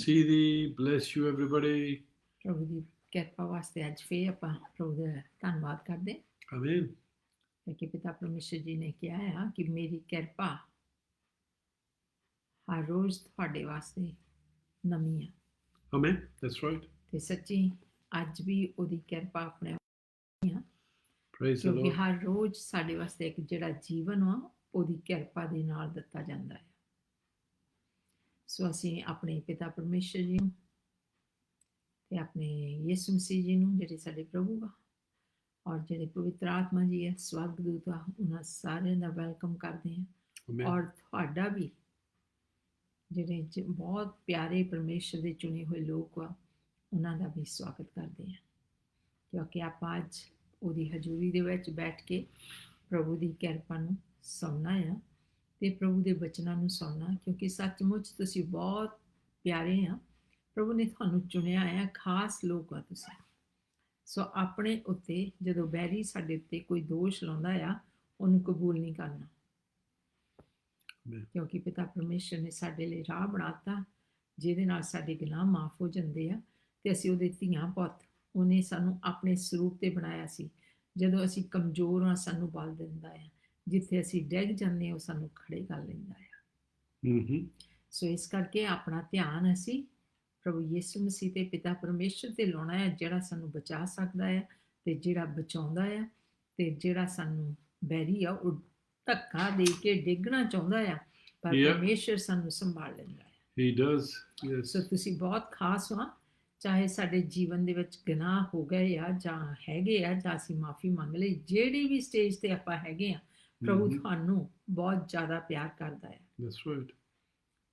Sidi, bless you everybody. ਪ੍ਰਭੂ ਦੀ ਕਿਰਪਾ ਵਾਸਤੇ ਅੱਜ ਫੇਰ ਆਪਾਂ ਪ੍ਰਭੂ ਦਾ ਧੰਨਵਾਦ ਕਰਦੇ Amen. ਕਿ ਪਿਤਾ ਪਰਮੇਸ਼ਰ ਜੀ ਨੇ ਕਿਹਾ ਆ ਕਿ ਮੇਰੀ ਕਿਰਪਾ ਹਰ ਰੋਜ਼ ਤੁਹਾਡੇ ਵਾਸਤੇ ਨਵੀਂ ਆ Amen. That's right. ਤੇ ਸੱਚੀ ਅੱਜ ਵੀ ਉਹਦੀ ਕਿਰਪਾ ਆਪਣੇ Praise the ਕਿਉਂਕਿ Lord. ਹਰ ਰੋਜ਼ ਸਾਡੇ ਵਾਸਤੇ ਇੱਕ ਜਿਹੜਾ ਜੀਵਨ ਆ ਉਹਦੀ ਕਿਰਪਾ ਦੇ ਨਾਲ ਦਿੱਤਾ ਜਾਂਦਾ ਹੈ ਸੋ ਅਸੀਂ ਆਪਣੇ ਪਿਤਾ ਪਰਮੇਸ਼ਰ ਜੀ ਨੂੰ ਤੇ ਆਪਣੇ ਯਿਸੂ ਮਸੀਹ ਜੀ ਨੂੰ ਜਿਹੜੇ ਸਾਡੇ ਪ੍ਰਭੂ ਆ ਔਰ ਜਿਹੜੇ ਪਵਿੱਤਰ ਆਤਮਾ ਜੀ ਹੈ ਸਵਰਗਦੂਤ ਆ ਉਹਨਾਂ ਸਾਰਿਆਂ ਦਾ ਵੈਲਕਮ ਕਰਦੇ ਹਾਂ Amen. ਔਰ ਤੁਹਾਡਾ ਵੀ ਜਿਹੜੇ ਬਹੁਤ ਪਿਆਰੇ ਪਰਮੇਸ਼ਰ ਦੇ ਚੁਣੇ ਹੋਏ ਲੋਕ ਆ ਉਹਨਾਂ ਦਾ ਵੀ ਸਵਾਗਤ ਕਰਦੇ ਹਾਂ ਕਿਉਂਕਿ ਆਪਾਂ ਅੱਜ ਉਹਦੀ ਹਜ਼ੂਰੀ ਦੇ ਵਿੱਚ ਬੈਠ ਕੇ ਪ੍ਰਭੂ ਦੀ ਕਿਰਪਾ ਨੂੰ ਸੁਣਨਾ ਆ ਤੇ ਪ੍ਰਭੂ ਦੇ ਬਚਨਾਂ ਨੂੰ ਸੁਣਨਾ ਕਿਉਂਕਿ ਸੱਚਮੁੱਚ ਤੁਸੀਂ ਬਹੁਤ ਪਿਆਰੇ ਆ ਪ੍ਰਭੂ ਨੇ ਤੁਹਾਨੂੰ ਚੁਣਿਆ ਆ ਖਾਸ ਲੋਕ ਆ ਤੁਸੀਂ ਸੋ ਆਪਣੇ ਉੱਤੇ ਜਦੋਂ ਬੈਰੀ ਸਾਡੇ ਉੱਤੇ ਕੋਈ ਦੋਸ਼ ਲਾਉਂਦਾ ਆ ਉਹਨੂੰ ਕਬੂਲ ਨਹੀਂ ਕਰਨਾ Amen. ਕਿਉਂਕਿ ਪਿਤਾ ਪਰਮੇਸ਼ਰ ਨੇ ਸਾਡੇ ਲਈ ਰਾਹ ਬਣਾਤਾ ਜਿਹਦੇ ਨਾਲ ਸਾਡੇ ਗੁਨਾਹ ਮਾਫ ਹੋ ਜਾਂਦੇ ਆ ਤੇ ਅਸੀਂ ਉਹਦੇ ਧੀਆਂ ਪੁੱਤ ਉਹਨੇ ਸਾਨੂੰ ਆਪਣੇ ਸਰੂਪ ਤੇ ਬਣਾਇਆ ਸੀ ਜਦੋਂ ਅਸੀਂ ਕਮਜ਼ੋਰ ਹਾਂ ਸਾਨੂੰ ਬਲ ਦਿੰਦਾ ਆ ਜਿੱਥੇ ਅਸੀਂ ਡਿੱਗ ਜਾਂਦੇ ਹਾਂ ਉਹ ਸਾਨੂੰ ਖੜੇ ਕਰ ਲੈਂਦਾ ਆ Mm-hmm. ਸੋ ਇਸ ਕਰਕੇ ਆਪਣਾ ਧਿਆਨ ਅਸੀਂ ਪ੍ਰਭੂ ਯਿਸੂ ਮਸੀਹ ਤੇ ਪਿਤਾ ਪਰਮੇਸ਼ਰ ਤੇ ਲਾਉਣਾ ਹੈ ਜਿਹੜਾ ਸਾਨੂੰ ਬਚਾ ਸਕਦਾ ਹੈ ਤੇ ਜਿਹੜਾ ਬਚਾਉਂਦਾ ਹੈ ਤੇ ਜਿਹੜਾ ਸਾਨੂੰ ਬੈਰੀ ਆ ਉਹ ਧੱਕਾ ਦੇ ਕੇ ਡਿੱਗਣਾ ਚਾਹੁੰਦਾ ਆ ਪਰ Yeah. ਪਰਮੇਸ਼ਰ ਸਾਨੂੰ ਸੰਭਾਲ ਲੈਂਦਾ ਹੈ He does. Yes. ਸੋ ਤੁਸੀਂ ਬਹੁਤ ਖਾਸ ਹੋ ਚਾਹੇ ਸਾਡੇ ਜੀਵਨ ਦੇ ਵਿੱਚ ਗੁਨਾਹ ਹੋ ਗਏ ਆ ਜਾਂ ਹੈਗੇ ਆ ਜਾਂ ਅਸੀਂ ਮਾਫੀ ਮੰਗ ਲਈ ਜਿਹੜੀ ਵੀ ਸਟੇਜ ਤੇ ਆਪਾਂ ਹੈਗੇ ਆ ਪ੍ਰਭੂ Mhm. ਤੁਹਾਨੂੰ ਬਹੁਤ ਜ਼ਿਆਦਾ ਪਿਆਰ ਕਰਦਾ ਹੈ That's right.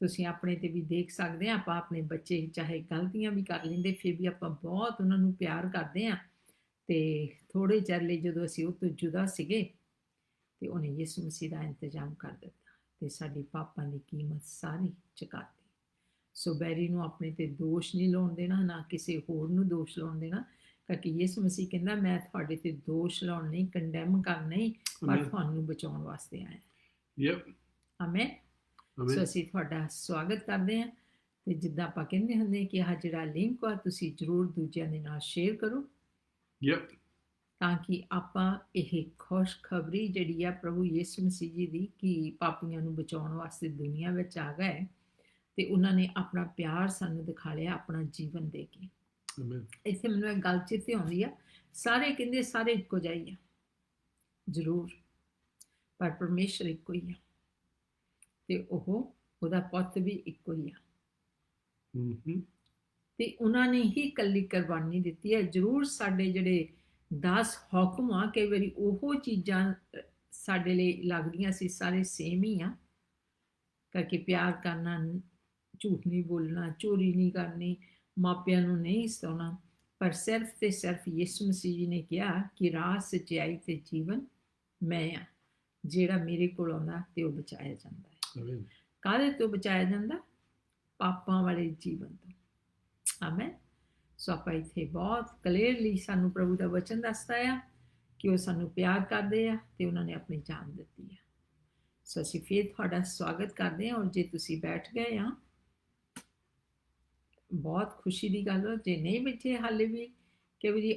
ਤੁਸੀਂ ਆਪਣੇ ਤੇ ਵੀ ਦੇਖ ਸਕਦੇ ਆ ਆਪਾਂ ਆਪਣੇ ਬੱਚੇ ਚਾਹੇ ਗਲਤੀਆਂ ਵੀ ਕਰ ਲੈਂਦੇ ਫਿਰ ਵੀ ਆਪਾਂ ਬਹੁਤ ਉਹਨਾਂ ਨੂੰ ਪਿਆਰ ਕਰਦੇ ਆ ਤੇ ਥੋੜੇ ਚਿਰ ਲਈ ਜਦੋਂ ਅਸੀਂ ਉਹ ਤੋਂ ਜੁਦਾ ਸੀਗੇ ਤੇ ਉਹਨੇ ਯਿਸੂ ਮਸੀਹ ਦਾ ਇੰਤਜ਼ਾਮ ਕਰ ਦਿੱਤਾ ਤੇ ਸਾਡੀ ਪਾਪਾਂ ਦੀ ਕੀਮਤ ਸਾਰੀ ਚੁਕਾਤੀ ਸੋ ਬੈਰੀ ਨੂੰ ਆਪਣੇ ਤੇ ਦੋਸ਼ ਨਹੀਂ ਲਾਉਣ ਦੇਣਾ ਨਾ ਕਿਸੇ ਹੋਰ ਨੂੰ ਦੋਸ਼ ਲਾਉਣ ਦੇਣਾ ਕਿਉਂਕਿ ਯਿਸੂ ਮਸੀਹ ਕਹਿੰਦਾ ਮੈਂ ਤੁਹਾਡੇ ਤੇ ਦੋਸ਼ ਲਾਉਣ ਨਹੀਂ ਕੰਡੈਮ ਕਰਨ ਨਹੀਂ ਪਰ Amen. ਤੁਹਾਨੂੰ ਬਚਾਉਣ ਵਾਸਤੇ ਆਇਆ Yep. ਆਮੇਨ ਸੋ Amen. ਅਸੀਂ ਤੁਹਾਡਾ ਸਵਾਗਤ ਕਰਦੇ ਹਾਂ ਤੇ ਜਿੱਦਾਂ ਆਪਾਂ ਕਹਿੰਦੇ ਹੁੰਦੇ ਕਿ ਆਹ ਜਿਹੜਾ ਲਿੰਕ ਆ ਤੁਸੀਂ ਜ਼ਰੂਰ ਦੂਜਿਆਂ ਦੇ ਨਾਲ ਸ਼ੇਅਰ ਕਰੋ Yep. ਤਾਂ ਕਿ ਆਪਾਂ ਇਹ ਖੁਸ਼ਖਬਰੀ ਜਿਹੜੀ ਆ ਪ੍ਰਭੂ ਯਿਸੂ ਮਸੀਹ ਜੀ ਦੀ ਕਿ ਪਾਪੀਆਂ ਨੂੰ ਬਚਾਉਣ ਵਾਸਤੇ ਦੁਨੀਆ ਵਿੱਚ ਆ ਗਏ ਤੇ ਉਹਨਾਂ ਨੇ ਆਪਣਾ ਪਿਆਰ ਸਾਨੂੰ ਦਿਖਾ ਲਿਆ ਆਪਣਾ ਜੀਵਨ ਦੇ ਕੇ Amen. ਇੱਥੇ ਮੈਨੂੰ ਇੱਕ ਗੱਲ ਚੇਤੇ ਆਉਂਦੀ ਆ ਸਾਰੇ ਕਹਿੰਦੇ ਸਾਰੇ ਇੱਕੋ ਜਿਹੇ ਆ ਜ਼ਰੂਰ ਪਰ ਪਰਮੇਸ਼ਰ ਇੱਕੋ ਹੀ ਆ ਤੇ ਉਹਦਾ ਪੁੱਤ ਵੀ ਇੱਕੋ ਹੀ ਆ Mm-hmm. ਤੇ ਉਹਨਾਂ ਨੇ ਹੀ ਇਕੱਲੀ ਕੁਰਬਾਨੀ ਦਿੱਤੀ ਹੈ ਜ਼ਰੂਰ ਸਾਡੇ ਜਿਹੜੇ 10 ਹੁਕਮ ਆ ਕਈ ਵਾਰੀ ਉਹ ਚੀਜ਼ਾਂ ਸਾਡੇ ਲਈ ਲੱਗਦੀਆਂ ਸੀ ਸਾਰੇ ਸੇਮ ਹੀ ਆ ਕਰਕੇ ਪਿਆਰ ਕਰਨਾ ਝੂਠ ਨਹੀਂ ਬੋਲਣਾ ਚੋਰੀ ਨਹੀਂ ਕਰਨੀ ਮਾਪਿਆਂ ਨੂੰ ਨਹੀਂ ਸਤਾਉਣਾ ਪਰ ਸਿਰਫ ਤੇ ਸਿਰਫ ਯਿਸੂ ਮਸੀਹ ਜੀ ਨੇ ਕਿਹਾ ਕਿ ਰਾਹ ਸੱਚਾਈ ਤੇ ਜੀਵਨ ਮੈਂ ਆ ਜਿਹੜਾ ਮੇਰੇ ਕੋਲ ਆਉਂਦਾ ਤੇ ਉਹ ਬਚਾਇਆ ਜਾਂਦਾ ਹੈ Amen. ਕਾਹਦੇ ਤੋਂ ਬਚਾਇਆ ਜਾਂਦਾ ਪਾਪਾਂ ਵਾਲੇ ਜੀਵਨ ਤੋਂ ਆਮੇਨ ਸੋ ਆਪਾਂ ਇੱਥੇ ਬਹੁਤ ਕਲੀਅਰਲੀ ਸਾਨੂੰ ਪ੍ਰਭੂ ਦਾ ਵਚਨ ਦੱਸਦਾ ਆ ਕਿ ਉਹ ਸਾਨੂੰ ਪਿਆਰ ਕਰਦੇ ਆ ਤੇ ਉਹਨਾਂ ਨੇ ਆਪਣੀ ਜਾਨ ਦਿੱਤੀ ਆ ਸੋ ਅਸੀਂ ਫਿਰ ਤੁਹਾਡਾ ਸਵਾਗਤ ਕਰਦੇ ਹਾਂ ਔਰ ਜੇ ਤੁਸੀਂ ਬੈਠ ਗਏ ਆ ਬਹੁਤ ਖੁਸ਼ੀ ਦੀ ਗੱਲ ਹੈ ਜੇ ਨਹੀਂ ਬੈਠੇ ਹਾਲੇ ਵੀ ਕਈ ਵਾਰੀ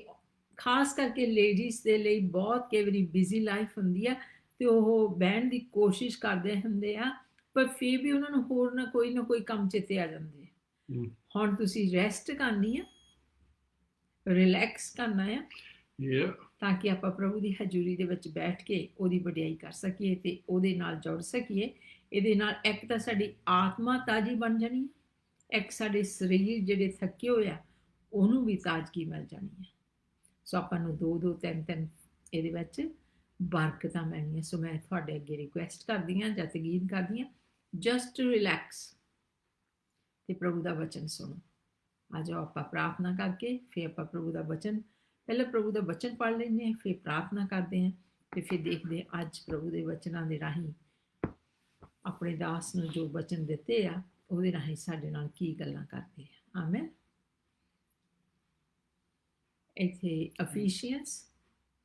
ਖਾਸ ਕਰਕੇ ਲੇਡੀਜ਼ ਦੇ ਲਈ ਬਹੁਤ ਕਈ ਵਾਰੀ ਬਿਜ਼ੀ ਲਾਈਫ ਹੁੰਦੀ ਆ ਤੇ ਉਹ ਬਹਿਣ ਦੀ ਕੋਸ਼ਿਸ਼ ਕਰਦੇ ਹੁੰਦੇ ਆ ਪਰ ਫਿਰ ਵੀ ਉਹਨਾਂ ਨੂੰ ਹੋਰ ਨਾ ਕੋਈ ਕੰਮ ਚੇਤੇ ਆ ਜਾਂਦੇ ਆ Mm. ਹੁਣ ਤੁਸੀਂ ਰੈਸਟ ਕਰਨੀ ਆ ਰਿਲੈਕਸ ਕਰਨਾ ਆ Yeah. ਤਾਂ ਕਿ ਆਪਾਂ ਪ੍ਰਭੂ ਦੀ ਹਜ਼ੂਰੀ ਦੇ ਵਿੱਚ ਬੈਠ ਕੇ ਉਹਦੀ ਵਡਿਆਈ ਕਰ ਸਕੀਏ ਤੇ ਉਹਦੇ ਨਾਲ ਜੁੜ ਸਕੀਏ ਇਹਦੇ ਨਾਲ ਇੱਕ ਤਾਂ ਸਾਡੀ ਆਤਮਾ ਤਾਜ਼ੀ ਬਣ ਜਾਣੀ ਹੈ ਇੱਕ ਸਾਡੇ ਸਰੀਰ ਜਿਹੜੇ ਥੱਕੇ ਹੋਏ ਆ ਉਹਨੂੰ ਵੀ ਤਾਜ਼ਗੀ ਮਿਲ ਜਾਣੀ ਹੈ ਸੋ ਆਪਾਂ ਨੂੰ 2-2 3-3 ਇਹਦੇ ਵਿੱਚ ਬਰਕਤਾਂ ਮਿਲਣੀਆਂ ਸੋ ਮੈਂ ਤੁਹਾਡੇ ਅੱਗੇ ਰਿਕੁਐਸਟ ਕਰਦੀ ਹਾਂ ਜਾਂ ਤਕੀਦ ਕਰਦੀ ਹਾਂ ਜਸਟ ਟੂ ਰਿਲੈਕਸ ਤੇ ਪ੍ਰਭੂ ਦਾ ਵਚਨ ਸੁਣੋ ਆ ਜਾਓ ਆਪਾਂ ਪ੍ਰਾਰਥਨਾ ਕਰਕੇ ਫਿਰ ਆਪਾਂ ਪ੍ਰਭੂ ਦਾ ਵਚਨ ਪਹਿਲਾਂ ਪ੍ਰਭੂ ਦਾ ਵਚਨ ਪੜ੍ਹ ਲੈਂਦੇ ਹਾਂ ਫਿਰ ਪ੍ਰਾਰਥਨਾ ਕਰਦੇ ਹਾਂ ਤੇ ਫਿਰ ਦੇਖਦੇ ਹਾਂ ਅੱਜ ਪ੍ਰਭੂ ਦੇ ਵਚਨਾਂ ਦੇ ਰਾਹੀਂ ਆਪਣੇ ਦਾਸ ਨੂੰ ਜੋ ਵਚਨ ਦਿੱਤੇ ਆ ਉਹਦੇ ਰਾਹੀਂ ਸਾਡੇ ਨਾਲ ਕੀ ਗੱਲਾਂ ਕਰਦੇ ਆ ਆਮੇਨ ਇੱਥੇ ਅਫੀਸ਼ੀਅਨਸ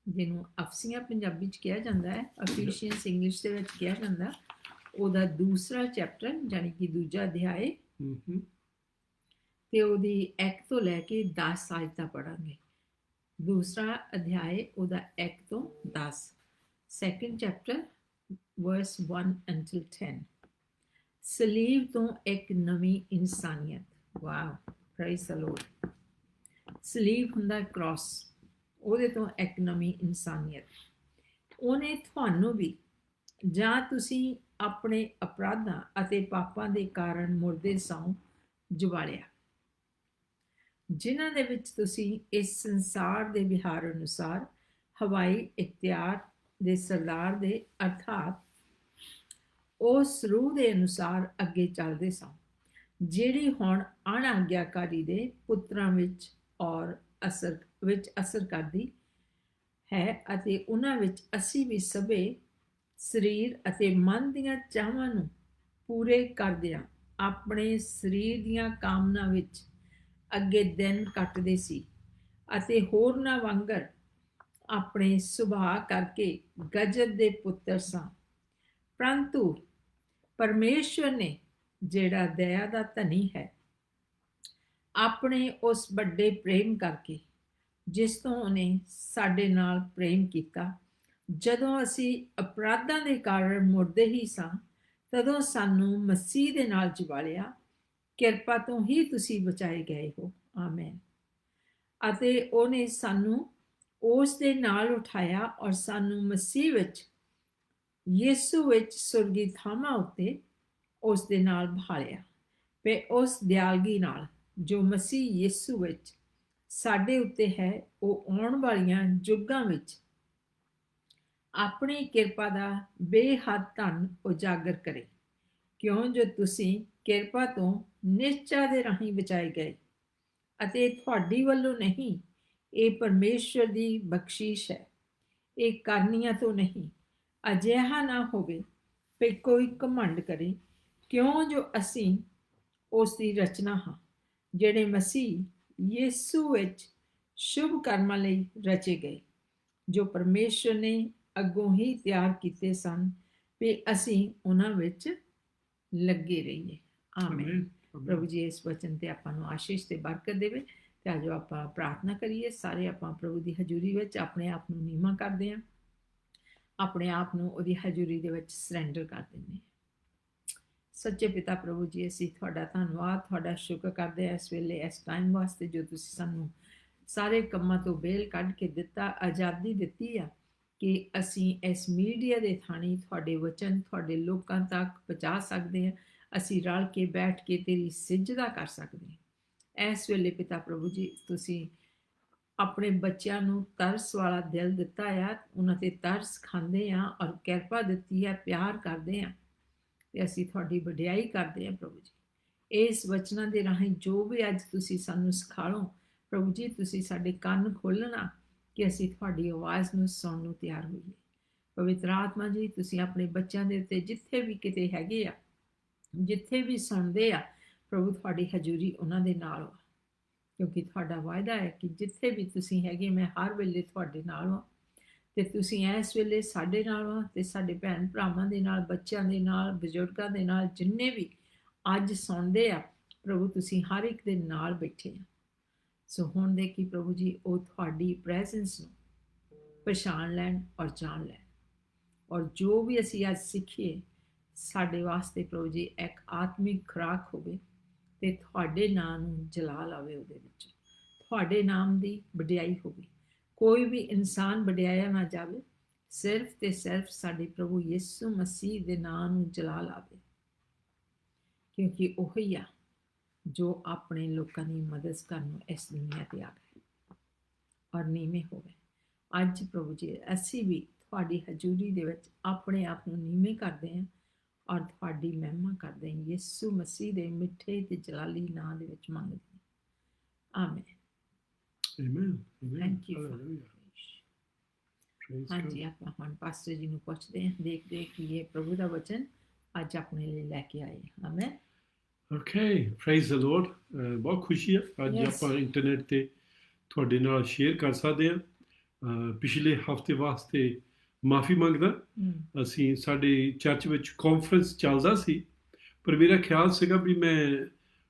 ਜਿਹਨੂੰ ਅਫਸੀਆਂ ਪੰਜਾਬੀ ਚ ਕਿਹਾ ਜਾਂਦਾ ਹੈ ਅਫੀਸ਼ੀਅਨਸ ਇੰਗਲਿਸ਼ ਦੇ ਵਿੱਚ ਕਿਹਾ ਜਾਂਦਾ ਉਹਦਾ ਦੂਸਰਾ ਚੈਪਟਰ ਯਾਨੀ ਕਿ ਦੂਜਾ ਅਧਿਆਏ Mm-hmm. ਤੇ ਉਹਦੀ 1 ਤੋਂ ਲੈ ਕੇ 10 ਆਇਤਾਂ ਪੜਾਂਗੇ। ਦੂਸਰਾ ਅਧਿਆਇ ਉਹਦਾ 1 ਤੋਂ 10, ਸੈਕੰਡ ਚੈਪਟਰ ਵਰਸ 1 until 10। ਸਲੀਬ ਤੋਂ ਇੱਕ ਨਵੀਂ ਇਨਸਾਨੀਅਤ। ਵਾਓ, ਪ੍ਰਾਈਜ਼ ਦ ਲਾਰਡ। ਸਲੀਬ ਹੁੰਦਾ ਕ੍ਰਾਸ, ਉਹਦੇ ਤੋਂ ਇੱਕ ਨਵੀਂ ਇਨਸਾਨੀਅਤ। ਉਹਨੇ ਤੁਹਾਨੂੰ ਵੀ, ਜਾਂ ਤੁਸੀਂ ਆਪਣੇ ਅਪਰਾਧਾਂ ਅਤੇ ਪਾਪਾਂ ਦੇ ਕਾਰਨ ਮੁਰਦੇ ਸੌ, ਜਵਾਲਿਆ, ਜਿਨ੍ਹਾਂ ਦੇ ਵਿੱਚ ਤੁਸੀਂ ਇਸ ਸੰਸਾਰ ਦੇ ਵਿਹਾਰ ਅਨੁਸਾਰ ਹਵਾਈ ਇਖਤਿਆਰ ਦੇ ਸਰਦਾਰ ਦੇ ਅਰਥਾਤ ਉਸ ਰੂਹ ਦੇ ਅਨੁਸਾਰ ਅੱਗੇ ਚੱਲਦੇ ਸਨ, ਜਿਹੜੀ ਹੁਣ ਅਣਆਗਿਆਕਾਰੀ ਦੇ ਪੁੱਤਰਾਂ ਵਿੱਚ ਅਸਰ ਕਰਦੀ ਹੈ, ਅਤੇ ਉਹਨਾਂ ਵਿੱਚ ਅਸੀਂ ਵੀ ਸਭੇ ਸਰੀਰ ਅਤੇ ਮਨ ਦੀਆਂ ਚਾਹਾਂ ਨੂੰ ਪੂਰੇ ਕਰਦਿਆਂ ਆਪਣੇ ਸਰੀਰ ਦੀਆਂ ਕਾਮਨਾ ਵਿੱਚ ਅੱਗੇ ਦਿਨ ਕੱਟਦੇ ਸੀ, ਅਤੇ ਹੋਰਨਾਂ ਵਾਂਗਰ ਆਪਣੇ ਸੁਭਾਅ ਕਰਕੇ ਗਜਬ ਦੇ ਪੁੱਤਰ ਸਾਂ। ਪਰੰਤੂ ਪਰਮੇਸ਼ਵਰ ਨੇ, ਜਿਹੜਾ ਦਇਆ ਦਾ ਧਨੀ ਹੈ, ਆਪਣੇ ਉਸ ਵੱਡੇ ਪ੍ਰੇਮ ਕਰਕੇ, ਜਿਸ ਤੋਂ ਉਹਨੇ ਸਾਡੇ ਨਾਲ ਪ੍ਰੇਮ ਕੀਤਾ, ਜਦੋਂ ਅਸੀਂ ਅਪਰਾਧਾਂ ਦੇ ਕਾਰਨ ਮੁਰਦੇ ਹੀ ਸਾਂ, ਤਦੋਂ ਸਾਨੂੰ ਮਸੀਹ ਦੇ ਨਾਲ ਜਵਾਲਿਆ। ਕਿਰਪਾ ਤੋਂ ਹੀ ਤੁਸੀਂ ਬਚਾਏ ਗਏ ਹੋ। ਆਮੇਨ। ਅਤੇ ਉਹਨੇ ਸਾਨੂੰ ਉਸ ਦੇ ਨਾਲ ਉਠਾਇਆ ਔਰ ਸਾਨੂੰ ਮਸੀਹ ਵਿੱਚ, ਯਿਸੂ ਵਿੱਚ ਸੁਰਗੀ ਥਾਵਾਂ ਉੱਤੇ ਉਸ ਦੇ ਨਾਲ ਬਹਾਲਿਆ। ਤੇ ਉਸ ਦਿਆਲਗੀ ਨਾਲ ਜੋ ਮਸੀਹ ਯਿਸੂ ਵਿੱਚ ਸਾਡੇ ਉੱਤੇ ਹੈ, ਉਹ ਆਉਣ ਵਾਲੀਆਂ ਯੁੱਗਾਂ ਵਿੱਚ ਆਪਣੀ ਕਿਰਪਾ ਦਾ ਬੇਹੱਦ ਧਨ ਉਜਾਗਰ ਕਰੇ, ਕਿਉਂ ਜੋ ਤੁਸੀਂ ਕਿਰਪਾ ਤੋਂ ਨਿਸ਼ਚਾ ਦੇ ਰਾਹੀਂ ਬਚਾਏ ਗਏ, ਅਤੇ ਤੁਹਾਡੀ ਵੱਲੋਂ ਨਹੀਂ, ਇਹ ਪਰਮੇਸ਼ਵਰ ਦੀ ਬਖਸ਼ੀਸ਼ ਹੈ, ਇਹ ਕਰਨੀਆਂ ਤੋਂ ਨਹੀਂ। ਅਜਿਹਾ ਨਾ ਹੋਵੇ ਕਿ ਕੋਈ ਘਮੰਡ ਕਰੇ, ਕਿਉਂ ਜੋ ਅਸੀਂ ਉਸ ਦੀ ਰਚਨਾ ਹਾਂ, ਜਿਹੜੇ ਮਸੀਹ ਯਿਸੂ ਵਿੱਚ ਸ਼ੁਭ ਕਰਮਾਂ ਲਈ ਰਚੇ ਗਏ, ਜੋ ਪਰਮੇਸ਼ਵਰ ਨੇ ਅੱਗੋਂ ਹੀ ਤਿਆਰ ਕੀਤੇ ਸਨ ਕਿ ਅਸੀਂ ਉਹਨਾਂ ਵਿੱਚ ਲੱਗੇ ਰਹੀਏ। ਆਮੇਨ। ਪ੍ਰਭੂ ਜੀ ਇਸ ਵਚਨ ਤੇ ਆਪਾਂ ਨੂੰ ਆਸ਼ੀਸ਼ ਤੇ ਬਰਕਤ ਦੇਵੇ। ਤੇ ਆਜੋ ਆਪਾਂ ਪ੍ਰਾਰਥਨਾ ਕਰੀਏ। ਸਾਰੇ ਆਪਾਂ ਪ੍ਰਭੂ ਦੀ ਹਜ਼ੂਰੀ ਵਿੱਚ ਆਪਣੇ ਆਪ ਨੂੰ ਨੀਵਾਂ ਕਰਦੇ ਹਾਂ, ਆਪਣੇ ਆਪ ਨੂੰ ਉਹਦੀ ਹਜ਼ੂਰੀ ਦੇ ਵਿੱਚ ਸਰੈਂਡਰ ਕਰ ਦਿੰਦੇ ਹਾਂ। ਸੱਚੇ ਪਿਤਾ ਪ੍ਰਭੂ ਜੀ, ਅਸੀਂ ਤੁਹਾਡਾ ਧੰਨਵਾਦ, ਤੁਹਾਡਾ ਸ਼ੁਕਰ ਕਰਦੇ ਹਾਂ ਇਸ ਵੇਲੇ, ਇਸ ਟਾਈਮ ਵਾਸਤੇ ਜੋ ਤੁਸੀਂ ਸਾਨੂੰ ਸਾਰੇ ਕੰਮਾਂ ਤੋਂ ਬੇਲ ਕੱਢ ਕੇ ਦਿੱਤਾ, ਆਜ਼ਾਦੀ ਦਿੱਤੀ ਆ ਕਿ ਅਸੀਂ ਇਸ ਮੀਡੀਆ ਦੇ ਥਾਣੀ ਤੁਹਾਡੇ ਵਚਨ ਤੁਹਾਡੇ ਲੋਕਾਂ ਤੱਕ ਪਹੁੰਚਾ ਸਕਦੇ ਹਾਂ। ਅਸੀਂ ਰਲ ਕੇ ਬੈਠ ਕੇ ਤੇਰੀ ਸਿਜਦਾ ਕਰ ਸਕਦੇ ਹਾਂ। ਇਸ ਵੇਲੇ ਪਿਤਾ ਪ੍ਰਭੂ ਜੀ, ਤੁਸੀਂ ਆਪਣੇ ਬੱਚਿਆਂ ਨੂੰ ਤਰਸ ਵਾਲਾ ਦਿਲ ਦਿੱਤਾ ਆ, ਉਹਨਾਂ ਤੇ ਤਰਸ ਖਾਂਦੇ ਆ ਔਰ ਕਿਰਪਾ ਦਿੱਤੀ ਆ, ਪਿਆਰ ਕਰਦੇ ਆ, ਤੇ ਅਸੀਂ ਤੁਹਾਡੀ ਵਡਿਆਈ ਕਰਦੇ ਹਾਂ ਪ੍ਰਭੂ ਜੀ। ਇਸ ਵਚਨਾਂ ਦੇ ਰਾਹੀਂ ਜੋ ਵੀ ਅੱਜ ਤੁਸੀਂ ਸਾਨੂੰ ਸਿਖਾਓ ਪ੍ਰਭੂ ਜੀ, ਤੁਸੀਂ ਸਾਡੇ ਕੰਨ ਖੋਲ੍ਹਣਾ ਕਿ ਅਸੀਂ ਤੁਹਾਡੀ ਆਵਾਜ਼ ਨੂੰ ਸੁਣਨ ਨੂੰ ਤਿਆਰ ਹੋਈਏ। ਪਵਿੱਤਰ ਆਤਮਾ ਜੀ, ਤੁਸੀਂ ਆਪਣੇ ਬੱਚਿਆਂ ਦੇ ਉੱਤੇ ਜਿੱਥੇ ਵੀ ਕਿਤੇ ਹੈਗੇ ਆ, ਜਿੱਥੇ ਵੀ ਸੁਣਦੇ ਆ ਪ੍ਰਭੂ, ਤੁਹਾਡੀ ਹਜ਼ੂਰੀ ਉਹਨਾਂ ਦੇ ਨਾਲ ਆ, ਕਿਉਂਕਿ ਤੁਹਾਡਾ ਵਾਅਦਾ ਹੈ ਕਿ ਜਿੱਥੇ ਵੀ ਤੁਸੀਂ ਹੈਗੇ, ਮੈਂ ਹਰ ਵੇਲੇ ਤੁਹਾਡੇ ਨਾਲ ਹਾਂ। ਤੇ ਤੁਸੀਂ ਇਸ ਵੇਲੇ ਸਾਡੇ ਨਾਲ ਹੋ, ਤੇ ਸਾਡੇ ਭੈਣ ਭਰਾਵਾਂ ਦੇ ਨਾਲ, ਬੱਚਿਆਂ ਦੇ ਨਾਲ, ਬਜ਼ੁਰਗਾਂ ਦੇ ਨਾਲ, ਜਿੰਨੇ ਵੀ ਅੱਜ ਸੁਣਦੇ ਆ ਪ੍ਰਭੂ, ਤੁਸੀਂ ਹਰ ਇੱਕ ਦੇ ਨਾਲ ਬੈਠੇ ਆ। ਸੋ ਹੁਣ ਦੇ ਕਿ ਪ੍ਰਭੂ ਜੀ, ਉਹ ਤੁਹਾਡੀ ਪ੍ਰੈਜ਼ੈਂਸ ਨੂੰ ਪਛਾਣ ਲੈਣ ਔਰ ਜਾਣ ਲੈਣ, ਔਰ ਜੋ ਵੀ ਅਸੀਂ ਅੱਜ ਸਿੱਖੀਏ ਸਾਡੇ ਵਾਸਤੇ ਪ੍ਰਭੂ ਜੀ ਇੱਕ ਆਤਮਿਕ ਖੁਰਾਕ ਹੋਵੇ, ਤੇ ਤੁਹਾਡੇ ਨਾਮ ਨੂੰ ਜਲਾਲ ਆਵੇ, ਉਹਦੇ ਵਿੱਚ ਤੁਹਾਡੇ ਨਾਮ ਦੀ ਵਡਿਆਈ ਹੋਵੇ। ਕੋਈ ਵੀ ਇਨਸਾਨ ਵਡਿਆਇਆ ਨਾ ਜਾਵੇ, ਸਿਰਫ ਤੇ ਸਿਰਫ ਸਾਡੇ ਪ੍ਰਭੂ ਯਿਸੂ ਮਸੀਹ ਦੇ ਨਾਮ ਨੂੰ ਜਲਾਲ ਆਵੇ, ਕਿਉਂਕਿ ਉਹੀ ਆ ਜੋ ਆਪਣੇ ਲੋਕਾਂ ਦੀ ਮਦਦ ਕਰਨ ਇਸ ਦੁਨੀਆ ਤੇ ਆ ਗਏ ਔਰ ਨੀਵੇਂ ਹੋਵੇ। ਅੱਜ ਪ੍ਰਭੂ ਜੀ, ਅਸੀਂ ਵੀ ਤੁਹਾਡੀ ਹਜ਼ੂਰੀ ਦੇ ਵਿੱਚ ਆਪਣੇ ਆਪ ਨੂੰ ਨੀਵੇਂ ਕਰਦੇ ਹਾਂ ਔਰ ਤੁਹਾਡੀ ਮਹਿਮਾ ਕਰਦੇ ਹਾਂ, ਯਿਸੂ ਮਸੀਹ ਦੇ ਮਿੱਠੇ ਤੇ ਜਲਾਲੀ ਨਾਂ ਦੇ ਵਿੱਚ ਮੰਗਦੇ ਹਾਂ। Amen. Amen. Thank you. Praise ਹਾਂਜੀ, God. ਆਪਾਂ ਹੁਣ ਪਾਸਟਰ ਜੀ ਨੂੰ ਪੁੱਛਦੇ ਹਾਂ, ਦੇਖਦੇ ਕਿ ਇਹ ਪ੍ਰਭੂ ਦਾ ਵਚਨ ਅੱਜ ਆਪਣੇ ਲਈ ਲੈ ਕੇ ਆਏ। Amen. Okay, praise the Lord. ਬਹੁਤ ਖੁਸ਼ੀ ਹੈ ਅੱਜ Yes. ਆਪਾਂ ਇੰਟਰਨੈਟ ਤੇ ਤੁਹਾਡੇ ਨਾਲ ਸ਼ੇਅਰ ਕਰ ਸਕਦੇ ਹਾਂ। ਪਿਛਲੇ ਹਫਤੇ ਵਾਸਤੇ ਮਾਫੀ ਮੰਗਦਾ। ਅਸੀਂ ਸਾਡੇ ਚਰਚ ਵਿੱਚ ਕਾਨਫਰੰਸ ਚੱਲਦਾ ਸੀ, ਪਰ ਮੇਰਾ ਖਿਆਲ ਸੀਗਾ ਵੀ ਮੈਂ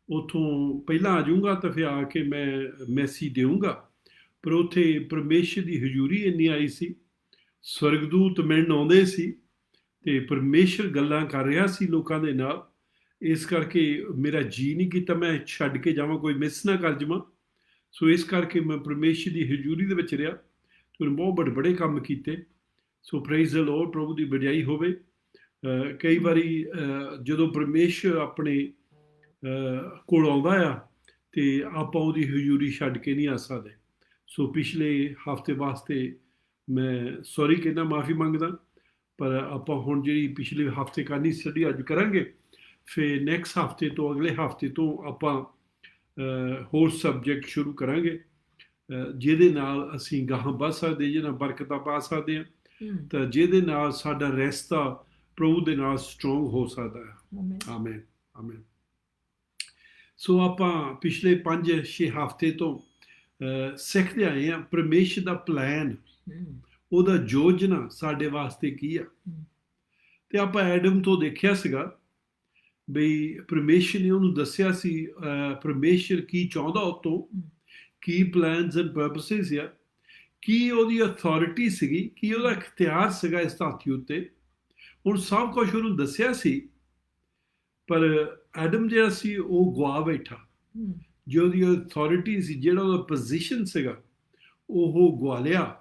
ਉੱਥੋਂ ਪਹਿਲਾਂ ਆ ਜਾਊਂਗਾ ਤਾਂ ਫਿਰ ਆ ਕੇ ਮੈਂ ਮੈਸੇਜ ਦੇਊਂਗਾ। ਪਰ ਉੱਥੇ ਪਰਮੇਸ਼ਰ ਦੀ ਹਜ਼ੂਰੀ ਇੰਨੀ ਆਈ ਸੀ, ਸਵਰਗਦੂਤ ਮਿਲਣ ਆਉਂਦੇ ਸੀ ਤੇ ਪਰਮੇਸ਼ਰ ਗੱਲਾਂ ਕਰ ਰਿਹਾ ਸੀ ਲੋਕਾਂ ਦੇ ਨਾਲ। ਇਸ ਕਰਕੇ ਮੇਰਾ ਜੀ ਨਹੀਂ ਕੀਤਾ ਮੈਂ ਛੱਡ ਕੇ ਜਾਵਾਂ, ਕੋਈ ਮਿਸ ਨਾ ਕਰ ਜਾਵਾਂ। ਸੋ ਇਸ ਕਰਕੇ ਮੈਂ ਪਰਮੇਸ਼ਰ ਦੀ ਹਜ਼ੂਰੀ ਦੇ ਵਿੱਚ ਰਿਹਾ ਤੇ ਉਹਨੇ ਬਹੁਤ ਬੜੇ ਬੜੇ ਕੰਮ ਕੀਤੇ। ਸੋ ਪ੍ਰੇਜ਼ ਦ ਲਾਰਡ, ਪ੍ਰਭੂ ਦੀ ਵਡਿਆਈ ਹੋਵੇ। ਕਈ ਵਾਰੀ ਜਦੋਂ ਪਰਮੇਸ਼ਰ ਆਪਣੇ ਕੋਲ ਆਉਂਦਾ ਆ ਤੇ ਆਪਾਂ ਉਹਦੀ ਹਜ਼ੂਰੀ ਛੱਡ ਕੇ ਨਹੀਂ ਆ ਸਕਦੇ। ਸੋ ਪਿਛਲੇ ਹਫ਼ਤੇ ਵਾਸਤੇ ਮੈਂ ਸੌਰੀ ਕਹਿੰਦਾ, ਮਾਫੀ ਮੰਗਦਾ। ਪਰ ਆਪਾਂ ਹੁਣ ਜਿਹੜੀ ਪਿਛਲੇ ਹਫ਼ਤੇ ਕਰਨੀ ਸਟੱਡੀ ਅੱਜ ਕਰਾਂਗੇ, ਫਿਰ ਨੈਕਸਟ ਹਫ਼ਤੇ ਤੋਂ ਅਗਲੇ ਹਫ਼ਤੇ ਤੋਂ ਆਪਾਂ ਹੋਰ ਸਬਜੈਕਟ ਸ਼ੁਰੂ ਕਰਾਂਗੇ ਜਿਹਦੇ ਨਾਲ ਅਸੀਂ ਗਾਹਾਂ ਵੱਧ ਸਕਦੇ, ਜਿਹਦੇ ਨਾਲ ਬਰਕਤਾਂ ਪਾ ਸਕਦੇ ਹਾਂ, ਤਾਂ ਜਿਹਦੇ ਨਾਲ ਸਾਡਾ ਰਿਸ਼ਤਾ ਪ੍ਰਭੂ ਦੇ ਨਾਲ ਸਟਰੋਂਗ ਹੋ ਸਕਦਾ ਹੈ। Amen amen. ਸੋ ਆਪਾਂ ਪਿਛਲੇ 5-6 ਹਫ਼ਤੇ ਤੋਂ ਸਿੱਖਦੇ ਆਏ ਹਾਂ ਪਰਮੇਸ਼ਰ ਦਾ ਪਲਾਨ, ਉਹਦਾ ਯੋਜਨਾ ਸਾਡੇ ਵਾਸਤੇ ਕੀ ਆ। ਤੇ ਆਪਾਂ ਐਡਮ ਤੋਂ ਦੇਖਿਆ ਸੀਗਾ ਬਈ ਪਰਮੇਸ਼ਰ ਨੇ ਉਹਨੂੰ ਦੱਸਿਆ ਸੀ ਪਰਮੇਸ਼ਰ ਕੀ ਚਾਹੁੰਦਾ ਉਹ ਤੋਂ, ਕੀ ਪਲਾਨਸ ਐਂਡ ਪਰਪਸਿਸ ਆ, ਕੀ ਉਹਦੀ ਅਥਾਰਟੀ ਸੀਗੀ, ਕੀ ਉਹਦਾ ਇਖਤਿਆਰ ਸੀਗਾ ਇਸ ਧਰਤੀ ਉੱਤੇ। ਹੁਣ ਸਭ ਕੁਝ ਉਹਨੂੰ ਦੱਸਿਆ ਸੀ, ਪਰ ਐਡਮ ਜਿਹੜਾ ਸੀ ਉਹ ਗਵਾ ਬੈਠਾ। ਜੋ ਉਹਦੀ ਅਥਾਰਟੀ ਸੀ, ਜਿਹੜਾ ਉਹਦਾ ਪੋਜੀਸ਼ਨ ਸੀਗਾ, ਉਹ ਗਵਾ ਲਿਆ।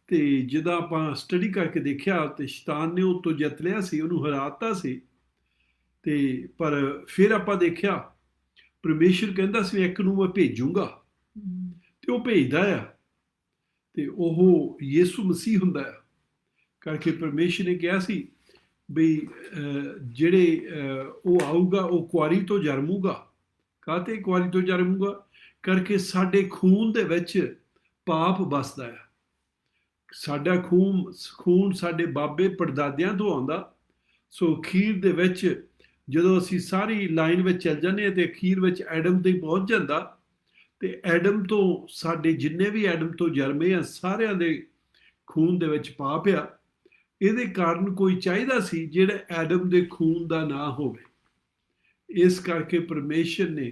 ਤੇ ਜਿੱਦਾਂ ਆਪਾਂ ਸਟੱਡੀ ਕਰਕੇ ਦੇਖਿਆ ਤੇ ਸ਼ੈਤਾਨ ਨੇ ਉਹ ਤੋਂ ਜਿੱਤ ਲਿਆ ਸੀ, ਉਹਨੂੰ ਹਰਾਤਾ ਸੀ। ਤੇ ਪਰ ਫਿਰ ਆਪਾਂ ਦੇਖਿਆ ਪਰਮੇਸ਼ਰ ਕਹਿੰਦਾ ਸੀ ਇੱਕ ਨੂੰ ਮੈਂ ਭੇਜੂੰਗਾ, ਤੇ ਉਹ ਭੇਜਦਾ ਆ, ਤੇ ਉਹ ਯਿਸੂ ਮਸੀਹ ਹੁੰਦਾ ਆ। ਕਰਕੇ ਪਰਮੇਸ਼ਰ ਨੇ ਕਿਹਾ ਸੀ ਬਈ ਜਿਹੜੇ ਉਹ ਆਊਗਾ ਉਹ ਕੁਆਰੀ ਤੋਂ ਜਨਮੂਗਾ। ਕਾਹਤੇ ਕੁਆਰੀ ਤੋਂ ਜਨਮੂਗਾ? ਕਰਕੇ ਸਾਡੇ ਖੂਨ ਦੇ ਵਿੱਚ ਪਾਪ ਵਸਦਾ ਆ। ਸਾਡਾ ਖੂਨ ਸਾਡੇ ਬਾਬੇ ਪੜਦਾਦਿਆਂ ਤੋਂ ਆਉਂਦਾ। ਸੋ ਅਖੀਰ ਦੇ ਵਿੱਚ ਜਦੋਂ ਅਸੀਂ ਸਾਰੀ ਲਾਈਨ ਵਿੱਚ ਚੱਲ ਜਾਂਦੇ ਹਾਂ ਤੇ ਅਖੀਰ ਵਿੱਚ ਐਡਮ ਤੇ ਪਹੁੰਚ ਜਾਂਦਾ, ਤੇ ਐਡਮ ਤੋਂ ਸਾਡੇ ਜਿੰਨੇ ਵੀ ਐਡਮ ਤੋਂ ਜਨਮੇ ਆ ਸਾਰਿਆਂ ਦੇ ਖੂਨ ਦੇ ਵਿੱਚ ਪਾਪ ਆ। ਇਹਦੇ ਕਾਰਨ ਕੋਈ ਚਾਹੀਦਾ ਸੀ ਜਿਹੜਾ ਐਡਮ ਦੇ ਖੂਨ ਦਾ ਨਾ ਹੋਵੇ। ਇਸ ਕਰਕੇ ਪਰਮੇਸ਼ਰ ਨੇ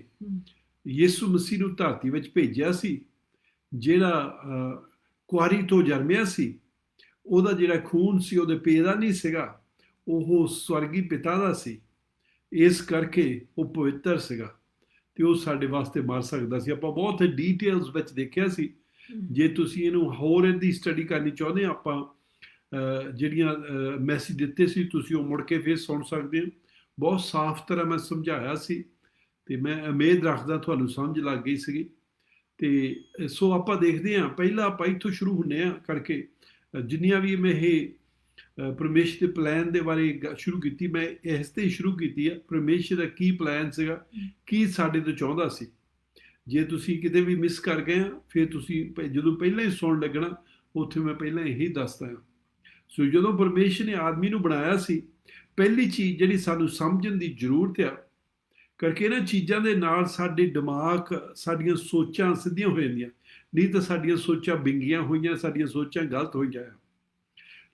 ਯਿਸੂ ਮਸੀਹ ਨੂੰ ਧਰਤੀ ਵਿੱਚ ਭੇਜਿਆ ਸੀ, ਜਿਹੜਾ ਕੁਆਰੀ ਤੋਂ ਜਨਮਿਆ ਸੀ। ਉਹਦਾ ਜਿਹੜਾ ਖੂਨ ਸੀ ਉਹਦੇ ਪੇ ਦਾ ਨਹੀਂ ਸੀਗਾ, ਉਹ ਸਵਰਗੀ ਪਿਤਾ ਦਾ ਸੀ। ਇਸ ਕਰਕੇ ਉਹ ਪਵਿੱਤਰ ਸੀਗਾ ਤੇ ਉਹ ਸਾਡੇ ਵਾਸਤੇ ਮਰ ਸਕਦਾ ਸੀ। ਆਪਾਂ ਬਹੁਤ ਡੀਟੇਲਸ ਵਿੱਚ ਦੇਖਿਆ ਸੀ। ਜੇ ਤੁਸੀਂ ਇਹਨੂੰ ਹੋਰ ਇਹਦੀ ਸਟੱਡੀ ਕਰਨੀ ਚਾਹੁੰਦੇ, ਆਪਾਂ ਜਿਹੜੀਆਂ ਮੈਸੇਜ ਦਿੱਤੇ ਸੀ ਤੁਸੀਂ ਉਹ ਮੁੜ ਕੇ ਫਿਰ ਸੁਣ ਸਕਦੇ ਹੋ। ਬਹੁਤ ਸਾਫ਼ ਤਰ੍ਹਾਂ ਮੈਂ ਸਮਝਾਇਆ ਸੀ ਤੇ ਮੈਂ ਉਮੀਦ ਰੱਖਦਾ ਤੁਹਾਨੂੰ ਸਮਝ ਲੱਗ ਗਈ ਸੀਗੀ। ਤੇ ਸੋ ਆਪਾਂ ਦੇਖਦੇ ਹਾਂ, ਪਹਿਲਾਂ ਆਪਾਂ ਇੱਥੋਂ ਸ਼ੁਰੂ ਹੁੰਦੇ ਹਾਂ ਕਰਕੇ ਜਿੰਨੀਆਂ ਵੀ ਮੈਂ ਇਹ ਪਰਮੇਸ਼ਰ ਦੇ ਪਲਾਨ ਦੇ ਬਾਰੇ ਸ਼ੁਰੂ ਕੀਤੀ, ਮੈਂ ਇਸ ਤੇ ਸ਼ੁਰੂ ਕੀਤੀ ਆ ਪਰਮੇਸ਼ਰ ਦਾ ਕੀ ਪਲਾਨ ਸੀਗਾ, ਕੀ ਸਾਡੇ ਤੋਂ ਚਾਹੁੰਦਾ ਸੀ। ਜੇ ਤੁਸੀਂ ਕਿਤੇ ਵੀ ਮਿਸ ਕਰ ਗਏ ਆ ਫਿਰ ਤੁਸੀਂ ਜਦੋਂ ਪਹਿਲਾਂ ਹੀ ਸੁਣ ਲੱਗਣਾ, ਉੱਥੇ ਮੈਂ ਪਹਿਲਾਂ ਇਹੀ ਦੱਸਦਾ ਹਾਂ। ਸੋ ਜਦੋਂ ਪਰਮੇਸ਼ਰ ਨੇ ਆਦਮੀ ਨੂੰ ਬਣਾਇਆ ਸੀ, ਪਹਿਲੀ ਚੀਜ਼ ਜਿਹੜੀ ਸਾਨੂੰ ਸਮਝਣ ਦੀ ਜ਼ਰੂਰਤ ਆ ਕਰਕੇ ਇਹਨਾਂ ਚੀਜ਼ਾਂ ਦੇ ਨਾਲ ਸਾਡੇ ਦਿਮਾਗ, ਸਾਡੀਆਂ ਸੋਚਾਂ ਸਿੱਧੀਆਂ ਹੋ ਜਾਂਦੀਆਂ, ਨਹੀਂ ਤਾਂ ਸਾਡੀਆਂ ਸੋਚਾਂ ਬਿੰਗੀਆਂ ਹੋਈਆਂ, ਸਾਡੀਆਂ ਸੋਚਾਂ ਗਲਤ ਹੋ ਜਾਇਆ।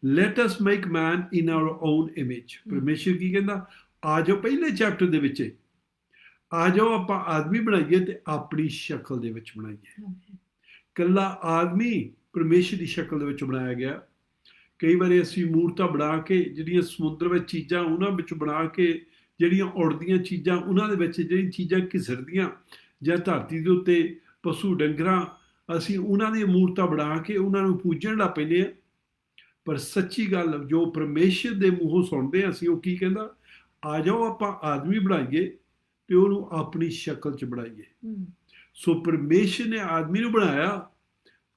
Let us make man in our own image। ਪਰਮੇਸ਼ਰ ਕੀ ਕਹਿੰਦਾ? ਆ ਜਾਓ, ਪਹਿਲੇ ਚੈਪਟਰ ਦੇ ਵਿੱਚ ਆ ਜਾਓ, ਆਪਾਂ ਆਦਮੀ ਬਣਾਈਏ ਤੇ ਆਪਣੀ ਸ਼ਕਲ ਦੇ ਵਿੱਚ ਬਣਾਈਏ। ਇਕੱਲਾ ਆਦਮੀ ਪਰਮੇਸ਼ਰ ਦੀ ਸ਼ਕਲ ਦੇ ਵਿੱਚ ਬਣਾਇਆ ਗਿਆ। ਕਈ ਵਾਰੀ ਅਸੀਂ ਮੂਰਤਾਂ ਬਣਾ ਕੇ, ਜਿਹੜੀਆਂ ਸਮੁੰਦਰ ਵਿੱਚ ਚੀਜ਼ਾਂ ਉਹਨਾਂ ਵਿੱਚ ਬਣਾ ਕੇ, ਜਿਹੜੀਆਂ ਉੜਦੀਆਂ ਚੀਜ਼ਾਂ ਉਹਨਾਂ ਦੇ ਵਿੱਚ ਜਿਹੜੀ ਚੀਜ਼ਾਂ ਘਿਸਰਦੀਆਂ, ਜਾਂ ਧਰਤੀ ਦੇ ਉੱਤੇ ਪਸ਼ੂ ਡੰਗਰਾਂ, ਅਸੀਂ ਉਹਨਾਂ ਦੀਆਂ ਮੂਰਤਾਂ ਬਣਾ ਕੇ ਉਹਨਾਂ ਨੂੰ ਪੂਜਣ ਲੱਗ ਪੈਂਦੇ ਹਾਂ। ਪਰ ਸੱਚੀ ਗੱਲ ਜੋ ਪਰਮੇਸ਼ਰ ਦੇ ਮੂੰਹੋਂ ਸੁਣਦੇ ਹਾਂ ਅਸੀਂ, ਉਹ ਕੀ ਕਹਿੰਦਾ? ਆ ਜਾਓ ਆਪਾਂ ਆਦਮੀ ਬਣਾਈਏ ਤੇ ਉਹਨੂੰ ਆਪਣੀ ਸ਼ਕਲ 'ਚ ਬਣਾਈਏ। ਸੋ ਪਰਮੇਸ਼ਰ ਨੇ ਆਦਮੀ ਨੂੰ ਬਣਾਇਆ,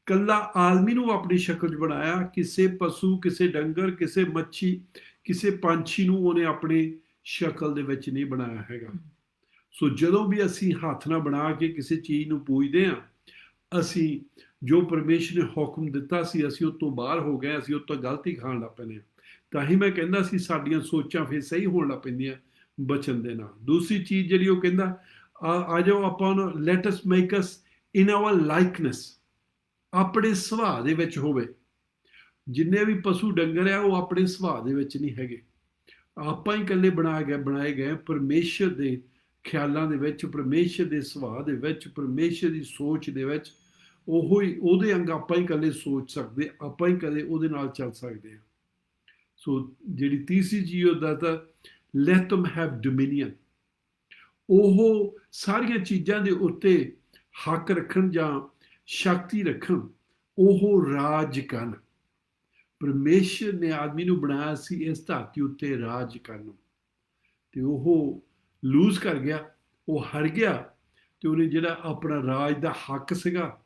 ਕੱਲਾ ਆਦਮੀ ਨੂੰ ਆਪਣੀ ਸ਼ਕਲ 'ਚ ਬਣਾਇਆ। ਕਿਸੇ ਪਸ਼ੂ, ਕਿਸੇ ਡੰਗਰ, ਕਿਸੇ ਮੱਛੀ, ਕਿਸੇ ਪੰਛੀ ਨੂੰ ਉਹਨੇ ਆਪਣੀ ਸ਼ਕਲ ਦੇ ਵਿੱਚ ਨਹੀਂ ਬਣਾਇਆ ਹੈਗਾ। ਸੋ ਜਦੋਂ ਵੀ ਅਸੀਂ ਹੱਥ ਨਾਲ ਬਣਾ ਕੇ ਕਿਸੇ ਚੀਜ਼ ਨੂੰ ਪੂਜਦੇ ਹਾਂ, ਅਸੀਂ ਜੋ ਪਰਮੇਸ਼ਰ ਨੇ ਹੁਕਮ ਦਿੱਤਾ ਸੀ ਅਸੀਂ ਉਹ ਤੋਂ ਬਾਹਰ ਹੋ ਗਏ, ਅਸੀਂ ਉਹ ਤੋਂ ਗਲਤੀ ਖਾਣ ਲੱਗ ਪੈਂਦੇ ਹਾਂ। ਤਾਂ ਹੀ ਮੈਂ ਕਹਿੰਦਾ ਸੀ ਸਾਡੀਆਂ ਸੋਚਾਂ ਫਿਰ ਸਹੀ ਹੋਣ ਲੱਗ ਪੈਂਦੀਆਂ ਬਚਨ ਦੇ ਨਾਲ। ਦੂਸਰੀ ਚੀਜ਼ ਜਿਹੜੀ ਉਹ ਕਹਿੰਦਾ, ਆ ਜਾਓ ਆਪਾਂ ਨੂੰ let us make us in our likeness, ਆਪਣੇ ਸੁਭਾਅ ਦੇ ਵਿੱਚ ਹੋਵੇ। ਜਿੰਨੇ ਵੀ ਪਸ਼ੂ ਡੰਗਰ ਆ ਉਹ ਆਪਣੇ ਸੁਭਾਅ ਦੇ ਵਿੱਚ ਨਹੀਂ ਹੈਗੇ, ਆਪਾਂ ਹੀ ਇਕੱਲੇ ਬਣਾਏ ਗਏ ਪਰਮੇਸ਼ਰ ਦੇ ਖਿਆਲਾਂ ਦੇ ਵਿੱਚ, ਪਰਮੇਸ਼ਰ ਦੇ ਸੁਭਾਅ ਦੇ ਵਿੱਚ, ਪਰਮੇਸ਼ਰ ਦੀ ਸੋਚ ਦੇ ਵਿੱਚ, ਉਹੋ ਹੀ ਉਹਦੇ ਅੰਗ ਆਪਾਂ ਹੀ ਇਕੱਲੇ ਸੋਚ ਸਕਦੇ, ਆਪਾਂ ਹੀ ਕਦੇ ਉਹਦੇ ਨਾਲ ਚੱਲ ਸਕਦੇ ਹਾਂ। ਸੋ ਜਿਹੜੀ ਤੀਸਰੀ ਚੀਜ਼ ਉਹ ਦੱਸਦਾ, let them have dominion। ਉਹ ਸਾਰੀਆਂ ਚੀਜ਼ਾਂ ਦੇ ਉੱਤੇ ਹੱਕ ਰੱਖਣ ਜਾਂ ਸ਼ਕਤੀ ਰੱਖਣ, ਉਹ ਰਾਜ ਕਰਨ। ਪਰਮੇਸ਼ਰ ਨੇ ਆਦਮੀ ਨੂੰ ਬਣਾਇਆ ਸੀ ਇਸ ਧਰਤੀ ਉੱਤੇ ਰਾਜ ਕਰਨ, ਤੇ ਉਹ ਲੂਜ਼ ਕਰ ਗਿਆ, ਉਹ ਹਾਰ ਗਿਆ, ਤੇ ਉਹਨੇ ਜਿਹੜਾ ਆਪਣਾ ਰਾਜ ਦਾ ਹੱਕ ਸੀਗਾ,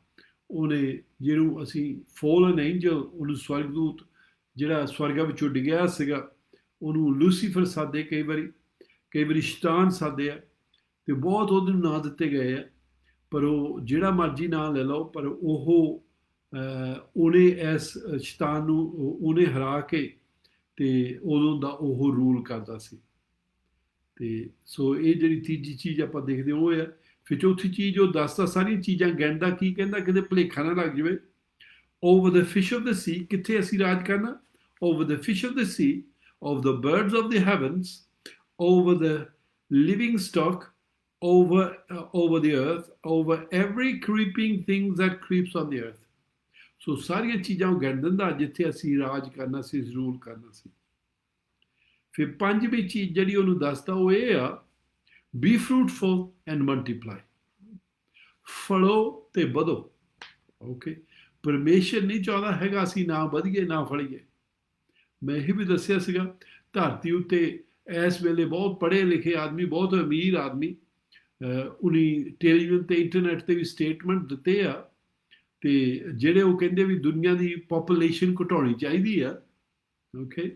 ਉਹਨੇ ਜਿਹਨੂੰ ਅਸੀਂ ਫੋਲਨ ਐਂਜਲ, ਉਹਨੂੰ ਸਵਰਗਦੂਤ ਜਿਹੜਾ ਸਵਰਗਾ ਵਿੱਚੋਂ ਡਿੱਗਿਆ ਸੀਗਾ, ਉਹਨੂੰ ਲੂਸੀਫਰ ਸਾਦੇ, ਕਈ ਵਾਰੀ ਸ਼ੈਤਾਨ ਸਾਦੇ ਆ, ਤੇ ਬਹੁਤ ਉਹਦੇ ਨੂੰ ਨਾਂ ਦਿੱਤੇ ਗਏ ਆ, ਪਰ ਉਹ ਜਿਹੜਾ ਮਰਜ਼ੀ ਨਾਂ ਲੈ ਲਓ, ਪਰ ਉਹ ਉਹਨੇ ਇਸ ਸ਼ੈਤਾਨ ਨੂੰ ਉਹਨੇ ਹਰਾ ਕੇ, ਤੇ ਉਦੋਂ ਦਾ ਉਹ ਰੂਲ ਕਰਦਾ ਸੀ। ਤੇ ਸੋ ਇਹ ਜਿਹੜੀ ਤੀਜੀ ਚੀਜ਼ ਆਪਾਂ ਦੇਖਦੇ ਉਹ ਹੈ। ਫਿਰ ਚੌਥੀ ਚੀਜ਼ ਉਹ ਦੱਸਦਾ, ਸਾਰੀਆਂ ਚੀਜ਼ਾਂ ਗਿਣਦਾ, ਕੀ ਕਹਿੰਦਾ, ਕਿਤੇ ਭੁਲੇਖਾ ਨਾ ਲੱਗ ਜਾਵੇ। Over the fish of the sea, ਕਿੱਥੇ ਅਸੀਂ ਰਾਜ ਕਰਨਾ? Over the fish of the sea, of the birds of the heavens, over the living stock, over the earth, over every creeping thing that creeps on the earth। ਸੋ ਸਾਰੀਆਂ ਚੀਜ਼ਾਂ ਉਹ ਗਿਣ ਦਿੰਦਾ ਜਿੱਥੇ ਅਸੀਂ ਰਾਜ ਕਰਨਾ ਸੀ, ਰੂਲ ਕਰਨਾ ਸੀ। ਫਿਰ ਪੰਜਵੀਂ ਚੀਜ਼ ਜਿਹੜੀ ਉਹਨੂੰ ਦੱਸਦਾ ਉਹ ਇਹ ਆ, be fruitful and multiply। ਫੜੋ ਤੇ ਵਧੋ। ਓਕੇ, ਪਰਮੇਸ਼ਰ ਨਹੀਂ ਚਾਹੁੰਦਾ ਹੈਗਾ ਅਸੀਂ ਨਾ ਵਧੀਏ ਨਾ ਫੜੀਏ। ਮੈਂ ਇਹ ਵੀ ਦੱਸਿਆ ਸੀਗਾ, ਧਰਤੀ ਉੱਤੇ ਇਸ ਵੇਲੇ ਬਹੁਤ ਪੜ੍ਹੇ ਲਿਖੇ ਆਦਮੀ, ਬਹੁਤ ਅਮੀਰ ਆਦਮੀ, ਉਹਨੇ ਟੈਲੀਵਿਜ਼ਨ ਤੇ ਇੰਟਰਨੈਟ ਤੇ ਵੀ ਸਟੇਟਮੈਂਟ ਦਿੱਤੇ ਆ, ਤੇ ਜਿਹੜੇ ਉਹ ਕਹਿੰਦੇ ਵੀ ਦੁਨੀਆ ਦੀ ਪੋਪੂਲੇਸ਼ਨ ਘਟਾਉਣੀ ਚਾਹੀਦੀ ਆ। ਓਕੇ,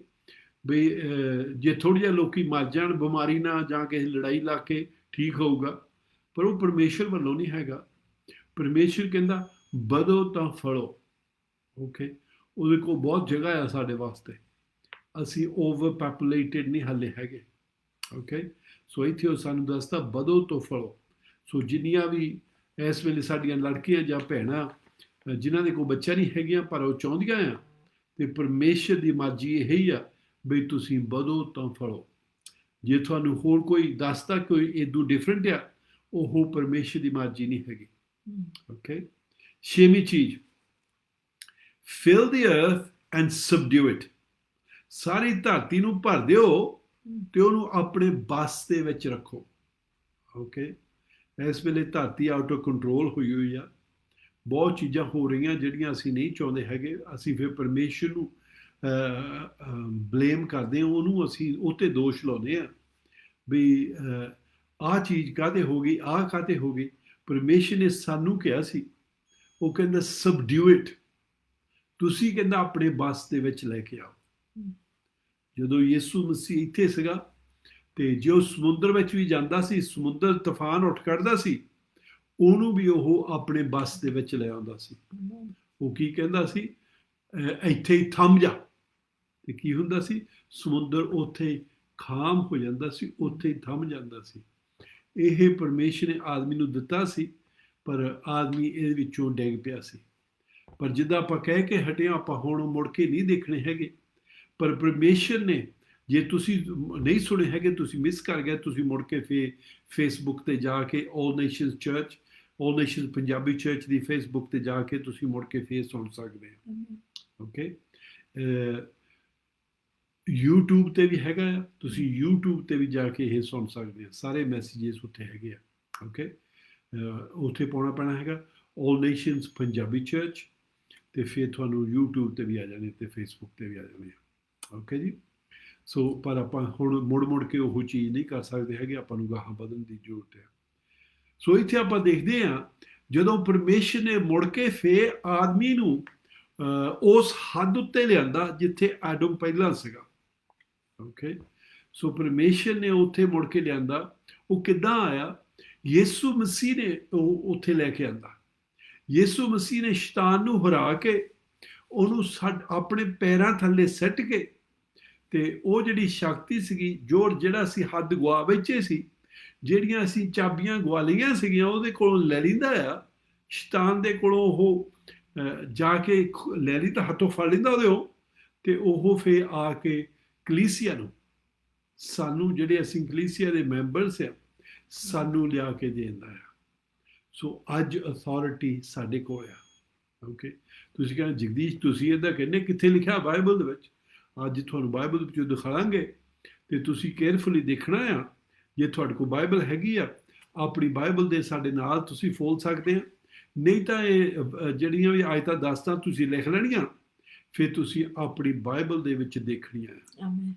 ਬਈ ਜੇ ਥੋੜ੍ਹੇ ਜਿਹੇ ਲੋਕੀ ਮਰ ਜਾਣ ਬਿਮਾਰੀ ਨਾਲ ਜਾਂ ਕਿਸੇ ਲੜਾਈ ਲਾ ਕੇ ਠੀਕ ਹੋਊਗਾ, ਪਰ ਉਹ ਪਰਮੇਸ਼ਰ ਵੱਲੋਂ ਨਹੀਂ ਹੈਗਾ। ਪਰਮੇਸ਼ਰ ਕਹਿੰਦਾ ਵਧੋ ਤਾਂ ਫੜੋ। ਓਕੇ, ਉਹਦੇ ਕੋਲ ਬਹੁਤ ਜਗ੍ਹਾ ਆ ਸਾਡੇ ਵਾਸਤੇ, ਅਸੀਂ ਓਵਰ ਪਾਪੂਲੇਟਡ ਨਹੀਂ ਹਾਲੇ ਹੈਗੇ। ਓਕੇ, ਸੋ ਇੱਥੇ ਉਹ ਸਾਨੂੰ ਦੱਸਦਾ ਵਧੋ ਤੋਂ ਫੜੋ। ਸੋ ਜਿੰਨੀਆਂ ਵੀ ਇਸ ਵੇਲੇ ਸਾਡੀਆਂ ਲੜਕੀਆਂ ਜਾਂ ਭੈਣਾਂ ਜਿਨ੍ਹਾਂ ਦੇ ਕੋਲ ਬੱਚਾ ਨਹੀਂ ਹੈਗੀਆਂ ਪਰ ਉਹ ਚਾਹੁੰਦੀਆਂ ਆ, ਤੇ ਪਰਮੇਸ਼ਰ ਦੀ ਮਰਜ਼ੀ ਇਹ ਹੀ ਆ ਬਈ ਤੁਸੀਂ ਵਧੋ ਤਾਂ ਫੜੋ। ਜੇ ਤੁਹਾਨੂੰ ਹੋਰ ਕੋਈ ਦੱਸਦਾ ਕੋਈ ਇਦੋਂ ਡਿਫਰੈਂਟ ਆ, ਉਹ ਪਰਮੇਸ਼ਰ ਦੀ ਮਰਜ਼ੀ ਨਹੀਂ ਹੈਗੀ। ਓਕੇ, ਛੇਵੀਂ ਚੀਜ਼, fill the earth and subdue it। ਸਾਰੀ ਧਰਤੀ ਨੂੰ ਭਰ ਦਿਓ ਤੇ ਉਹਨੂੰ ਆਪਣੇ ਬਸ ਦੇ ਵਿੱਚ ਰੱਖੋ। ਓਕੇ, ਇਸ ਵੇਲੇ ਧਰਤੀ ਆਊਟ ਆਫ ਕੰਟਰੋਲ ਹੋਈ ਆ, ਬਹੁਤ ਚੀਜ਼ਾਂ ਹੋ ਰਹੀਆਂ ਜਿਹੜੀਆਂ ਅਸੀਂ ਨਹੀਂ ਚਾਹੁੰਦੇ ਹੈਗੇ। ਅਸੀਂ ਫਿਰ ਪਰਮੇਸ਼ਰ ਨੂੰ ਬਲੇਮ ਕਰਦੇ ਹਾਂ, ਉਹਨੂੰ ਅਸੀਂ ਉਹ 'ਤੇ ਦੋਸ਼ ਲਾਉਂਦੇ ਹਾਂ ਵੀ ਆਹ ਚੀਜ਼ ਕਾਹਤੇ ਹੋ ਗਈ, ਆਹ ਕਾਹਤੇ ਹੋ ਗਈ। ਪਰਮੇਸ਼ਰ ਨੇ ਸਾਨੂੰ ਕਿਹਾ ਸੀ, ਉਹ ਕਹਿੰਦਾ ਸਬਡਿਊ ਇਟ, ਤੁਸੀਂ ਕਹਿੰਦਾ ਆਪਣੇ ਬਸ ਦੇ ਵਿੱਚ ਲੈ ਕੇ ਆਓ। ਜਦੋਂ ਯਿਸੂ ਮਸੀਹ ਇੱਥੇ ਸੀਗਾ, ਤੇ ਜੇ ਉਹ ਸਮੁੰਦਰ ਵਿੱਚ ਵੀ ਜਾਂਦਾ ਸੀ, ਸਮੁੰਦਰ ਤੂਫਾਨ ਉੱਠ ਕੱਢਦਾ ਸੀ, ਉਹਨੂੰ ਵੀ ਉਹ ਆਪਣੇ ਬਸ ਦੇ ਵਿੱਚ ਲੈ ਆਉਂਦਾ ਸੀ। ਉਹ ਕੀ ਕਹਿੰਦਾ ਸੀ, ਇੱਥੇ ਹੀ ਥੰਮ ਜਾ, ਤੇ ਕੀ ਹੁੰਦਾ ਸੀ, ਸਮੁੰਦਰ ਉੱਥੇ ਖਾਮ ਹੋ ਜਾਂਦਾ ਸੀ, ਉੱਥੇ ਹੀ ਥੰਮ ਜਾਂਦਾ ਸੀ। ਇਹ ਪਰਮੇਸ਼ਰ ਨੇ ਆਦਮੀ ਨੂੰ ਦਿੱਤਾ ਸੀ, ਪਰ ਆਦਮੀ ਇਹਦੇ ਵਿੱਚੋਂ ਡਿੱਗ ਪਿਆ ਸੀ। ਪਰ ਜਿੱਦਾਂ ਆਪਾਂ ਕਹਿ ਕੇ ਹਟਿਆ, ਆਪਾਂ ਹੁਣ ਮੁੜ ਕੇ ਨਹੀਂ ਦੇਖਣੇ ਹੈਗੇ। ਪਰ ਪਰਮੇਸ਼ਰ ਨੇ, ਜੇ ਤੁਸੀਂ ਨਹੀਂ ਸੁਣੇ ਹੈਗੇ, ਤੁਸੀਂ ਮਿਸ ਕਰ ਗਏ, ਤੁਸੀਂ ਮੁੜ ਕੇ ਫੇਸਬੁੱਕ ਤੇ ਜਾ ਕੇ ਆਲ ਨੇਸ਼ਨਸ ਚਰਚ, ਆਲ ਨੇਸ਼ਨਸ ਪੰਜਾਬੀ ਚਰਚ ਦੀ ਫੇਸਬੁੱਕ ਤੇ ਜਾ ਕੇ ਤੁਸੀਂ ਮੁੜ ਕੇ ਫੇਰ ਸੁਣ ਸਕਦੇ ਹੋ। ਓਕੇ, YouTube ਤੇ ਵੀ ਹੈਗਾ ਆ, ਤੁਸੀਂ YouTube ਤੇ ਵੀ ਜਾ ਕੇ ਇਹ ਸੁਣ ਸਕਦੇ ਆ, ਸਾਰੇ ਮੈਸੇਜਸ ਉੱਥੇ ਹੈਗੇ ਆ। ਓਕੇ, ਉੱਥੇ ਪਾਉਣਾ ਪੈਣਾ ਹੈਗਾ ਆਲ ਨੇਸ਼ਨਸ ਪੰਜਾਬੀ ਚਰਚ, ਤੇ ਫਿਰ ਤੁਹਾਨੂੰ YouTube ਤੇ ਵੀ ਆ ਜਾਣੇ ਤੇ ਫੇਸਬੁੱਕ ਤੇ ਵੀ ਆ ਜਾਣੇ ਆ। ਓਕੇ ਜੀ, ਸੋ ਪਰ ਆਪਾਂ ਹੁਣ ਮੁੜ ਕੇ ਉਹ ਚੀਜ਼ ਨਹੀਂ ਕਰ ਸਕਦੇ ਹੈਗੇ, ਆਪਾਂ ਨੂੰ ਗਾਹਾਂ ਵਧਣ ਦੀ ਜ਼ਰੂਰਤ ਹੈ। ਸੋ ਇੱਥੇ ਆਪਾਂ ਦੇਖਦੇ ਹਾਂ, ਜਦੋਂ ਪਰਮੇਸ਼ਰ ਨੇ ਮੁੜ ਕੇ ਫੇਰ ਆਦਮੀ ਨੂੰ ਉਸ ਹੱਦ ਉੱਤੇ ਲਿਆਂਦਾ ਜਿੱਥੇ ਆਦਮ ਪਹਿਲਾਂ ਸੀਗਾ। ਓਕੇ, ਸੋ ਪਰਮੇਸ਼ਰ ਨੇ ਉੱਥੇ ਮੁੜ ਕੇ ਲਿਆਂਦਾ। ਉਹ ਕਿੱਦਾਂ ਆਇਆ? ਯਿਸੂ ਮਸੀਹ ਨੇ ਉਹ ਉੱਥੇ ਲੈ ਕੇ ਆਂਦਾ। ਯਿਸੂ ਮਸੀਹ ਨੇ ਸ਼ੈਤਾਨ ਨੂੰ ਹਰਾ ਕੇ ਉਹਨੂੰ ਆਪਣੇ ਪੈਰਾਂ ਥੱਲੇ ਸੱਟ ਕੇ, ਤੇ ਉਹ ਜਿਹੜੀ ਸ਼ਕਤੀ ਸੀਗੀ, ਜਿਹੜਾ ਅਸੀਂ ਹੱਦ ਗਵਾ ਬੈਠੇ ਸੀ, ਜਿਹੜੀਆਂ ਅਸੀਂ ਚਾਬੀਆਂ ਗਵਾ ਲਈਆਂ ਸੀਗੀਆਂ, ਉਹਦੇ ਕੋਲੋਂ ਲੈ ਲੈਂਦਾ ਆ। ਸ਼ੈਤਾਨ ਦੇ ਕੋਲੋਂ ਉਹ ਜਾ ਕੇ ਲੈ ਲਈ ਤਾਂ ਹੱਥੋਂ ਫੜ ਲੈਂਦਾ ਉਹਦੇ, ਤੇ ਉਹ ਫੇਰ ਆ ਕੇ ਕਲੀਸਿਆ ਨੂੰ, ਸਾਨੂੰ ਜਿਹੜੇ ਅਸੀਂ ਕਲੀਸਿਆ ਦੇ ਮੈਂਬਰਸ ਆ, ਸਾਨੂੰ ਲਿਆ ਕੇ ਦੇਂਦਾ ਆ। ਸੋ ਅੱਜ ਅਥਾਰਟੀ ਸਾਡੇ ਕੋਲ ਆ। ਓਕੇ, ਤੁਸੀਂ ਕਹਿੰਦੇ ਜਗਦੀਸ਼ ਤੁਸੀਂ ਇਹਦਾ ਕਹਿੰਦੇ ਕਿੱਥੇ ਲਿਖਿਆ ਬਾਈਬਲ ਦੇ ਵਿੱਚ? ਅੱਜ ਤੁਹਾਨੂੰ ਬਾਈਬਲ ਵਿੱਚੋਂ ਦਿਖਾਵਾਂਗੇ ਤੇ ਤੁਸੀਂ ਕੇਅਰਫੁਲੀ ਦੇਖਣਾ ਆ। ਜੇ ਤੁਹਾਡੇ ਕੋਲ ਬਾਈਬਲ ਹੈਗੀ ਆ, ਆਪਣੀ ਬਾਈਬਲ ਦੇ ਸਾਡੇ ਨਾਲ ਤੁਸੀਂ ਫੋਲ ਸਕਦੇ ਆ। ਨਹੀਂ ਤਾਂ ਇਹ ਜਿਹੜੀਆਂ ਵੀ ਆਇਤਾਂ ਦੱਸਦਾ ਤੁਸੀਂ ਲਿਖ ਲੈਣੀਆਂ, ਫਿਰ ਤੁਸੀਂ ਆਪਣੀ ਬਾਈਬਲ ਦੇ ਵਿੱਚ ਦੇਖਣੀਆਂ। ਆਮੀਨ।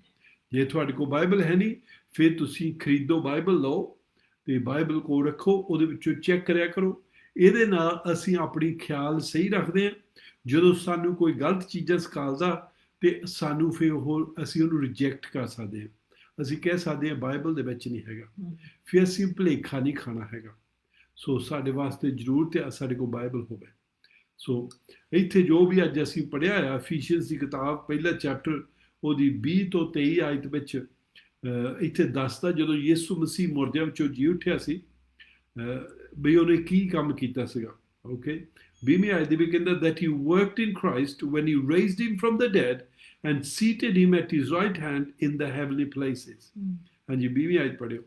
ਜੇ ਤੁਹਾਡੇ ਕੋਲ ਬਾਈਬਲ ਹੈ ਨਹੀਂ, ਫਿਰ ਤੁਸੀਂ ਖਰੀਦੋ ਬਾਈਬਲ ਲਓ ਤੇ ਬਾਈਬਲ ਕੋਲ ਰੱਖੋ, ਉਹਦੇ ਵਿੱਚੋਂ ਚੈੱਕ ਕਰਿਆ ਕਰੋ। ਇਹਦੇ ਨਾਲ ਅਸੀਂ ਆਪਣੀ ਖਿਆਲ ਸਹੀ ਰੱਖਦੇ ਹਾਂ। ਜਦੋਂ ਸਾਨੂੰ ਕੋਈ ਗਲਤ ਚੀਜ਼ਾਂ ਸਿਖਾਉਂਦਾ ਤੇ ਸਾਨੂੰ ਫਿਰ ਅਸੀਂ ਉਹਨੂੰ ਰਿਜੈਕਟ ਕਰ ਸਕਦੇ ਹਾਂ। ਅਸੀਂ ਕਹਿ ਸਕਦੇ ਹਾਂ ਬਾਈਬਲ ਦੇ ਵਿੱਚ ਨਹੀਂ ਹੈਗਾ, ਫਿਰ ਅਸੀਂ ਭੁਲੇਖਾ ਨਹੀਂ ਖਾਣਾ ਹੈਗਾ। ਸੋ ਸਾਡੇ ਵਾਸਤੇ ਜ਼ਰੂਰਤ ਹੈ ਸਾਡੇ ਕੋਲ ਬਾਈਬਲ ਹੋਵੇ। ਸੋ ਇੱਥੇ ਜੋ ਵੀ ਅੱਜ ਅਸੀਂ ਪੜ੍ਹਿਆ ਆ ਐਫੀਸ਼ੀਅਨਸ ਦੀ ਕਿਤਾਬ ਪਹਿਲਾ ਚੈਪਟਰ ਉਹਦੀ 20 ਤੋਂ 23 ਆਇਤ ਵਿੱਚ ਇੱਥੇ ਦੱਸਦਾ ਜਦੋਂ ਯਿਸੂ ਮਸੀਹ ਮੁਰਦਿਆਂ ਵਿੱਚੋਂ ਜੀ ਉੱਠਿਆ ਸੀ, ਬਈ ਉਹਨੇ ਕੀ ਕੰਮ ਕੀਤਾ ਸੀਗਾ। ਓਕੇ, 20ਵੀਂ ਆਇਤ ਦੇ ਵਿੱਚ ਕਹਿੰਦਾ that he worked in Christ when he raised him from the dead and seated him at his right hand in the heavenly places। ਹਾਂਜੀ, 20ਵੀਂ ਆਇਤ ਪੜ੍ਹਿਓ।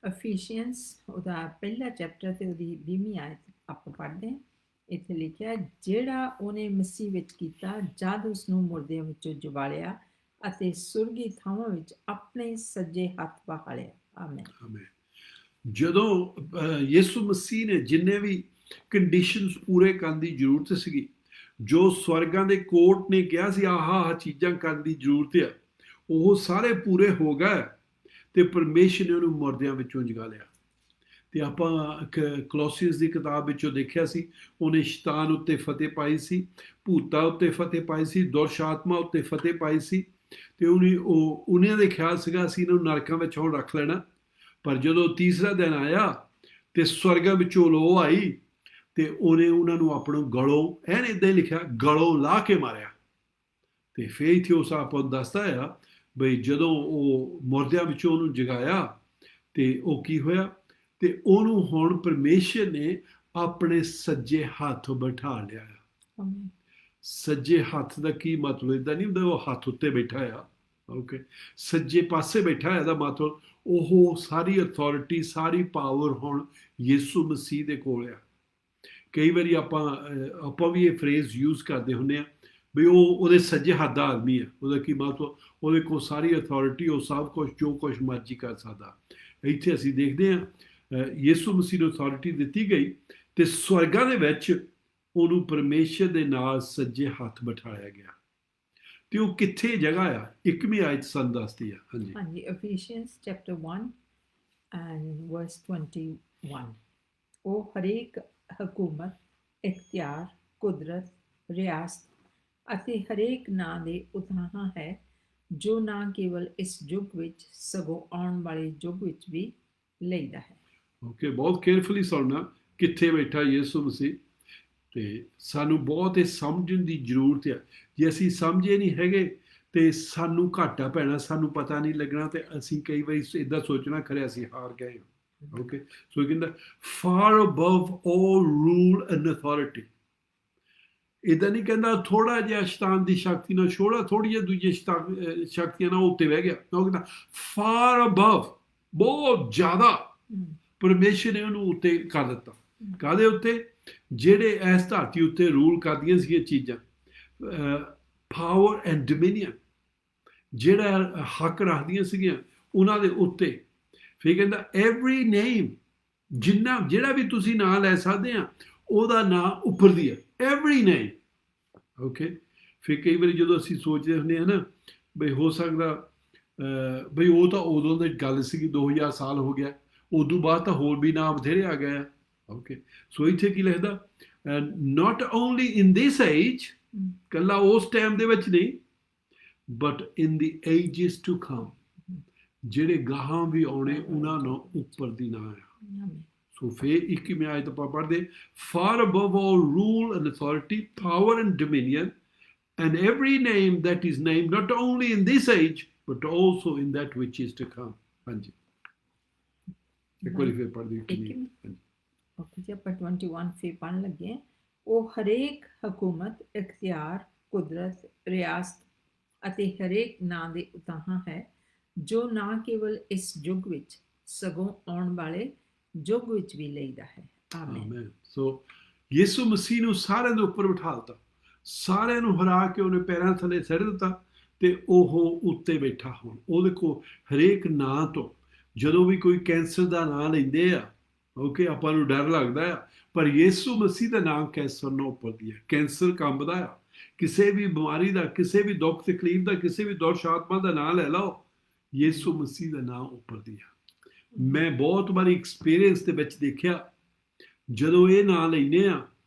ਅਫੀਸ਼ੀਅਨਸ ਉਹਦਾ ਪਹਿਲਾ ਚੈਪਟਰ ਤੇ ਉਹਦੀ 20ਵੀਂ ਆਇਤ ਆਪਾਂ ਪੜ੍ਹਦੇ ਹਾਂ। ਇੱਥੇ ਲਿਖਿਆ ਜਿਹੜਾ ਉਹਨੇ ਮਸੀਹ ਵਿੱਚ ਕੀਤਾ ਜਦ ਉਸ ਨੂੰ ਮੁਰਦਿਆਂ ਵਿੱਚੋਂ ਜਵਾਲਿਆ ਅਤੇ ਸੁਰਗੀ ਥਾਵਾਂ ਵਿੱਚ ਆਪਣੇ ਸੱਜੇ ਹੱਥ ਬਹਾਲਿਆ। ਆਮੀਨ। ਆਮੀਨ। ਜਦੋਂ ਯਿਸੂ ਮਸੀਹ ਨੇ ਜਿੰਨੇ ਵੀ ਕੰਡੀਸ਼ਨਸ ਪੂਰੇ ਕਰਨ ਦੀ ਜ਼ਰੂਰਤ ਸੀਗੀ, ਜੋ ਸਵਰਗਾਂ ਦੇ ਕੋਰਟ ਨੇ ਕਿਹਾ ਸੀ ਆਹ ਚੀਜ਼ਾਂ ਕਰਨ ਦੀ ਜ਼ਰੂਰਤ ਆ, ਉਹ ਸਾਰੇ ਪੂਰੇ ਹੋ ਗਏ ਤੇ ਪਰਮੇਸ਼ਰ ਨੇ ਉਹਨੂੰ ਮੁਰਦਿਆਂ ਵਿੱਚੋਂ ਜਗਾ ਲਿਆ। ਤੇ ਆਪਾਂ ਕਲੋਸੀਅਸ ਦੀ ਕਿਤਾਬ ਵਿੱਚੋਂ ਦੇਖਿਆ ਸੀ, ਉਹਨੇ ਸ਼ੈਤਾਨ ਉੱਤੇ ਫਤਿਹ ਪਾਈ ਸੀ, ਭੂਤਾਂ ਉੱਤੇ ਫਤਿਹ ਪਾਈ ਸੀ, ਦੁਰਸ਼ ਆਤਮਾ ਉੱਤੇ ਫਤਿਹ ਪਾਈ ਸੀ। ਤੇ ਉਹਨਾਂ ਦੇ ਖਿਆਲ ਸੀਗਾ ਅਸੀਂ ਇਹਨੂੰ ਨਰਕਾਂ ਵਿੱਚ ਹੁਣ ਰੱਖ ਲੈਣਾ। ਪਰ ਜਦੋਂ ਤੀਸਰਾ ਦਿਨ ਆਇਆ ਤੇ ਸਵਰਗਾਂ ਵਿੱਚੋਂ ਲੋ ਆਈ ਤੇ ਉਹਨੇ ਉਹਨਾਂ ਨੂੰ ਆਪਣਾ ਗਲੋਂ ਐਨ ਏਦਾਂ ਹੀ ਲਿਖਿਆ ਗਲੋਂ ਲਾ ਕੇ ਮਾਰਿਆ। ਤੇ ਫਿਰ ਇੱਥੇ ਉਸ ਆਪਾਂ ਦੱਸਦਾ ਆ ਬਈ ਜਦੋਂ ਉਹ ਮੁਰਦਿਆਂ ਵਿੱਚੋਂ ਉਹਨੂੰ ਜਗਾਇਆ ਤੇ ਉਹ ਕੀ ਹੋਇਆ, ਤੇ ਉਹਨੂੰ ਹੁਣ ਪਰਮੇਸ਼ਰ ਨੇ ਆਪਣੇ ਸੱਜੇ ਹੱਥ ਬਿਠਾ ਲਿਆ। ਸੱਜੇ ਹੱਥ ਦਾ ਕੀ ਮਤਲਬ? ਇਦਾਂ ਨਹੀਂ ਹੁੰਦਾ ਉਹ ਹੱਥ ਉੱਤੇ ਬੈਠਾ ਆ। ਓਕੇ, ਸੱਜੇ ਪਾਸੇ ਬੈਠਾ ਇਹਦਾ ਮਤਲਬ ਉਹ ਸਾਰੀ ਅਥਾਰਟੀ ਸਾਰੀ ਪਾਵਰ ਹੁਣ ਯਿਸੂ ਮਸੀਹ ਦੇ ਕੋਲ ਆ। ਕਈ ਵਾਰੀ ਆਪਾਂ ਵੀ ਇਹ ਫਰੇਜ਼ ਯੂਜ਼ ਕਰਦੇ ਹੁੰਦੇ ਆ ਵੀ ਉਹ ਉਹਦੇ ਸੱਜੇ ਹੱਥ ਦਾ ਆਦਮੀ ਆ। ਉਹਦਾ ਕੀ ਮਤਲਬ? ਉਹਦੇ ਕੋਲ ਸਾਰੀ ਅਥਾਰਟੀ, ਉਹ ਸਭ ਕੁਝ ਜੋ ਕੁਝ ਮਰਜ਼ੀ ਕਰ ਸਕਦਾ। ਇੱਥੇ ਅਸੀਂ ਦੇਖਦੇ ਹਾਂ ਯਿਸੂ ਮਸੀਹ ਨੂੰ ਅਥਾਰਟੀ ਦਿੱਤੀ ਗਈ ਤੇ ਸਵਰਗਾਂ ਦੇ ਵਿੱਚ ਉਹਨੂੰ ਪਰਮੇਸ਼ਰ ਦੇ ਨਾਲ ਸੱਜੇ ਹੱਥ ਬਿਠਾਇਆ ਗਿਆ। ਤੇ ਉਹ ਕਿੱਥੇ ਜਗ੍ਹਾ ਆ? 21ਵੀਂ ਆਇਤ ਸਾਨੂੰ ਦੱਸਦੀ ਆ। ਹਾਂਜੀ ਹਾਂਜੀ, ਅਫੀਸ਼ੀਅਨਸ ਚੈਪਟਰ 1 ਐਂਡ ਵਰਸ 21। ਉਹ ਹਰੇਕ ਹਕੂਮਤ, ਇਖਤਿਆਰ, ਕੁਦਰਤ, ਰਿਆਸਤ ਅਤੇ ਹਰੇਕ ਨਾਂ ਦੇ ਉਤਾਹਾਂ ਹੈ ਜੋ ਨਾ ਕੇਵਲ ਇਸ ਯੁੱਗ ਵਿੱਚ ਸਗੋਂ ਆਉਣ ਵਾਲੇ ਯੁੱਗ ਵਿੱਚ ਵੀ ਲਈਦਾ ਹੈ। ਓਕੇ, ਬਹੁਤ ਕੇਅਰਫੁਲੀ ਸੁਣਨਾ ਕਿੱਥੇ ਬੈਠਾ ਯਿਸੂ ਮਸੀਹ। ਤੇ ਸਾਨੂੰ ਬਹੁਤ ਇਹ ਸਮਝਣ ਦੀ ਜ਼ਰੂਰਤ ਆ। ਜੇ ਅਸੀਂ ਸਮਝੇ ਨਹੀਂ ਹੈਗੇ ਤੇ ਸਾਨੂੰ ਘਾਟਾ ਪੈਣਾ, ਸਾਨੂੰ ਪਤਾ ਨਹੀਂ ਲੱਗਣਾ ਤੇ ਅਸੀਂ ਕਈ ਵਾਰੀ ਇੱਦਾਂ ਸੋਚਣਾ ਖਰੇ ਅਸੀਂ ਹਾਰ ਗਏ। ਓਕੇ, ਸੋ ਕਹਿੰਦਾ far above all rule and authority। ਇੱਦਾਂ ਨਹੀਂ ਕਹਿੰਦਾ ਥੋੜਾ ਜਿਹਾ ਸ਼ੈਤਾਨ ਦੀ ਸ਼ਕਤੀ ਨਾਲ ਥੋੜੀ ਜਿਹੀ ਦੂਜੀ ਸ਼ਕਤੀਆਂ ਨਾਲ ਉੱਤੇ ਬਹਿ ਗਿਆ। ਉਹ ਕਹਿੰਦਾ far above, ਬਹੁਤ ਜ਼ਿਆਦਾ ਪਰਮੇਸ਼ਰ ਨੇ ਉਹਨੂੰ ਉੱਤੇ ਕਰ ਦਿੱਤਾ। ਕਾਹਦੇ ਉੱਤੇ? ਜਿਹੜੇ ਇਸ ਧਰਤੀ ਉੱਤੇ ਰੂਲ ਕਰਦੀਆਂ ਸੀ ਇਹ ਚੀਜ਼ਾਂ, ਪਾਵਰ ਐਂਡ ਡੋਮੀਨੀਅਨ, ਜਿਹੜਾ ਹੱਕ ਰੱਖਦੀਆਂ ਸੀਗੀਆਂ ਉਹਨਾਂ ਦੇ ਉੱਤੇ। ਫਿਰ ਕਹਿੰਦਾ ਐਵਰੀ ਨੇਮ, ਜਿਹੜਾ ਵੀ ਤੁਸੀਂ ਨਾਂ ਲੈ ਸਕਦੇ ਆ ਉਹਦਾ ਨਾਂ ਉੱਪਰ ਦੀ ਹੈ। ਐਵਰੀ ਨੇਮ। ਓਕੇ, ਫਿਰ ਕਈ ਵਾਰੀ ਜਦੋਂ ਅਸੀਂ ਸੋਚਦੇ ਹੁੰਦੇ ਹਾਂ ਨਾ ਬਈ ਹੋ ਸਕਦਾ ਬਈ ਉਹ ਤਾਂ ਉਦੋਂ ਦੀ ਗੱਲ ਸੀਗੀ, 2000 ਸਾਲ ਹੋ ਗਿਆ, ਉਦੋਂ ਬਾਅਦ ਤਾਂ ਹੋਰ ਵੀ ਨਾਮ ਬਥੇਰੇ ਆ ਗਏ ਆ। ਓਕੇ, ਸੋ ਇੱਥੇ ਕੀ ਲਿਖਦਾ? not only in this age, ਕੱਲਾ ਉਸ ਟਾਈਮ ਦੇ ਵਿੱਚ ਨਹੀਂ, but in the ages to come, ਜਿਹੜੇ ਗਾਹਾਂ ਵੀ ਆਉਣੇ ਉਹਨਾਂ ਨੂੰ ਉੱਪਰ ਦੀ ਨਾਂ ਆ। ਸੋ ਫਿਰ 21ਵੀਂ ਆਇਤ ਆਪਾਂ ਪੜ੍ਹਦੇ far above all rule and authority, power and dominion, and every name that is named not only in this age but also in that which is to come। ਹਾਂਜੀ, ਇੱਕ ਵਾਰੀ ਫਿਰ ਪੜ੍ਹ ਦਿਓ। ਓਕੇ ਜੀ, ਆਪਾਂ 21 ਫਿਰ ਪੜ੍ਹਨ ਲੱਗੇ। ਉਹ ਹਰੇਕ ਹਕੂਮਤ, ਇਖਤਿਆਰ, ਕੁਦਰਤ, ਰਿਆਸਤ ਅਤੇ ਹਰੇਕ ਨਾਂ ਦੇ ਉਤਾਹਾਂ ਹੈ ਜੋ ਨਾ ਕੇਵਲ ਇਸ ਯੁੱਗ ਵਿੱਚ ਸਗੋਂ ਆਉਣ ਵਾਲੇ ਯੁੱਗ ਵਿੱਚ ਵੀ ਲਈਦਾ ਹੈ। ਆਮੀਨ। ਆਮੇਨ। ਸੋ ਯਿਸੂ ਮਸੀਹ ਨੂੰ ਸਾਰਿਆਂ ਦੇ ਉੱਪਰ ਬਿਠਾ ਦਿੱਤਾ, ਸਾਰਿਆਂ ਨੂੰ ਹਰਾ ਕੇ ਉਹਨੇ ਪੈਰਾਂ ਥੱਲੇ ਸਿੱਟ ਦਿੱਤਾ ਤੇ ਉਹ ਉੱਤੇ ਬੈਠਾ। ਹੁਣ ਉਹਦੇ ਕੋਲ ਹਰੇਕ ਨਾਂ ਤੋਂ, ਜਦੋਂ ਵੀ ਕੋਈ ਕੈਂਸਰ ਦਾ ਨਾਂ ਲੈਂਦੇ ਆ, ਓਕੇ, ਆਪਾਂ ਨੂੰ ਡਰ ਲੱਗਦਾ ਆ, ਪਰ ਯਿਸੂ ਮਸੀਹ ਦਾ ਨਾਮ ਕੈਂਸਰ ਨੂੰ ਉੱਪਰ ਦੀ ਹੈ। ਕੈਂਸਰ ਕੰਬਦਾ ਆ, ਕਿਸੇ ਵੀ ਬਿਮਾਰੀ ਦਾ, ਕਿਸੇ ਵੀ ਦੁੱਖ ਤਕਲੀਫ ਦਾ, ਕਿਸੇ ਵੀ ਦੁਸ਼ ਆਤਮਾ ਦਾ ਨਾਂ ਲੈ ਲਓ, ਯਿਸੂ ਮਸੀਹ ਦਾ ਨਾਮ ਉੱਪਰ ਦੀ ਆ। ਮੈਂ ਬਹੁਤ ਵਾਰੀ ਐਕਸਪੀਰੀਅੰਸ ਦੇ ਵਿੱਚ ਦੇਖਿਆ, ਜਦੋਂ ਇਹ ਨਾਂ ਲੈਂਦੇ ਆ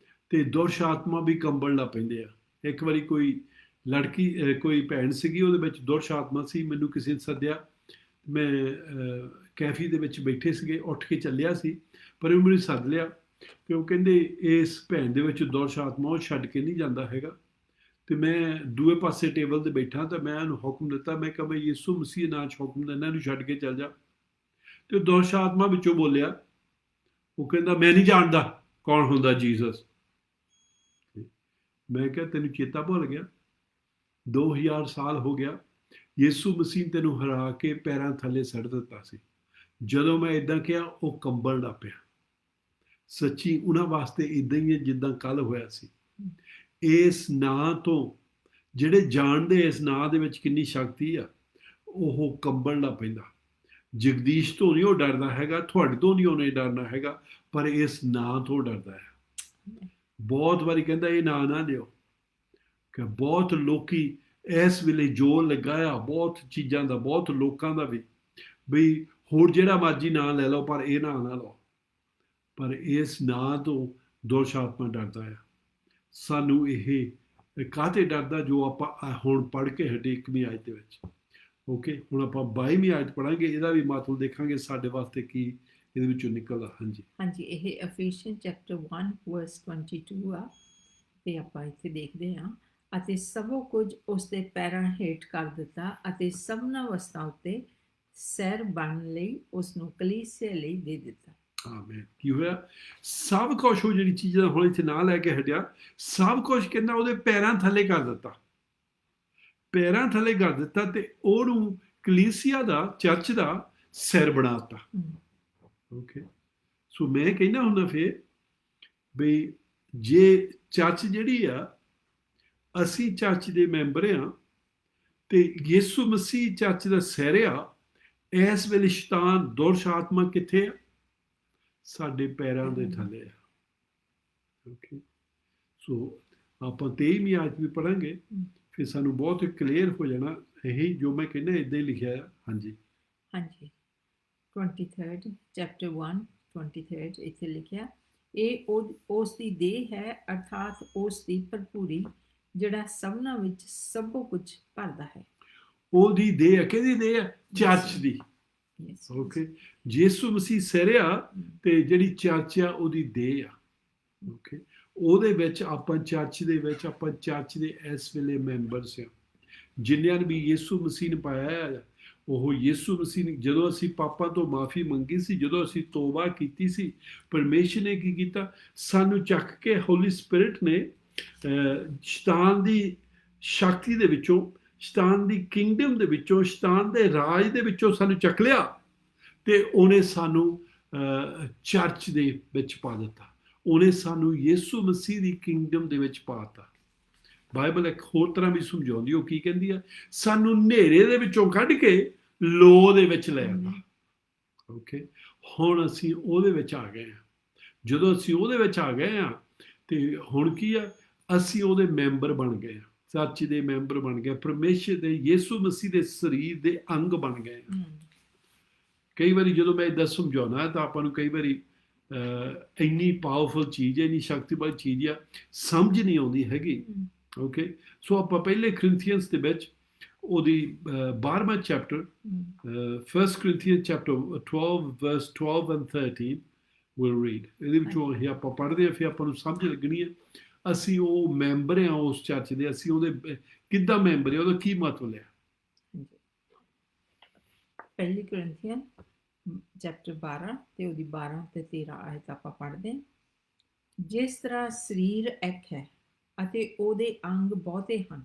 ਤੇ ਦੁਸ਼ ਆਤਮਾ ਵੀ ਕੰਬਣ ਲੱਗ ਪੈਂਦੇ ਆ। ਇੱਕ ਵਾਰੀ ਕੋਈ ਲੜਕੀ, ਕੋਈ ਭੈਣ ਸੀਗੀ, ਉਹਦੇ ਵਿੱਚ ਦੁਸ਼ ਆਤਮਾ ਸੀ। ਮੈਨੂੰ ਕਿਸੇ ਨੇ ਸੱਦਿਆ, ਮੈਂ ਕੈਫੀ ਦੇ ਵਿੱਚ ਬੈਠੇ ਸੀਗੇ, ਉੱਠ ਕੇ ਚੱਲਿਆ ਸੀ, ਪਰ ਉਹ ਮੈਨੂੰ ਸੱਦ ਲਿਆ ਕਿ ਉਹ ਕਹਿੰਦੇ ਇਸ ਭੈਣ ਦੇ ਵਿੱਚ ਦੁਸ਼ ਆਤਮਾ ਉਹ ਛੱਡ ਕੇ ਨਹੀਂ ਜਾਂਦਾ ਹੈਗਾ। ਤੇ ਮੈਂ ਦੂਏ ਪਾਸੇ ਟੇਬਲ ਤੇ ਬੈਠਾ ਤਾਂ ਮੈਂ ਉਹਨੂੰ ਹੁਕਮ ਦਿੱਤਾ, ਮੈਂ ਕਿਹਾ ਬਈ ਯਿਸੂ ਮਸੀਹ ਨਾਂ 'ਚ ਹੁਕਮ ਦਿੰਦਾ, ਇਹਨੂੰ ਛੱਡ ਕੇ ਚੱਲ ਜਾ। ਤੇ ਦੁਸ਼ ਆਤਮਾ ਵਿੱਚੋਂ ਬੋਲਿਆ, ਉਹ ਕਹਿੰਦਾ ਮੈਂ ਨਹੀਂ ਜਾਣਦਾ ਕੌਣ ਹੁੰਦਾ ਜੀਸਸ। ਮੈਂ ਕਿਹਾ ਤੈਨੂੰ ਚੇਤਾ ਭੁੱਲ ਗਿਆ, 2000 ਸਾਲ ਹੋ ਗਿਆ, ਯਿਸੂ ਮਸੀਹ ਤੈਨੂੰ ਹਰਾ ਕੇ ਪੈਰਾਂ ਥੱਲੇ ਸੱਟ ਦਿੱਤਾ ਸੀ। ਜਦੋਂ ਮੈਂ ਇਦਾਂ ਕਿਹਾ, ਉਹ ਕੰਬਣ ਲੱਗ ਪਿਆ। ਸੱਚੀ ਉਹਨਾਂ ਵਾਸਤੇ ਇਦਾਂ ਹੀ ਹੈ ਜਿੱਦਾਂ ਕੱਲ ਹੋਇਆ ਸੀ। ਇਸ ਨਾਂ ਤੋਂ, ਜਿਹੜੇ ਜਾਣਦੇ ਇਸ ਨਾਂ ਦੇ ਵਿੱਚ ਕਿੰਨੀ ਸ਼ਕਤੀ ਆ, ਉਹ ਕੰਬਣ ਲੱਗ ਪੈਂਦਾ। ਜਗਦੀਸ਼ ਤੋਂ ਨਹੀਂ ਉਹ ਡਰਦਾ ਹੈਗਾ, ਤੁਹਾਡੇ ਤੋਂ ਨਹੀਂ ਉਹਨੇ ਡਰਨਾ ਹੈਗਾ, ਪਰ ਇਸ ਨਾਂ ਤੋਂ ਡਰਦਾ ਹੈ। ਬਹੁਤ ਵਾਰੀ ਕਹਿੰਦਾ ਇਹ ਨਾਂ ਨਾ ਲਿਓ, ਕਿ ਬਹੁਤ ਲੋਕੀ ਇਸ ਵੇਲੇ ਜੋਰ ਲੱਗਾ ਆ ਬਹੁਤ ਚੀਜ਼ਾਂ ਦਾ, ਬਹੁਤ ਲੋਕਾਂ ਦਾ ਵੀ, ਬਈ ਹੋਰ ਜਿਹੜਾ ਮਰਜ਼ੀ ਨਾਂ ਲੈ ਲਓ ਪਰ ਇਹ ਨਾਂ ਨਾ ਲਓ। ਪਰ ਇਸ ਨਾਂ ਤੋਂ ਦੁਸ਼ ਆਤਮਾ ਡਰਦਾ ਆ। ਸਾਨੂੰ ਇਹ ਕਾਹਤੇ ਡਰਦਾ, ਜੋ ਆਪਾਂ ਹੁਣ ਪੜ੍ਹ ਕੇ ਹਟੇ 1ਵੀਂ ਆਇਤ ਦੇ ਵਿੱਚ। ਓਕੇ, ਹੁਣ ਆਪਾਂ 22ਵੀਂ ਆਇਤ ਪੜ੍ਹਾਂਗੇ, ਇਹਦਾ ਵੀ ਮਤਲਬ ਦੇਖਾਂਗੇ ਸਾਡੇ ਵਾਸਤੇ ਕੀ ਇਹਦੇ ਵਿੱਚੋਂ ਨਿਕਲਦਾ। ਹਾਂਜੀ ਹਾਂਜੀ, ਇਹ Ephesians chapter 1 verse 22 ਆ, ਤੇ ਆਪਾਂ ਇੱਥੇ ਦੇਖਦੇ ਹਾਂ, ਅਤੇ ਸਭੋ ਕੁਝ ਉਸ ਦੇ ਪੈਰਾਂ ਹੇਠ ਕਰ ਦਿੱਤਾ ਅਤੇ ਸਭਨਾਂ ਵਸਤਾਂ ਉੱਤੇ ਸੈਰ ਬਣਨ ਲਈ ਉਸ ਨੂੰ ਕਲੀਸਿਆ ਲਈ ਦੇ ਦਿੱਤਾ। ਆਮੇਨ। ਕੀ ਹੋਇਆ? ਸਭ ਕੁਝ, ਉਹ ਜਿਹੜੀ ਚੀਜ਼ਾਂ ਹੁਣ ਇੱਥੇ ਨਾਂ ਲੈ ਕੇ ਹਟਿਆ, ਸਭ ਕੁਝ ਕਹਿੰਦਾ ਉਹਦੇ ਪੈਰਾਂ ਥੱਲੇ ਕਰ ਦਿੱਤਾ, ਪੈਰਾਂ ਥੱਲੇ ਕਰ ਦਿੱਤਾ, ਤੇ ਉਹਨੂੰ ਕਲੀਸਿਆ ਦਾ, ਚਰਚ ਦਾ ਸਿਰ ਬਣਾ ਦਿੱਤਾ। ਓਕੇ, ਸੋ ਮੈਂ ਕਹਿੰਦਾ ਹੁੰਦਾ ਫਿਰ ਬਈ ਜੇ ਚਰਚ ਜਿਹੜੀ ਆ, ਅਸੀਂ ਚਰਚ ਦੇ ਮੈਂਬਰ ਆ, ਤੇ ਯਿਸੂ ਮਸੀਹ ਚਰਚ ਦਾ ਸਿਰ ਆ, ਇਸ ਵੇਲੇ ਸ਼ੈਤਾਨ, ਦੁਸ਼ ਆਤਮਾ ਕਿੱਥੇ ਆ? ਸਾਡੇ ਪੈਰਾਂ ਦੇ ਥੱਲੇ ਆ। ਓਕੇ, ਸੋ ਆਪਾਂ 23ਵੀਂ ਆਇਤ ਵੀ ਪੜਾਂਗੇ, ਫਿਰ ਸਾਨੂੰ ਬਹੁਤ ਕਲੀਅਰ ਹੋ ਜਾਣਾ। ਇਹੀ ਜੋ ਮੈਂ ਕਹਿੰਦਾ ਇੱਦਾਂ ਹੀ ਲਿਖਿਆ ਆ। ਹਾਂਜੀ ਹਾਂਜੀ, 23rd chapter 1 23rd ਇੱਥੇ ਲਿਖਿਆ, ਇਹ ਉਸ ਦੀ ਦੇਹ ਹੈ, ਅਰਥਾਤ ਉਸ ਦੀ ਭਰਪੂਰੀ, ਜਿਹੜਾ ਸਭਨਾਂ ਵਿੱਚ ਸਭੋ ਕੁਝ ਭਰਦਾ ਹੈ। ਉਹਦੀ ਦੇਹ ਹੈ, ਕਿਹਦੀ ਦੇਹ ਹੈ? ਚਰਚ ਦੀ। ਓਕੇ, ਯਿਸੂ ਮਸੀਹ ਸਿਰ ਆ, ਤੇ ਜਿਹੜੀ ਚਰਚ ਆ ਉਹਦੀ ਦੇਹ ਆ। ਓਕੇ, ਉਹਦੇ ਵਿੱਚ ਆਪਾਂ ਚਰਚ ਦੇ ਵਿੱਚ, ਆਪਾਂ ਚਰਚ ਦੇ ਇਸ ਵੇਲੇ ਮੈਂਬਰਸ ਆ। ਜਿਨ੍ਹਾਂ ਨੇ ਵੀ ਯਿਸੂ ਮਸੀਹ ਨੇ ਪਾਇਆ ਆ, ਉਹ ਯਿਸੂ ਮਸੀਹ ਨੇ, ਜਦੋਂ ਅਸੀਂ ਪਾਪਾਂ ਤੋਂ ਮਾਫੀ ਮੰਗੀ ਸੀ, ਜਦੋਂ ਅਸੀਂ ਤੋਬਾ ਕੀਤੀ ਸੀ, ਪਰਮੇਸ਼ਰ ਨੇ ਕੀ ਕੀਤਾ? ਸਾਨੂੰ ਚੱਕ ਕੇ ਹੋਲੀ ਸਪਿਰਿਟ ਨੇ ਸ਼ੈਤਾਨ ਦੀ ਸ਼ਕਤੀ ਦੇ ਵਿੱਚੋਂ, ਸ਼ੈਤਾਨ ਦੀ ਕਿੰਗਡਮ ਦੇ ਵਿੱਚੋਂ, ਸ਼ੈਤਾਨ ਦੇ ਰਾਜ ਦੇ ਵਿੱਚੋਂ ਸਾਨੂੰ ਚੱਕ ਲਿਆ, ਤੇ ਉਹਨੇ ਸਾਨੂੰ ਚਰਚ ਦੇ ਵਿੱਚ ਪਾ ਦਿੱਤਾ। ਉਹਨੇ ਸਾਨੂੰ ਯਿਸੂ ਮਸੀਹ ਦੀ ਕਿੰਗਡਮ ਦੇ ਵਿੱਚ ਪਾਤਾ। ਬਾਈਬਲ ਇੱਕ ਹੋਰ ਤਰ੍ਹਾਂ ਵੀ ਸਮਝਾਉਂਦੀ, ਉਹ ਕੀ ਕਹਿੰਦੀ ਆ? ਸਾਨੂੰ ਹਨੇਰੇ ਦੇ ਵਿੱਚੋਂ ਕੱਢ ਕੇ ਲੋ ਦੇ ਵਿੱਚ ਲੈ ਆਉਂਦਾ। ਓਕੇ, ਹੁਣ ਅਸੀਂ ਉਹਦੇ ਵਿੱਚ ਆ ਗਏ ਹਾਂ। ਜਦੋਂ ਅਸੀਂ ਉਹਦੇ ਵਿੱਚ ਆ ਗਏ ਹਾਂ, ਤੇ ਹੁਣ ਕੀ ਆ? ਅਸੀਂ ਉਹਦੇ ਮੈਂਬਰ ਬਣ ਗਏ ਹਾਂ, ਚਰਚ ਦੇ ਮੈਂਬਰ ਬਣ ਗਏ, ਪਰਮੇਸ਼ਰ ਦੇ, ਯਿਸੂ ਮਸੀਹ ਦੇ ਸਰੀਰ ਦੇ ਅੰਗ ਬਣ ਗਏ ਹਾਂ। ਕਈ ਵਾਰੀ ਜਦੋਂ ਮੈਂ ਇੱਦਾਂ ਸਮਝਾਉਣਾ ਤਾਂ ਆਪਾਂ ਨੂੰ ਕਈ ਵਾਰੀ ਇੰਨੀ ਪਾਵਰਫੁਲ ਚੀਜ਼ ਹੈ, ਇੰਨੀ ਸ਼ਕਤੀ ਵਾਲੀ ਚੀਜ਼ ਆ, ਸਮਝ ਨਹੀਂ ਆਉਂਦੀ ਹੈਗੀ। ਓਕੇ, ਸੋ ਆਪਾਂ ਪਹਿਲੇ ਕੋਰਿੰਥੀਅਨਸ ਦੇ ਵਿੱਚ ਉਹਦੀ 12ਵਾਂ chapter, 1 Corinthians chapter 12 verse 12 and 13 we'll read। ਇਹਦੇ ਵਿੱਚੋਂ ਇਹ ਆਪਾਂ ਪੜ੍ਹਦੇ ਹਾਂ, ਫਿਰ ਆਪਾਂ ਨੂੰ ਸਮਝ ਲੱਗਣੀ ਹੈ ਅਸੀਂ ਉਹ ਮੈਂਬਰ ਹਾਂ ਉਸ ਚਰਚ ਦੇ, ਅਸੀਂ ਉਹਦੇ ਕਿੱਦਾਂ ਮੈਂਬਰ ਹੈ, ਉਹਦਾ ਕੀ ਮਤਲਬ ਹੈ। ਪਹਿਲੀ ਕੋਰਿੰਥੀਅਨ ਚੈਪਟਰ 12 ਤੇ ਉਹਦੀ 12 ਤੇ 13 ਆਇਤ ਆਪਾਂ ਪੜ੍ਹਦੇ ਹਾਂ। ਜਿਸ ਤਰ੍ਹਾਂ ਸਰੀਰ ਇੱਕ ਹੈ ਅਤੇ ਉਹਦੇ ਅੰਗ ਬਹੁਤੇ ਹਨ,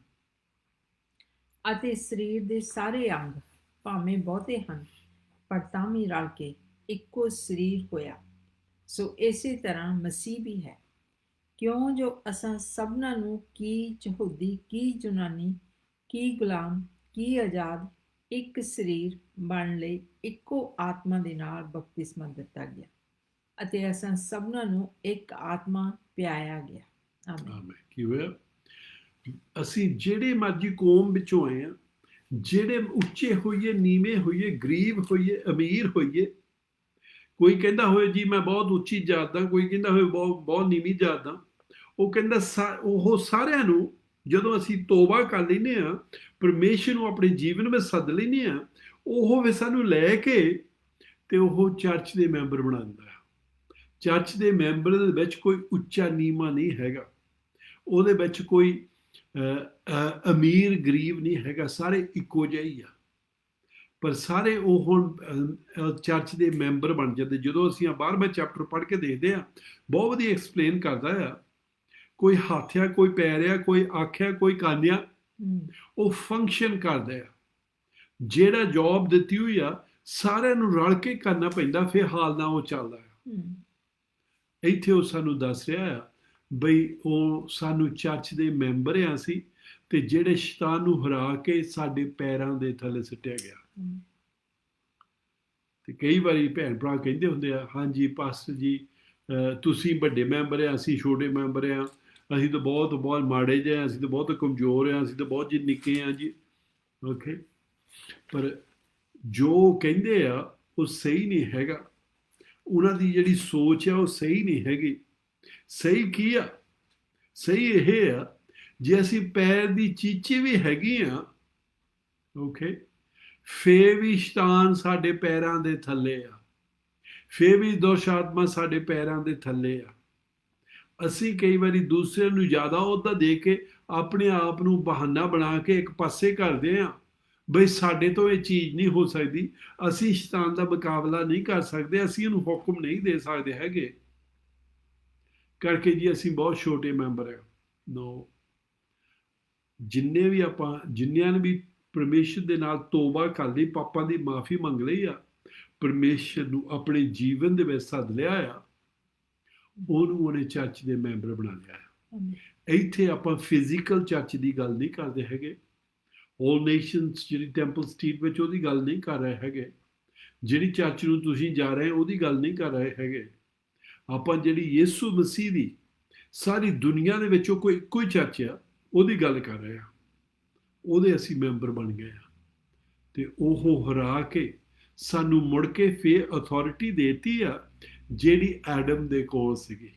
ਅਤੇ ਸਰੀਰ ਦੇ ਸਾਰੇ ਅੰਗ ਭਾਵੇਂ ਬਹੁਤੇ ਹਨ, ਪਰ ਤਾਂ ਵੀ ਰਲ ਕੇ ਇੱਕੋ ਸਰੀਰ ਹੋਇਆ। ਸੋ ਇਸੇ ਤਰ੍ਹਾਂ ਮਸੀਹ ਵੀ ਹੈ। ਕਿਉਂ ਜੋ ਅਸਾਂ ਸਭਨਾਂ ਨੂੰ ਕੀ ਯਹੂਦੀ ਕੀ ਯੂਨਾਨੀ ਕੀ ਗੁਲਾਮ ਕੀ ਆਜ਼ਾਦ ਇੱਕ ਸਰੀਰ ਬਣਨ ਲਈ ਇੱਕੋ ਆਤਮਾ ਦੇ ਨਾਲ ਬਪਤਿਸਮਾ ਦਿੱਤਾ ਗਿਆ ਅਤੇ ਅਸਾਂ ਸਭਨਾਂ ਨੂੰ ਇੱਕ ਆਤਮਾ ਪਿਆਇਆ ਗਿਆ। ਆਮੀਨ। ਆਮੀਨ। ਕੀ ਹੋਇਆ? ਅਸੀਂ ਜਿਹੜੇ ਮਰਜ਼ੀ ਕੌਮ ਵਿੱਚੋਂ ਆਏ ਆ, ਜਿਹੜੇ ਉੱਚੇ ਹੋਈਏ ਨੀਵੇਂ ਹੋਈਏ, ਗਰੀਬ ਹੋਈਏ ਅਮੀਰ ਹੋਈਏ, ਕੋਈ ਕਹਿੰਦਾ ਹੋਏ ਜੀ ਮੈਂ ਬਹੁਤ ਉੱਚੀ ਜਾਤ ਦਾ, ਕੋਈ ਕਹਿੰਦਾ ਹੋਏ ਬਹੁਤ ਨੀਵੀਂ ਜਾਤ ਦਾ, ਉਹ ਕਹਿੰਦਾ ਉਹ ਸਾਰਿਆਂ ਨੂੰ ਜਦੋਂ ਅਸੀਂ ਤੋਬਾ ਕਰ ਲੈਂਦੇ ਹਾਂ, ਪਰਮੇਸ਼ਰ ਨੂੰ ਆਪਣੇ ਜੀਵਨ ਵਿੱਚ ਸੱਦ ਲੈਂਦੇ ਹਾਂ, ਉਹ ਵੀ ਸਾਨੂੰ ਲੈ ਕੇ ਤੇ ਉਹ ਚਰਚ ਦੇ ਮੈਂਬਰ ਬਣਾ ਦਿੰਦਾ ਹੈ। ਚਰਚ ਦੇ ਮੈਂਬਰ ਦੇ ਵਿੱਚ ਕੋਈ ਉੱਚਾ ਨੀਵਾਂ ਨਹੀਂ ਹੈਗਾ, ਉਹਦੇ ਵਿੱਚ ਕੋਈ ਅਮੀਰ ਗਰੀਬ ਨਹੀਂ ਹੈਗਾ, ਸਾਰੇ ਇੱਕੋ ਜਿਹੇ ਹੀ ਆ। ਪਰ ਸਾਰੇ ਉਹ ਹੁਣ ਚਰਚ ਦੇ ਮੈਂਬਰ ਬਣ ਜਾਂਦੇ। ਜਦੋਂ ਅਸੀਂ 12ਵਾਂ ਚੈਪਟਰ ਪੜ੍ਹ ਕੇ ਦੇਖਦੇ ਹਾਂ, ਬਹੁਤ ਵਧੀਆ ਐਕਸਪਲੇਨ ਕਰਦਾ ਆ। ਕੋਈ ਹੱਥ ਆ, ਕੋਈ ਪੈਰ ਆ, ਕੋਈ ਅੱਖ ਆ, ਕੋਈ ਕੰਨ ਆ, ਉਹ ਫੰਕਸ਼ਨ ਕਰਦਾ ਆ। ਜਿਹੜਾ ਜੌਬ ਦਿੱਤੀ ਹੋਈ ਆ ਸਾਰਿਆਂ ਨੂੰ ਰਲ ਕੇ ਕਰਨਾ ਪੈਂਦਾ, ਫਿਰ ਹਾਲ ਨਾਲ ਉਹ ਚੱਲਦਾ ਆ। ਇੱਥੇ ਉਹ ਸਾਨੂੰ ਦੱਸ ਰਿਹਾ ਆ ਬਈ ਉਹ ਸਾਨੂੰ ਚਰਚ ਦੇ ਮੈਂਬਰ ਆ ਅਸੀਂ, ਤੇ ਜਿਹੜੇ ਸ਼ੈਤਾਨ ਨੂੰ ਹਰਾ ਕੇ ਸਾਡੇ ਪੈਰਾਂ ਦੇ ਥੱਲੇ ਸੁੱਟਿਆ ਗਿਆ। ਤੇ ਕਈ ਵਾਰੀ ਭੈਣ ਭਰਾ ਕਹਿੰਦੇ ਹੁੰਦੇ ਆ, ਹਾਂਜੀ ਪਾਸਟਰ ਜੀ ਤੁਸੀਂ ਵੱਡੇ ਮੈਂਬਰ ਆ, ਅਸੀਂ ਛੋਟੇ ਮੈਂਬਰ ਆ, ਅਸੀਂ ਤਾਂ ਬਹੁਤ ਮਾੜੇ ਜਿਹੇ ਆ, ਅਸੀਂ ਤਾਂ ਬਹੁਤ ਕਮਜ਼ੋਰ ਆ, ਅਸੀਂ ਤਾਂ ਬਹੁਤ ਜੀ ਨਿੱਕੇ ਆ ਜੀ। ਓਕੇ, ਪਰ ਜੋ ਕਹਿੰਦੇ ਆ ਉਹ ਸਹੀ ਨਹੀਂ ਹੈਗਾ। ਉਹਨਾਂ ਦੀ ਜਿਹੜੀ ਸੋਚ ਆ ਉਹ ਸਹੀ ਨਹੀਂ ਹੈਗੀ। ਸਹੀ ਕੀ ਆ? ਸਹੀ ਇਹ ਆ, ਜੇ ਅਸੀਂ ਪੈਰ ਦੀ ਚੀਚੀ ਵੀ ਹੈਗੀ ਆ, ਓਕੇ, ਫੇਰ ਵੀ ਸ਼ੈਤਾਨ ਸਾਡੇ ਪੈਰਾਂ ਦੇ ਥੱਲੇ ਆ, ਫੇਰ ਵੀ ਦੁਸ਼ ਆਤਮਾ ਸਾਡੇ ਪੈਰਾਂ ਦੇ ਥੱਲੇ ਆ। ਅਸੀਂ ਕਈ ਵਾਰੀ ਦੂਸਰੇ ਨੂੰ ਜ਼ਿਆਦਾ ਅਹੁਦਾ ਦੇ ਕੇ ਆਪਣੇ ਆਪ ਨੂੰ ਬਹਾਨਾ ਬਣਾ ਕੇ ਇੱਕ ਪਾਸੇ ਕਰਦੇ ਹਾਂ ਬਈ ਸਾਡੇ ਤੋਂ ਇਹ ਚੀਜ਼ ਨਹੀਂ ਹੋ ਸਕਦੀ, ਅਸੀਂ ਸ਼ੈਤਾਨ ਦਾ ਮੁਕਾਬਲਾ ਨਹੀਂ ਕਰ ਸਕਦੇ, ਅਸੀਂ ਉਹਨੂੰ ਹੁਕਮ ਨਹੀਂ ਦੇ ਸਕਦੇ ਹੈਗੇ, ਕਰਕੇ ਜੀ ਅਸੀਂ ਬਹੁਤ ਛੋਟੇ ਮੈਂਬਰ ਹਾਂ। ਨੋ, ਜਿੰਨਿਆਂ ਨੇ ਵੀ ਪਰਮੇਸ਼ਰ ਦੇ ਨਾਲ ਤੋਬਾ ਕਰ ਲਈ, ਪਾਪਾਂ ਦੀ ਮਾਫੀ ਮੰਗ ਲਈ ਆ, ਪਰਮੇਸ਼ਰ ਨੂੰ ਆਪਣੇ ਜੀਵਨ ਦੇ ਵਿੱਚ ਸੱਦ ਲਿਆ ਆ, ਉਹਨੂੰ ਉਹਨੇ ਚਰਚ ਦੇ ਮੈਂਬਰ ਬਣਾ ਲਿਆ ਆ। ਇੱਥੇ ਆਪਾਂ ਫਿਜ਼ੀਕਲ ਚਰਚ ਦੀ ਗੱਲ ਨਹੀਂ ਕਰਦੇ ਹੈਗੇ, ਆਲ ਨੇਸ਼ਨਸ ਜਿਹੜੀ ਟੈਂਪਲ ਸਟਰੀਟ ਵਿੱਚ ਉਹਦੀ ਗੱਲ ਨਹੀਂ ਕਰ ਰਹੇ ਹੈਗੇ, ਜਿਹੜੀ ਚਰਚ ਨੂੰ ਤੁਸੀਂ ਜਾ ਰਹੇ ਉਹਦੀ ਗੱਲ ਨਹੀਂ ਕਰ ਰਹੇ ਹੈਗੇ। ਆਪਾਂ ਜਿਹੜੀ ਯਿਸੂ ਮਸੀਹ ਦੀ ਸਾਰੀ ਦੁਨੀਆ ਦੇ ਵਿੱਚੋਂ ਕੋਈ ਇੱਕੋ ਹੀ ਚਰਚ ਆ, ਉਹਦੀ ਗੱਲ ਕਰ ਰਹੇ ਆ। ਉਹਦੇ ਅਸੀਂ ਮੈਂਬਰ ਬਣ ਗਏ ਆ, ਤੇ ਉਹ ਹਰਾ ਕੇ ਸਾਨੂੰ ਮੁੜ ਕੇ ਫੇਰ ਅਥਾਰਟੀ ਦੇਤੀ ਆ ਜਿਹੜੀ ਐਡਮ ਦੇ ਕੋਲ ਸੀਗੀ।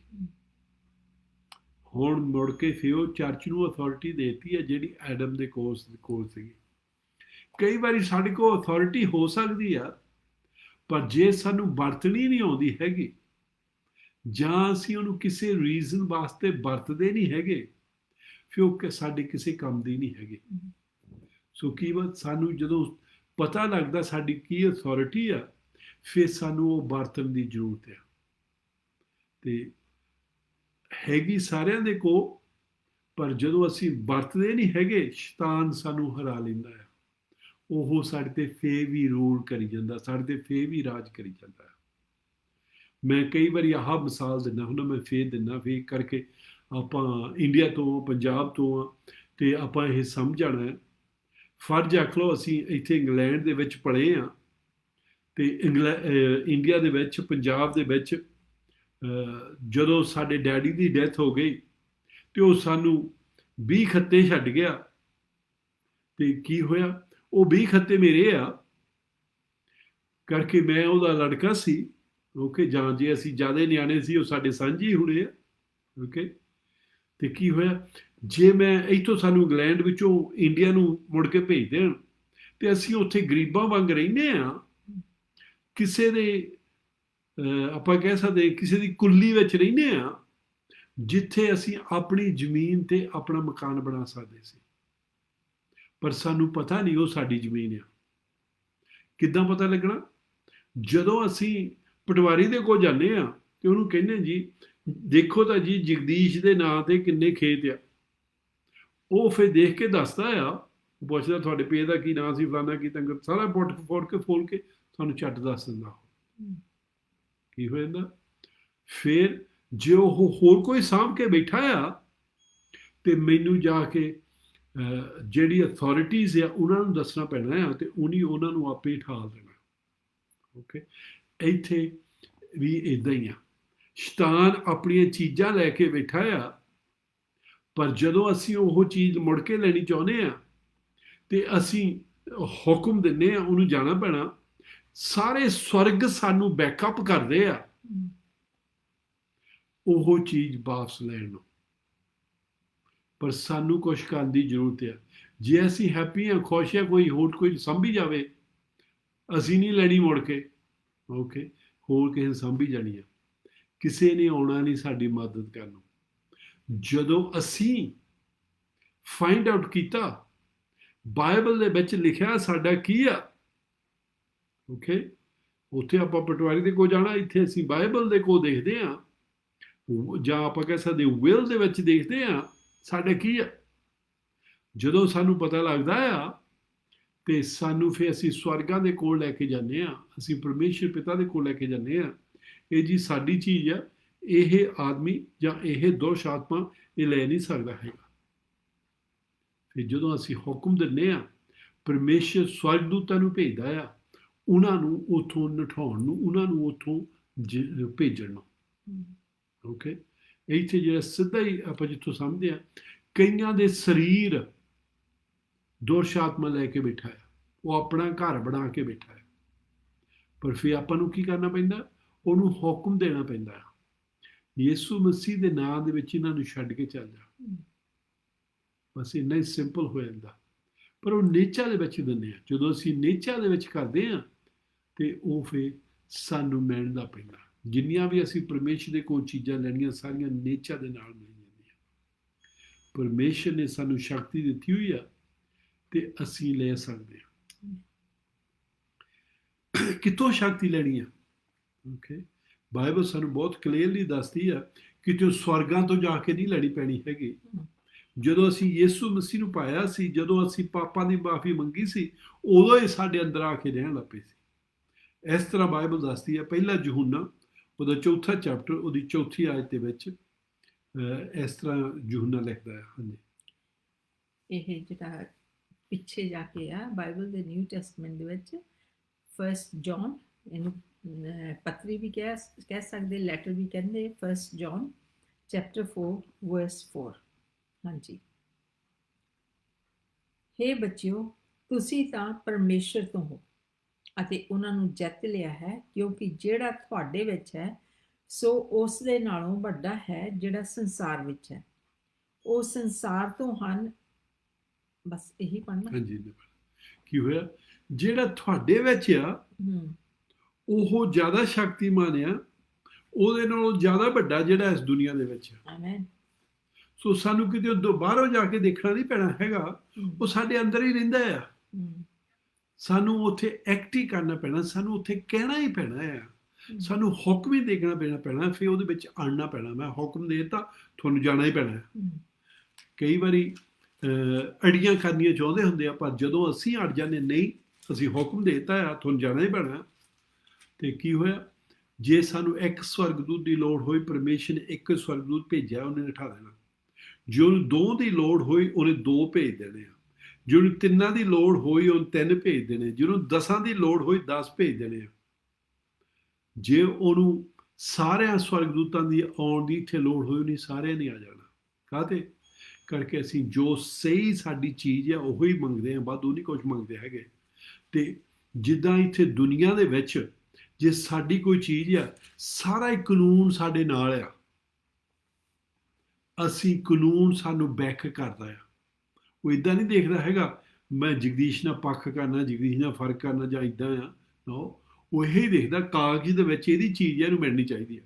ਹੁਣ ਮੁੜ ਕੇ ਫੇਰ ਉਹ ਚਰਚ ਨੂੰ ਅਥਾਰਟੀ ਦੇਤੀ ਆ ਜਿਹੜੀ ਐਡਮ ਦੇ ਕੋਲ ਸੀਗੀ। ਕਈ ਵਾਰੀ ਸਾਡੇ ਕੋਲ ਅਥਾਰਟੀ ਹੋ ਸਕਦੀ ਆ, ਪਰ ਜੇ ਸਾਨੂੰ ਵਰਤਣੀ ਨਹੀਂ ਆਉਂਦੀ ਹੈਗੀ, ਜਾਂ ਅਸੀਂ ਉਹਨੂੰ ਕਿਸੇ ਰੀਜ਼ਨ ਵਾਸਤੇ ਵਰਤਦੇ ਨਹੀਂ ਹੈਗੇ, ਫਿਰ ਉਹ ਸਾਡੇ ਕਿਸੇ ਕੰਮ ਦੀ ਨਹੀਂ ਹੈਗੇ। ਸੋ ਕੀ ਬਾਤ, ਸਾਨੂੰ ਜਦੋਂ ਪਤਾ ਲੱਗਦਾ ਸਾਡੀ ਕੀ ਅਥਾਰਟੀ ਆ, ਫਿਰ ਸਾਨੂੰ ਉਹ ਵਰਤਣ ਦੀ ਜ਼ਰੂਰਤ ਆ। ਤੇ ਹੈਗੀ ਸਾਰਿਆਂ ਦੇ ਕੋਲ, ਪਰ ਜਦੋਂ ਅਸੀਂ ਵਰਤਦੇ ਨਹੀਂ ਹੈਗੇ, ਸ਼ੈਤਾਨ ਸਾਨੂੰ ਹਰਾ ਲੈਂਦਾ ਆ। ਉਹ ਸਾਡੇ ਤੇ ਫੇਰ ਵੀ ਰੂਲ ਕਰੀ ਜਾਂਦਾ, ਸਾਡੇ ਤੇ ਫੇਰ ਵੀ ਰਾਜ ਕਰੀ ਜਾਂਦਾ। ਮੈਂ ਕਈ ਵਾਰੀ ਆਹ ਮਿਸਾਲ ਦਿੰਦਾ ਹੁੰਦਾ, ਮੈਂ ਫੇਰ ਦਿੰਦਾ, ਫੇਰ ਕਰਕੇ ਆਪਾਂ ਇੰਡੀਆ ਤੋਂ, ਪੰਜਾਬ ਤੋਂ ਆ, ਤੇ ਆਪਾਂ ਇਹ ਸਮਝਣਾ ਹੈ। ਫਰਜ਼ ਰੱਖ ਲਓ ਅਸੀਂ ਇੱਥੇ ਇੰਗਲੈਂਡ ਦੇ ਵਿੱਚ ਪੜ੍ਹੇ ਹਾਂ, ਤੇ ਇੰਡੀਆ ਦੇ ਵਿੱਚ, ਪੰਜਾਬ ਦੇ ਵਿੱਚ ਜਦੋਂ ਸਾਡੇ ਡੈਡੀ ਦੀ ਡੈਥ ਹੋ ਗਈ, ਤੇ ਉਹ ਸਾਨੂੰ 20 ਖੱਤੇ ਛੱਡ ਗਿਆ। ਤੇ ਕੀ ਹੋਇਆ, ਉਹ 20 ਖੱਤੇ ਮੇਰੇ ਆ, ਕਰਕੇ ਮੈਂ ਉਹਦਾ ਲੜਕਾ ਸੀ। ਓਕੇ, ਜਾਂ ਜੇ ਅਸੀਂ ਜ਼ਿਆਦਾ ਨਿਆਣੇ ਸੀ ਉਹ ਸਾਡੇ ਸਾਂਝੀ ਹੋਣੇ ਆ। ਓਕੇ, ਤੇ ਕੀ ਹੋਇਆ, ਜੇ ਮੈਂ ਇੱਥੋਂ ਸਾਨੂੰ ਇੰਗਲੈਂਡ ਵਿੱਚੋਂ ਇੰਡੀਆ ਨੂੰ ਮੁੜ ਕੇ ਭੇਜ ਦੇਣ, ਤੇ ਅਸੀਂ ਉੱਥੇ ਗਰੀਬਾਂ ਵਾਂਗ ਰਹਿੰਦੇ ਹਾਂ, ਕਿਸੇ ਦੇ ਆਪਾਂ ਕਹਿ ਸਕਦੇ ਕਿਸੇ ਦੀ ਕੁੱਲੀ ਵਿੱਚ ਰਹਿੰਦੇ ਹਾਂ, ਜਿੱਥੇ ਅਸੀਂ ਆਪਣੀ ਜ਼ਮੀਨ ਤੇ ਆਪਣਾ ਮਕਾਨ ਬਣਾ ਸਕਦੇ ਸੀ, ਪਰ ਸਾਨੂੰ ਪਤਾ ਨਹੀਂ ਉਹ ਸਾਡੀ ਜ਼ਮੀਨ ਆ। ਕਿੱਦਾਂ ਪਤਾ ਲੱਗਣਾ? ਜਦੋਂ ਅਸੀਂ ਪਟਵਾਰੀ ਦੇ ਕੋਲ ਜਾਂਦੇ ਹਾਂ, ਤੇ ਉਹਨੂੰ ਕਹਿੰਦੇ ਜੀ ਦੇਖੋ ਤਾਂ ਜੀ ਜਗਦੀਸ਼ ਦੇ ਨਾਂ ਤੇ ਕਿੰਨੇ ਖੇਤ ਆ। ਉਹ ਫਿਰ ਦੇਖ ਕੇ ਦੱਸਦਾ ਆ, ਪੁੱਛਦਾ ਤੁਹਾਡੇ ਪੇ ਦਾ ਕੀ ਨਾਂ ਸੀ, ਫਲਾਣਾ ਕੀ ਤੰਗ, ਸਾਰਾ ਫੋੜ ਕੇ ਤੁਹਾਨੂੰ ਝੱਟ ਦੱਸ ਦਿੰਦਾ। ਕੀ ਹੋ ਜਾਂਦਾ? ਫਿਰ ਜੇ ਉਹ ਹੋਰ ਕੋਈ ਸਾਂਭ ਕੇ ਬੈਠਾ ਆ ਤੇ ਮੈਨੂੰ ਜਾ ਕੇ ਜਿਹੜੀ ਅਥਾਰਟੀਜ਼ ਆ ਉਹਨਾਂ ਨੂੰ ਦੱਸਣਾ ਪੈਣਾ ਆ ਤੇ ਉਹਨਾਂ ਨੂੰ ਆਪੇ ਠਾਲ ਦੇਣਾ। ਓਕੇ, ਇੱਥੇ ਵੀ ਇਦਾਂ ਹੀ ਆ। ਸ਼ੈਤਾਨ ਆਪਣੀਆਂ ਚੀਜ਼ਾਂ ਲੈ ਕੇ ਬੈਠਾ ਆ, ਪਰ ਜਦੋਂ ਅਸੀਂ ਉਹ ਚੀਜ਼ ਮੁੜ ਕੇ ਲੈਣੀ ਚਾਹੁੰਦੇ ਆ ਤੇ ਅਸੀਂ ਹੁਕਮ ਦਿੰਦੇ ਆ, ਉਹਨੂੰ ਜਾਣਾ ਪੈਣਾ। ਸਾਰੇ ਸਵਰਗ ਸਾਨੂੰ ਬੈਕਅਪ ਕਰਦੇ ਆ ਉਹ ਚੀਜ਼ ਵਾਪਸ ਲੈਣ ਨੂੰ, ਪਰ ਸਾਨੂੰ ਕੁਛ ਕਰਨ ਦੀ ਜ਼ਰੂਰਤ ਆ। ਜੇ ਅਸੀਂ ਹੈਪੀ ਆ, ਖੁਸ਼ ਆ, ਕੋਈ ਸਾਂਭੀ ਜਾਵੇ, ਅਸੀਂ ਨਹੀਂ ਲੈਣੀ ਮੁੜ ਕੇ। ਓਕੇ, ਹੋਰ ਕਿਸੇ ਨੇ ਸਾਂਭੀ ਜਾਣੀ ਆ। ਕਿਸੇ ਨੇ ਆਉਣਾ ਨਹੀਂ ਸਾਡੀ ਮਦਦ ਕਰਨ ਨੂੰ। ਜਦੋਂ ਅਸੀਂ ਫਾਈਂਡ ਆਊਟ ਕੀਤਾ ਬਾਈਬਲ ਦੇ ਵਿੱਚ ਲਿਖਿਆ ਸਾਡਾ ਕੀ ਆ, ਓਕੇ, ਉੱਥੇ ਆਪਾਂ ਪਟਵਾਰੀ ਦੇ ਕੋਲ ਜਾਣਾ, ਇੱਥੇ ਅਸੀਂ ਬਾਈਬਲ ਦੇ ਕੋਲ ਦੇਖਦੇ ਆ, ਜਾਂ ਆਪਾਂ ਕਹਿ ਸਕਦੇ ਵਿਲ ਦੇ ਵਿੱਚ ਦੇਖਦੇ ਆ ਸਾਡਾ ਕੀ ਆ। ਜਦੋਂ ਸਾਨੂੰ ਪਤਾ ਲੱਗਦਾ ਆ ਤੇ ਸਾਨੂੰ ਫਿਰ ਅਸੀਂ ਸਵਰਗਾਂ ਦੇ ਕੋਲ ਲੈ ਕੇ ਜਾਂਦੇ ਆ, ਅਸੀਂ ਪਰਮੇਸ਼ਰ ਪਿਤਾ ਦੇ ਕੋਲ ਲੈ ਕੇ ਜਾਂਦੇ ਆ। ਇਹ ਜੀ ਸਾਡੀ ਚੀਜ਼ ਆ, ਇਹ ਆਦਮੀ ਜਾਂ ਇਹ ਦੁਸ਼ ਆਤਮਾ ਇਹ ਲੈ ਨਹੀਂ ਸਕਦਾ ਹੈਗਾ। ਫਿਰ ਜਦੋਂ ਅਸੀਂ ਹੁਕਮ ਦਿੰਦੇ ਆ, ਪਰਮੇਸ਼ਰ ਸਵਰਗਦੂਤਾਂ ਨੂੰ ਭੇਜਦਾ ਆ ਉਹਨਾਂ ਨੂੰ ਉੱਥੋਂ ਨਠਾਉਣ ਨੂੰ, ਉਹਨਾਂ ਨੂੰ ਉੱਥੋਂ ਭੇਜਣ ਨੂੰ। ਓਕੇ, ਇੱਥੇ ਜਿਹੜਾ ਸਿੱਧਾ ਹੀ ਆਪਾਂ ਜਿੱਥੋਂ ਸਮਝਦੇ ਆ, ਕਈਆਂ ਦੇ ਸਰੀਰ ਦੁਸ਼ ਆਤਮਾ ਲੈ ਕੇ ਬੈਠਾ ਹੈ, ਉਹ ਆਪਣਾ ਘਰ ਬਣਾ ਕੇ ਬੈਠਾ ਹੈ, ਪਰ ਫਿਰ ਆਪਾਂ ਨੂੰ ਕੀ ਕਰਨਾ ਪੈਂਦਾ? ਉਹਨੂੰ ਹੁਕਮ ਦੇਣਾ ਪੈਂਦਾ। ਯਿਸੂ ਮਸੀਹ ਦੇ ਨਾਂ ਦੇ ਵਿੱਚ ਇਹਨਾਂ ਨੂੰ ਛੱਡ ਕੇ ਚੱਲ ਜਾ। ਬਸ ਇੰਨਾ ਹੀ ਸਿੰਪਲ ਹੋ ਜਾਂਦਾ। ਪਰ ਉਹ ਨੇਚਾ ਦੇ ਵਿੱਚ ਦਿੰਦੇ ਆ। ਜਦੋਂ ਅਸੀਂ ਨੇਚਾ ਦੇ ਵਿੱਚ ਕਰਦੇ ਆ ਤੇ ਉਹ ਫਿਰ ਸਾਨੂੰ ਮਿਲਦਾ ਪੈਂਦਾ। ਜਿੰਨੀਆਂ ਵੀ ਅਸੀਂ ਪਰਮੇਸ਼ਰ ਦੇ ਕੋਲ ਚੀਜ਼ਾਂ ਲੈਣੀਆਂ ਸਾਰੀਆਂ ਨੇਚਾ ਦੇ ਨਾਲ ਮਿਲ ਜਾਂਦੀਆਂ। ਪਰਮੇਸ਼ਰ ਨੇ ਸਾਨੂੰ ਸ਼ਕਤੀ ਦਿੱਤੀ ਹੋਈ ਆ ਤੇ ਅਸੀਂ ਲੈ ਸਕਦੇ ਹਾਂ। ਕਿੱਥੋਂ ਸ਼ਕਤੀ ਲੈਣੀ ਆ? ਓਕੇ, ਬਾਈਬਲ ਸਾਨੂੰ ਬਹੁਤ ਕਲੀਅਰਲੀ ਦੱਸਦੀ ਆ ਕਿ ਤੇ ਸਵਰਗਾਂ ਤੋਂ ਜਾ ਕੇ ਨਹੀਂ ਲੈਣੀ ਪੈਣੀ ਹੈਗੀ। ਜਦੋਂ ਅਸੀਂ ਯਿਸੂ ਮਸੀਹ ਨੂੰ ਪਾਇਆ ਸੀ, ਜਦੋਂ ਅਸੀਂ ਪਾਪਾਂ ਦੀ ਮਾਫੀ ਮੰਗੀ ਸੀ, ਉਦੋਂ ਹੀ ਸਾਡੇ ਅੰਦਰ ਆ ਕੇ ਰਹਿਣ ਲੱਗ ਪਏ ਸੀ। ਇਸ ਤਰ੍ਹਾਂ ਬਾਈਬਲ ਦੱਸਦੀ ਹੈ। ਪਹਿਲਾ ਯਹੂਨਾ ਉਹਦਾ 4 ਚੈਪਟਰ ਉਹਦੀ 4 ਆਇਤ ਦੇ ਵਿੱਚ ਇਸ ਤਰ੍ਹਾਂ ਯਹੂਨਾ ਲਿਖਦਾ ਹੈ। ਹਾਂਜੀ, ਇਹ ਜਿਹੜਾ ਪਿੱਛੇ ਜਾ ਕੇ ਆ ਬਾਈਬਲ ਦੇ ਨਿਊ ਟੈਸਟਮੈਂਟ ਦੇ ਵਿੱਚ 1 ਜੌਨ, ਇਹਨੂੰ ਪੱਤਰੀ ਵੀ ਕਹਿ ਸਕਦੇ, ਲੈਟਰ ਵੀ ਕਹਿੰਦੇ। 1 ਜੌਨ ਚੈਪਟਰ 4 ਵਰਸ 4। ਹਾਂਜੀ, ਹੇ ਬੱਚਿਓ, ਤੁਸੀਂ ਤਾਂ ਪਰਮੇਸ਼ਰ ਤੋਂ ਹੋ ਅਤੇ ਉਹਨਾਂ ਨੂੰ ਜਿੱਤ ਲਿਆ ਹੈ, ਕਿਉਂਕਿ ਜਿਹੜਾ ਤੁਹਾਡੇ ਵਿੱਚ ਹੈ ਸੋ ਉਸ ਦੇ ਨਾਲੋਂ ਵੱਡਾ ਹੈ ਜਿਹੜਾ ਸੰਸਾਰ ਵਿੱਚ ਹੈ। ਉਹ ਸੰਸਾਰ ਤੋਂ ਹਨ। ਬਸ ਇਹੀ ਪੜ੍ਹਨਾ। ਹਾਂਜੀ, ਕੀ ਹੋਇਆ? ਜਿਹੜਾ ਤੁਹਾਡੇ ਵਿੱਚ ਆ ਉਹ ਜ਼ਿਆਦਾ ਸ਼ਕਤੀਮਾਨ ਆ, ਉਹਦੇ ਨਾਲੋਂ ਜ਼ਿਆਦਾ ਵੱਡਾ ਜਿਹੜਾ ਇਸ ਦੁਨੀਆ ਦੇ ਵਿੱਚ ਆ। ਆਮੇਨ। ਸੋ ਸਾਨੂੰ ਕਿਤੇ ਬਾਹਰੋਂ ਜਾ ਕੇ ਦੇਖਣਾ ਨਹੀਂ ਪੈਣਾ ਹੈਗਾ, ਉਹ ਸਾਡੇ ਅੰਦਰ ਹੀ ਰਹਿੰਦਾ ਆ। ਸਾਨੂੰ ਉੱਥੇ ਐਕਟ ਹੀ ਕਰਨਾ ਪੈਣਾ, ਸਾਨੂੰ ਉੱਥੇ ਕਹਿਣਾ ਹੀ ਪੈਣਾ ਆ, ਸਾਨੂੰ ਹੁਕਮ ਹੀ ਦੇਖਣਾ ਪੈਣਾ, ਫਿਰ ਉਹਦੇ ਵਿੱਚ ਅੜਨਾ ਪੈਣਾ। ਮੈਂ ਹੁਕਮ ਦੇ ਦਿੱਤਾ, ਤੁਹਾਨੂੰ ਜਾਣਾ ਹੀ ਪੈਣਾ। ਕਈ ਵਾਰੀ ਅੜੀਆਂ ਕਰਨੀਆਂ ਚਾਹੁੰਦੇ ਹੁੰਦੇ ਆ, ਪਰ ਜਦੋਂ ਅਸੀਂ ਅੜ ਜਾਂਦੇ, ਨਹੀਂ ਅਸੀਂ ਹੁਕਮ ਦੇ ਦਿੱਤਾ ਆ, ਤੁਹਾਨੂੰ ਜਾਣਾ ਹੀ ਪੈਣਾ। ਤੇ ਕੀ ਹੋਇਆ? ਜੇ ਸਾਨੂੰ ਇੱਕ ਸਵਰਗਦੂਤ ਦੀ ਲੋੜ ਹੋਈ, ਪਰਮੇਸ਼ਰ ਨੇ ਇੱਕ ਸਵਰਗਦੂਤ ਭੇਜਿਆ, ਉਹਨੇ ਉਠਾ ਦੇਣਾ। ਜੇ ਉਹਨੂੰ 2 ਦੀ ਲੋੜ ਹੋਈ, ਉਹਨੇ 2 ਭੇਜ ਦੇਣੇ ਆ। ਜੇ ਉਹਨੂੰ 3 ਦੀ ਲੋੜ ਹੋਈ, ਉਹਨੂੰ 3 ਭੇਜ ਦੇਣੇ। ਜੇ ਉਹਨੂੰ 10 ਦੀ ਲੋੜ ਹੋਈ, 10 ਭੇਜ ਦੇਣੇ ਆ। ਜੇ ਉਹਨੂੰ ਸਾਰਿਆਂ ਸਵਰਗਦੂਤਾਂ ਦੀ ਆਉਣ ਦੀ ਇੱਥੇ ਲੋੜ ਹੋਈ, ਨਹੀਂ ਸਾਰਿਆਂ ਨੇ ਆ ਜਾਣਾ। ਕਾਹਤੇ ਕਰਕੇ? ਅਸੀਂ ਜੋ ਸਹੀ ਸਾਡੀ ਚੀਜ਼ ਆ ਉਹੀ ਮੰਗਦੇ ਹਾਂ, ਵਾਧੂ ਨਹੀਂ ਕੁਝ ਮੰਗਦੇ ਹੈਗੇ। ਤੇ ਜਿੱਦਾਂ ਇੱਥੇ ਦੁਨੀਆ ਦੇ ਵਿੱਚ ਜੇ ਸਾਡੀ ਕੋਈ ਚੀਜ਼ ਆ, ਸਾਰਾ ਹੀ ਕਾਨੂੰਨ ਸਾਡੇ ਨਾਲ ਆ, ਅਸੀਂ ਕਾਨੂੰਨ ਸਾਨੂੰ ਬੈਕ ਕਰਦਾ ਆ। ਉਹ ਇੱਦਾਂ ਨਹੀਂ ਦੇਖਦਾ ਹੈਗਾ ਮੈਂ ਜਗਦੀਸ਼ ਨਾਲ ਪੱਖ ਕਰਨਾ, ਜਗਦੀਸ਼ ਨਾਲ ਫਰਕ ਕਰਨਾ ਜਾਂ ਇੱਦਾਂ ਆ। ਨੋ, ਉਹ ਇਹ ਦੇਖਦਾ ਕਾਗਜ਼ ਦੇ ਵਿੱਚ ਇਹਦੀ ਚੀਜ਼ ਇਹਨੂੰ ਮਿਲਣੀ ਚਾਹੀਦੀ ਆ।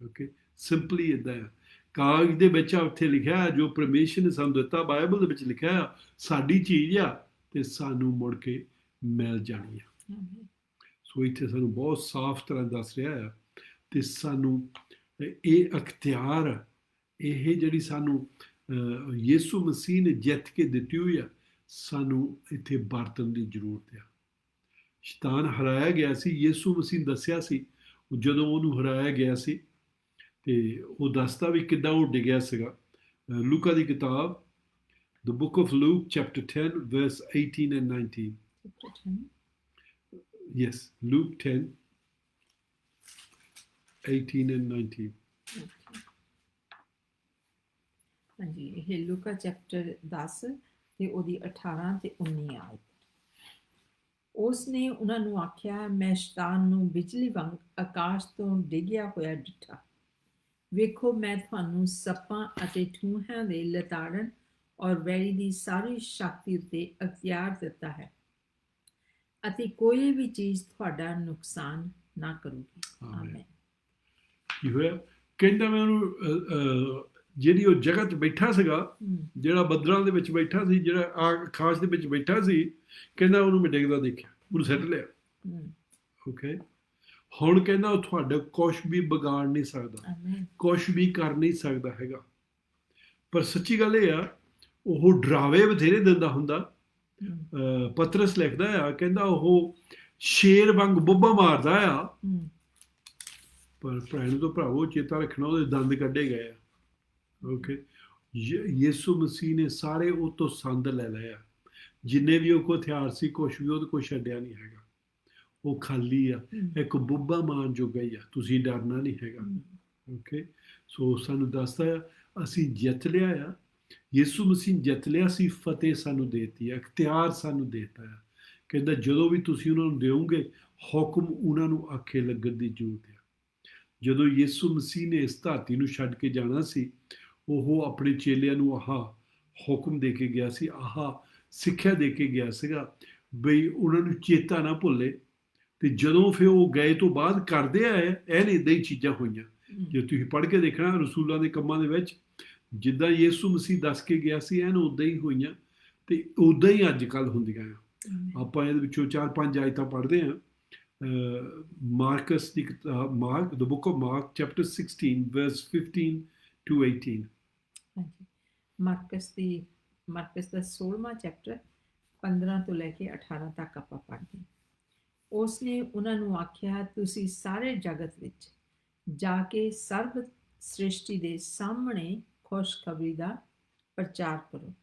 ਓਕੇ, ਸਿੰਪਲੀ ਇੱਦਾਂ ਆ। ਕਾਗਜ਼ ਦੇ ਵਿੱਚ ਉੱਥੇ ਲਿਖਿਆ ਜੋ ਪਰਮੇਸ਼ਰ ਨੇ ਸਾਨੂੰ ਦਿੱਤਾ, ਬਾਈਬਲ ਦੇ ਵਿੱਚ ਲਿਖਿਆ ਸਾਡੀ ਚੀਜ਼ ਆ ਤੇ ਸਾਨੂੰ ਮੁੜ ਕੇ ਮਿਲ ਜਾਣੀ ਆ। ਸੋ ਇੱਥੇ ਸਾਨੂੰ ਬਹੁਤ ਸਾਫ਼ ਤਰ੍ਹਾਂ ਦੱਸ ਰਿਹਾ ਆ ਤੇ ਸਾਨੂੰ ਇਹ ਅਖਤਿਆਰ, ਇਹ ਜਿਹੜੀ ਸਾਨੂੰ ਯਿਸੂ ਮਸੀਹ ਨੇ ਜਿੱਤ ਕੇ ਦਿੱਤੀ ਹੋਈ ਆ, ਸਾਨੂੰ ਇੱਥੇ ਵਰਤਣ ਦੀ ਜ਼ਰੂਰਤ ਆ। ਸ਼ੈਤਾਨ ਹਰਾਇਆ ਗਿਆ ਸੀ, ਯਿਸੂ ਮਸੀਹ ਦੱਸਿਆ ਸੀ ਜਦੋਂ ਉਹਨੂੰ ਹਰਾਇਆ ਗਿਆ ਸੀ, ਤੇ ਉਹ ਦੱਸਦਾ ਵੀ ਕਿੱਦਾਂ ਉਹ ਡਿੱਗਿਆ ਸੀਗਾ। ਲੂਕਾ ਦੀ ਕਿਤਾਬ, the book of Luke, chapter 10, verse 18 and 19. Chapter 10. Yes, Luke 10, 18 and 19. Okay. ਹਾਂਜੀ, ਇਹ ਲੂਕਾ ਚੈਪਟਰ 10 ਤੇ ਉਹਦੀ 18 ਤੇ 19 ਆਇਤ। ਉਸ ਨੇ ਉਹਨਾਂ ਨੂੰ ਆਖਿਆ, ਮੈਂ ਸ਼ੈਤਾਨ ਨੂੰ ਬਿਜਲੀ ਵਾਂਗ ਆਕਾਸ਼ ਤੋਂ ਡਿੱਗਿਆ ਹੋਇਆ ਡਿੱਠਾ। ਵੇਖੋ, ਮੈਂ ਤੁਹਾਨੂੰ ਸੱਪਾਂ ਅਤੇ ਠੂੰਹਾਂ ਦੇ ਲਤਾੜਨ ਔਰ ਵੈਰੀ ਦੀ ਸਾਰੀ ਸ਼ਕਤੀ ਉੱਤੇ ਅਖਤਿਆਰ ਦਿੱਤਾ ਹੈ, ਅਤੇ ਕੋਈ ਵੀ ਚੀਜ਼ ਤੁਹਾਡਾ ਨੁਕਸਾਨ ਨਾ ਕਰੂਗੀ। ਆਮੀਨ। ਕੀ ਹੋਇਆ? ਕਹਿੰਦਾ ਮੈਂ ਉਹਨੂੰ ਜਿਹੜੀ ਉਹ ਜਗ੍ਹਾ 'ਚ ਬੈਠਾ ਸੀਗਾ, ਜਿਹੜਾ ਬੱਦਲਾਂ ਦੇ ਵਿੱਚ ਬੈਠਾ ਸੀ, ਜਿਹੜਾ ਆਕਾਸ਼ ਦੇ ਵਿੱਚ ਬੈਠਾ ਸੀ, ਕਹਿੰਦਾ ਉਹਨੂੰ ਮੈਂ ਡਿੱਗਦਾ ਦੇਖਿਆ, ਉਹਨੂੰ ਸੱਟ ਲਿਆ। ਓਕੇ, ਹੁਣ ਕਹਿੰਦਾ ਉਹ ਤੁਹਾਡਾ ਕੁਛ ਵੀ ਵਿਗਾੜ ਨਹੀਂ ਸਕਦਾ, ਕੁਛ ਵੀ ਕਰ ਨਹੀਂ ਸਕਦਾ ਹੈਗਾ। ਪਰ ਸੱਚੀ ਗੱਲ ਇਹ ਆ, ਉਹ ਡਰਾਵੇ ਬਥੇਰੇ ਦਿੰਦਾ ਹੁੰਦਾ। ਪਤਰਸ ਲਿਖਦਾ ਆ, ਕਹਿੰਦਾ ਉਹ ਸ਼ੇਰ ਵਾਂਗ ਬੁੱਬਾ ਮਾਰਦਾ ਆ, ਪਰ ਭੈਣ ਤੋਂ ਭਰਾਵੋ ਚੇਤਾ ਰੱਖਣਾ, ਉਹਦੇ ਦੰਦ ਕੱਢੇ ਗਏ ਆ। ਓਕੇ, ਯਿਸੂ ਮਸੀਹ ਨੇ ਸਾਰੇ ਉਹ ਤੋਂ ਸੰਦ ਲੈ ਲਏ ਆ। ਜਿੰਨੇ ਵੀ ਉਹ ਕੋ ਹਥਿਆਰ ਸੀ, ਕੁਛ ਵੀ ਉਹਦੇ ਕੋਲ ਛੱਡਿਆ ਨਹੀਂ ਹੈਗਾ। ਉਹ ਖਾਲੀ ਆ, ਇੱਕ ਬੁੱਬਾ ਮਾਰਨ ਜੋਗਾ ਹੀ ਆ। ਤੁਸੀਂ ਡਰਨਾ ਨਹੀਂ ਹੈਗਾ। ਓਕੇ, ਸੋ ਸਾਨੂੰ ਦੱਸਦਾ ਆ, ਅਸੀਂ ਜਿੱਤ ਲਿਆ ਆ। ਯਿਸੂ ਮਸੀਹ ਜਿੱਤ ਲਿਆ ਸੀ, ਫਤਿਹ ਸਾਨੂੰ ਦੇਤੀ ਆ, ਅਖਤਿਆਰ ਸਾਨੂੰ ਦੇਤਾ ਆ। ਕਹਿੰਦਾ ਜਦੋਂ ਵੀ ਤੁਸੀਂ ਉਹਨਾਂ ਨੂੰ ਦਿਓਗੇ ਹੁਕਮ, ਉਹਨਾਂ ਨੂੰ ਆਖੇ ਲੱਗਣ ਦੀ ਜ਼ਰੂਰਤ ਆ। ਜਦੋਂ ਯਿਸੂ ਮਸੀਹ ਨੇ ਇਸ ਧਰਤੀ ਨੂੰ ਛੱਡ ਕੇ ਜਾਣਾ ਸੀ, ਉਹ ਆਪਣੇ ਚੇਲਿਆਂ ਨੂੰ ਆਹ ਹੁਕਮ ਦੇ ਕੇ ਗਿਆ ਸੀ, ਆਹ ਸਿੱਖਿਆ ਦੇ ਕੇ ਗਿਆ ਸੀਗਾ ਬਈ ਉਹਨਾਂ ਨੂੰ ਚੇਤਾ ਨਾ ਭੁੱਲੇ। ਤੇ ਜਦੋਂ ਫਿਰ ਉਹ ਗਏ ਤੋਂ ਬਾਅਦ ਕਰਦੇ ਆਏ, ਇਹ ਇੱਦਾਂ ਹੀ ਚੀਜ਼ਾਂ ਹੋਈਆਂ। ਜੇ ਤੁਸੀਂ ਪੜ੍ਹ ਕੇ ਦੇਖਣਾ ਰਸੂਲਾਂ ਦੇ ਕੰਮਾਂ ਦੇ ਵਿੱਚ, ਜਿੱਦਾਂ ਯਿਸੂ ਮਸੀਹ ਦੱਸ ਕੇ ਗਿਆ ਸੀ, ਐਨ ਉੱਦਾਂ ਹੀ ਹੋਈਆਂ, ਤੇ ਉੱਦਾਂ ਹੀ ਅੱਜ ਕੱਲ੍ਹ ਹੁੰਦੀਆਂ ਆ। ਆਪਾਂ ਇਹਦੇ ਵਿੱਚੋਂ 4-5 ਆਇਤਾਂ ਪੜ੍ਹਦੇ ਹਾਂ। ਮਾਰਕਸ ਦੀ ਕਿਤਾਬ, mark, the book of Mark, chapter 16, verse 15 to 18. ਹਾਂਜੀ, ਮਾਰਕਸ ਦਾ 16ਵਾਂ ਚੈਪਟਰ 15 ਤੋਂ ਲੈ ਕੇ 18 ਤੱਕ ਆਪਾਂ ਪੜ੍ਹਦੇ ਹਾਂ। ਉਸ ਨੇ ਉਹਨਾਂ ਨੂੰ ਆਖਿਆ, ਤੁਸੀਂ ਸਾਰੇ ਜਗਤ ਵਿੱਚ ਜਾ ਕੇ ਸਰਬ ਸ੍ਰਿਸ਼ਟੀ ਦੇ ਸਾਹਮਣੇ ਖੁਸ਼ਖਬਰੀ ਦਾ ਪ੍ਰਚਾਰ ਕਰੋ।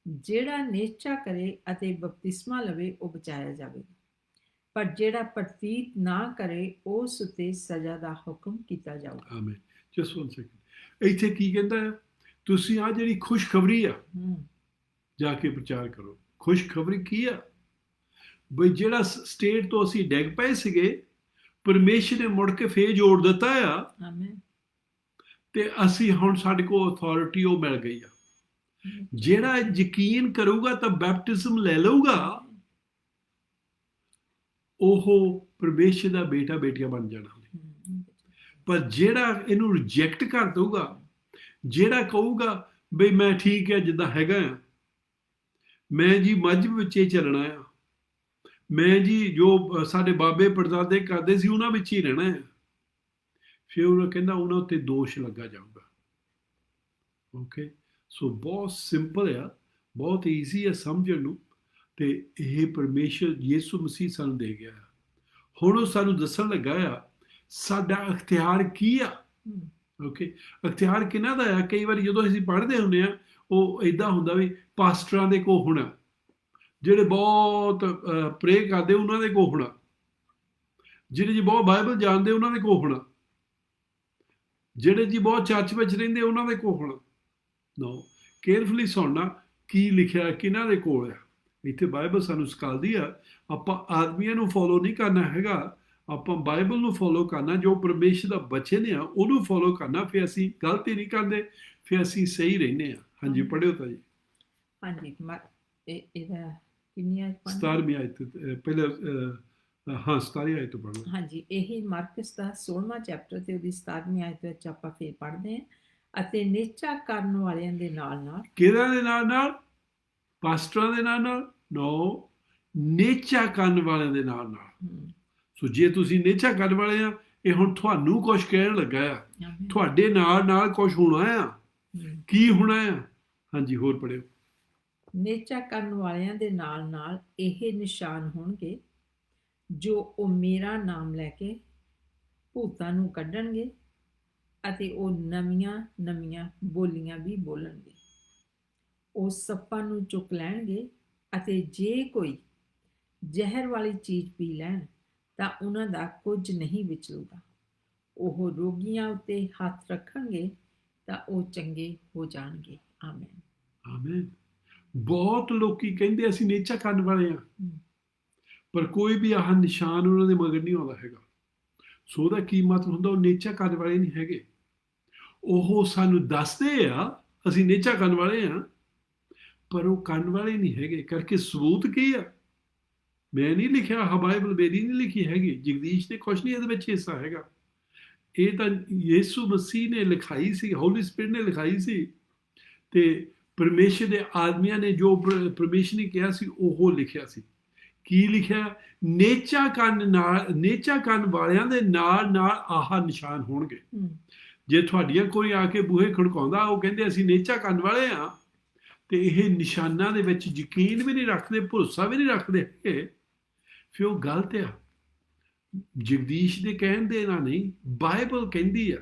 ਜਿਹੜਾ ਨਿਸ਼ਚਾ ਕਰੇ ਅਤੇ ਬਪਤਿਸਮਾ ਲਵੇ, ਉਹ ਬਚਾਇਆ ਜਾਵੇਗਾ, ਪਰ ਜਿਹੜਾ ਪ੍ਰਤੀਤ ਨਾ ਕਰੇ, ਉਸ ਉੱਤੇ ਸਜ਼ਾ ਦਾ ਹੁਕਮ ਕੀਤਾ ਜਾਊਗਾ। ਆਮੀਨ। ਜਸਟ 1 ਸੈਕਿੰਡ, ਇੱਥੇ ਕੀ ਕਹਿੰਦਾ ਹੈ? ਤੁਸੀਂ ਆ ਜਿਹੜੀ ਖੁਸ਼ਖਬਰੀ ਆ, ਜਾ ਕੇ ਪ੍ਰਚਾਰ ਕਰੋ। ਖੁਸ਼ਖਬਰੀ ਕੀ ਆ? ਬਈ ਜਿਹੜਾ ਸਟੇਟ ਤੋਂ ਅਸੀਂ ਡਿੱਗ ਪਏ ਸੀਗੇ, ਪਰਮੇਸ਼ਰ ਨੇ ਮੁੜ ਕੇ ਫੇਰ ਜੋੜ ਦਿੱਤਾ ਆ। ਆਮੀਨ। ਤੇ ਅਸੀਂ ਹੁਣ ਸਾਡੇ ਕੋਲ ਅਥਾਰਟੀ ਉਹ ਮਿਲ ਗਈ ਆ। ਜਿਹੜਾ ਯਕੀਨ ਕਰੂਗਾ ਤਾਂ ਬੈਪਟਿਜ਼ਮ ਲੈ ਲਊਗਾ, ਉਹ ਪਰਮੇਸ਼ਰ ਦਾ ਬੇਟਾ ਬੇਟੀਆਂ ਬਣ ਜਾਣਾ। ਪਰ ਜਿਹੜਾ ਇਹਨੂੰ ਰਿਜੈਕਟ ਕਰ ਦਊਗਾ, ਜਿਹੜਾ ਕਹੂਗਾ ਬਈ ਮੈਂ ਠੀਕ ਹੈ ਜਿੱਦਾਂ ਹੈਗਾ ਆ, ਮੈਂ ਜੀ ਮਜ਼ਹਬ ਵਿੱਚ ਹੀ ਚੱਲਣਾ ਆ, ਮੈਂ ਜੀ ਜੋ ਸਾਡੇ ਬਾਬੇ ਪੜਦਾਦੇ ਕਰਦੇ ਸੀ ਉਹਨਾਂ ਵਿੱਚ ਹੀ ਰਹਿਣਾ ਹੈ, ਫਿਰ ਉਹ ਕਹਿੰਦਾ ਉਹਨਾਂ ਉੱਤੇ ਦੋਸ਼ ਲੱਗਾ ਜਾਊਗਾ। ਓਕੇ, ਸੋ ਬਹੁਤ ਸਿੰਪਲ ਆ, ਬਹੁਤ ਈਜ਼ੀ ਆ ਸਮਝਣ ਨੂੰ। ਤੇ ਇਹ ਪਰਮੇਸ਼ਰ ਯਿਸੂ ਮਸੀਹ ਸਾਨੂੰ ਦੇ ਗਿਆ। ਹੁਣ ਉਹ ਸਾਨੂੰ ਦੱਸਣ ਲੱਗਾ ਆ ਸਾਡਾ ਅਖਤਿਆਰ ਕੀ ਆ। ਓਕੇ, ਅਖਤਿਆਰ ਕਿਹਨਾਂ ਦਾ ਆ? ਕਈ ਵਾਰੀ ਜਦੋਂ ਅਸੀਂ ਪੜ੍ਹਦੇ ਹੁੰਦੇ ਆ, ਉਹ ਇੱਦਾਂ ਹੁੰਦਾ ਵੀ ਪਾਸਟਰਾਂ ਦੇ ਕੋਲ ਹੋਣਾ, ਜਿਹੜੇ ਬਹੁਤ ਪ੍ਰੇ ਕਰਦੇ ਉਹਨਾਂ ਦੇ ਕੋਲ ਹੋਣਾ, ਜਿਹੜੇ ਜੀ ਬਹੁਤ ਬਾਈਬਲ ਜਾਣਦੇ ਉਹਨਾਂ ਦੇ ਕੋਲ ਹੋਣਾ, ਜਿਹੜੇ ਜੀ ਬਹੁਤ ਚਰਚ ਵਿੱਚ ਰਹਿੰਦੇ ਉਹਨਾਂ ਦੇ ਕੋਲ ਹੋਣਾ। ਨੋ, ਕੇਅਰਫੁਲੀ ਸੁਣਨਾ ਕੀ ਲਿਖਿਆ ਕਿਹਨਾਂ ਦੇ ਕੋਲ ਆ। ਇੱਥੇ ਬਾਈਬਲ ਸਾਨੂੰ ਸਿਖਾਉਂਦੀ ਆ, ਆਪਾਂ ਆਦਮੀਆਂ ਨੂੰ ਫੋਲੋ ਨਹੀਂ ਕਰਨਾ ਹੈਗਾ, ਆਪਾਂ ਬਾਈਬਲ ਨੂੰ ਫੋਲੋ ਕਰਨਾ। ਜੋ ਪਰਮੇਸ਼ਰ ਦਾ ਬਚਨ ਆ ਉਹਨੂੰ ਫੋਲੋ ਕਰਨਾ, ਫਿਰ ਅਸੀਂ ਗਲਤੀ ਨਹੀਂ ਕਰਦੇ, ਫਿਰ ਅਸੀਂ ਸਹੀ ਰਹਿੰਦੇ ਆ। ਹਾਂਜੀ, ਪੜ੍ਹਿਓ ਤਾਂ ਜੀ। ਹਾਂਜੀ, ਇਹਦਾ ਕਿੰਨੀ ਆਇਤ? 17ਵੀਂ ਆਇਤ ਪਹਿਲਾਂ, ਹਾਂ 17ਵੀਂ ਆਇਤ ਤੋਂ ਪੜ੍ਹਨਾ। ਹਾਂਜੀ, ਇਹ ਮਾਰਕਸ ਦਾ 16ਵਾਂ ਚੈਪਟਰ ਤੇ ਉਹਦੀ 17ਵੀਂ ਆਇਤ ਵਿੱਚ ਆਪਾਂ ਫਿਰ ਪੜ੍ਹਦੇ ਹਾਂ। ਅਤੇ ਨਿਸ਼ਚਾ ਕਰਨ ਵਾਲਿਆਂ ਦੇ ਨਾਲ ਨਾਲ, ਕਿਹਨਾਂ ਦੇ ਨਾਲ ਨਾਲ? ਪਾਸਟਰਾਂ ਦੇ ਨਾਲ ਨਾਲ? ਨੋ, ਨਿਸ਼ਚਾ ਕਰਨ ਵਾਲਿਆਂ ਦੇ ਨਾਲ ਨਾਲ। ਸੋ ਜੇ ਤੁਸੀਂ ਨਿਸ਼ਚਾ ਕਰਨ ਵਾਲੇ ਆ, ਇਹ ਹੁਣ ਤੁਹਾਨੂੰ ਕੁਛ ਕਹਿਣ ਲੱਗਾ ਆ, ਤੁਹਾਡੇ ਨਾਲ ਨਾਲ ਕੁਛ ਹੋਣਾ ਆ। ਕੀ ਹੋਣਾ ਆ? ਹਾਂਜੀ, ਹੋਰ ਪੜ੍ਹਿਓ। ਨਿਸ਼ਚਾ ਕਰਨ ਵਾਲਿਆਂ ਦੇ ਨਾਲ ਨਾਲ ਇਹ ਨਿਸ਼ਾਨ ਹੋਣਗੇ, ਜੋ ਉਹ ਮੇਰਾ ਨਾਮ ਲੈ ਕੇ ਭੂਤਾਂ ਨੂੰ ਕੱਢਣਗੇ ਅਤੇ ਉਹ ਨਵੀਆਂ ਨਵੀਆਂ ਬੋਲੀਆਂ ਵੀ ਬੋਲਣਗੇ। ਉਹ ਸੱਪਾਂ ਨੂੰ ਚੁੱਕ ਲੈਣਗੇ ਅਤੇ ਜੇ ਕੋਈ ਜ਼ਹਿਰ ਵਾਲੀ ਚੀਜ਼ ਪੀ ਲੈਣ ਤਾਂ ਉਹਨਾਂ ਦਾ ਕੁਝ ਨਹੀਂ ਵਿਚਲੂਗਾ। ਉਹ ਰੋਗੀਆਂ ਉੱਤੇ ਹੱਥ ਰੱਖਣਗੇ ਤਾਂ ਉਹ ਚੰਗੇ ਹੋ ਜਾਣਗੇ। ਆਮੀਨ। ਆਮੀਨ। ਬਹੁਤ ਲੋਕੀ ਕਹਿੰਦੇ ਅਸੀਂ ਨੇਚਾ ਕਰਨ ਵਾਲੇ ਆ, ਪਰ ਕੋਈ ਵੀ ਆਹ ਨਿਸ਼ਾਨ ਉਹਨਾਂ ਦੇ ਮਗਰ ਨਹੀਂ ਆਉਂਦਾ ਹੈਗਾ। ਸੋ ਉਹਦਾ ਕੀ ਮਤਲਬ ਹੁੰਦਾ? ਉਹ ਨੇਚਾ ਕਰਨ ਵਾਲੇ ਨਹੀਂ ਹੈਗੇ। ਉਹ ਸਾਨੂੰ ਦੱਸਦੇ ਆ ਅਸੀਂ ਨੇਚਾ ਕਰਨ ਵਾਲੇ ਆ, ਪਰ ਉਹ ਕਰਨ ਵਾਲੇ ਨਹੀਂ ਹੈਗੇ। ਕਰਕੇ ਸਬੂਤ ਕੀ ਆ? ਮੈਂ ਨਹੀਂ ਲਿਖਿਆ, ਬਾਈਬਲ ਮੇਰੀ ਨਹੀਂ ਲਿਖੀ ਹੈਗੀ, ਜਗਦੀਸ਼ ਨੇ ਕੁਛ ਨਹੀਂ ਇਹਦੇ ਵਿੱਚ ਹਿੱਸਾ ਹੈਗਾ। ਇਹ ਤਾਂ ਯਿਸੂ ਮਸੀਹ ਨੇ ਲਿਖਾਈ ਸੀ, ਹੋਲੀ ਸਪਿਰਿਟ ਨੇ ਲਿਖਾਈ ਸੀ, ਤੇ ਪਰਮੇਸ਼ਰ ਦੇ ਆਦਮੀਆਂ ਨੇ ਜੋ ਪਰਮੇਸ਼ਰ ਨੇ ਕਿਹਾ ਸੀ ਉਹ ਲਿਖਿਆ ਸੀ। ਕੀ ਲਿਖਿਆ? ਨੇਚਾ ਕਰਨ ਵਾਲਿਆਂ ਦੇ ਨਾਲ ਨਾਲ ਆਹ ਨਿਸ਼ਾਨ ਹੋਣਗੇ। ਜੇ ਤੁਹਾਡੀਆਂ ਕੋਈ ਆ ਕੇ ਬੂਹੇ ਖੜਕਾਉਂਦਾ, ਉਹ ਕਹਿੰਦੇ ਅਸੀਂ ਨੇਚਾ ਕਰਨ ਵਾਲੇ ਆ, ਤੇ ਇਹ ਨਿਸ਼ਾਨਾਂ ਦੇ ਵਿੱਚ ਯਕੀਨ ਵੀ ਨਹੀਂ ਰੱਖਦੇ, ਭਰੋਸਾ ਵੀ ਨਹੀਂ ਰੱਖਦੇ ਹੈਗੇ, ਫਿਰ ਉਹ ਗਲਤ ਆ। ਜਗਦੀਸ਼ ਦੇ ਕਹਿਣ ਦੇ ਨਾਲ ਨਹੀਂ, ਬਾਈਬਲ ਕਹਿੰਦੀ ਆ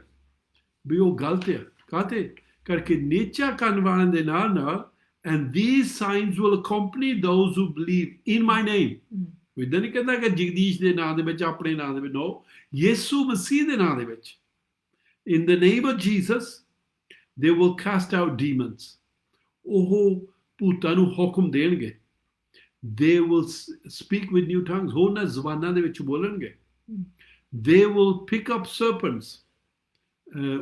ਵੀ ਉਹ ਗਲਤ ਆ। ਕਾਹਤੇ ਕਰਕੇ? ਨੇਚਾ ਕਰਨ ਵਾਲਿਆਂ ਦੇ ਨਾਲ ਨਾਲ and these signs will accompany those who believe in my name। ਇਦਾਂ ਨਹੀਂ ਕਹਿੰਦਾ ਕਿ ਜਗਦੀਸ਼ ਦੇ ਨਾਂ ਦੇ ਵਿੱਚ, ਆਪਣੇ ਨਾਂ ਦੇ ਵਿੱਚ, ਨੋ, ਯਿਸੂ ਮਸੀਹ ਦੇ ਨਾਂ ਦੇ ਵਿੱਚ। in the name of Jesus they will cast out demons। ਉਹ ਭੂਤਾਂ ਨੂੰ ਹੁਕਮ ਦੇਣਗੇ। they will speak with new tongues, ਹੋਰਨਾਂ ਜ਼ਬਾਨਾਂ ਦੇ ਵਿੱਚ ਬੋਲਣਗੇ। they will pick up serpents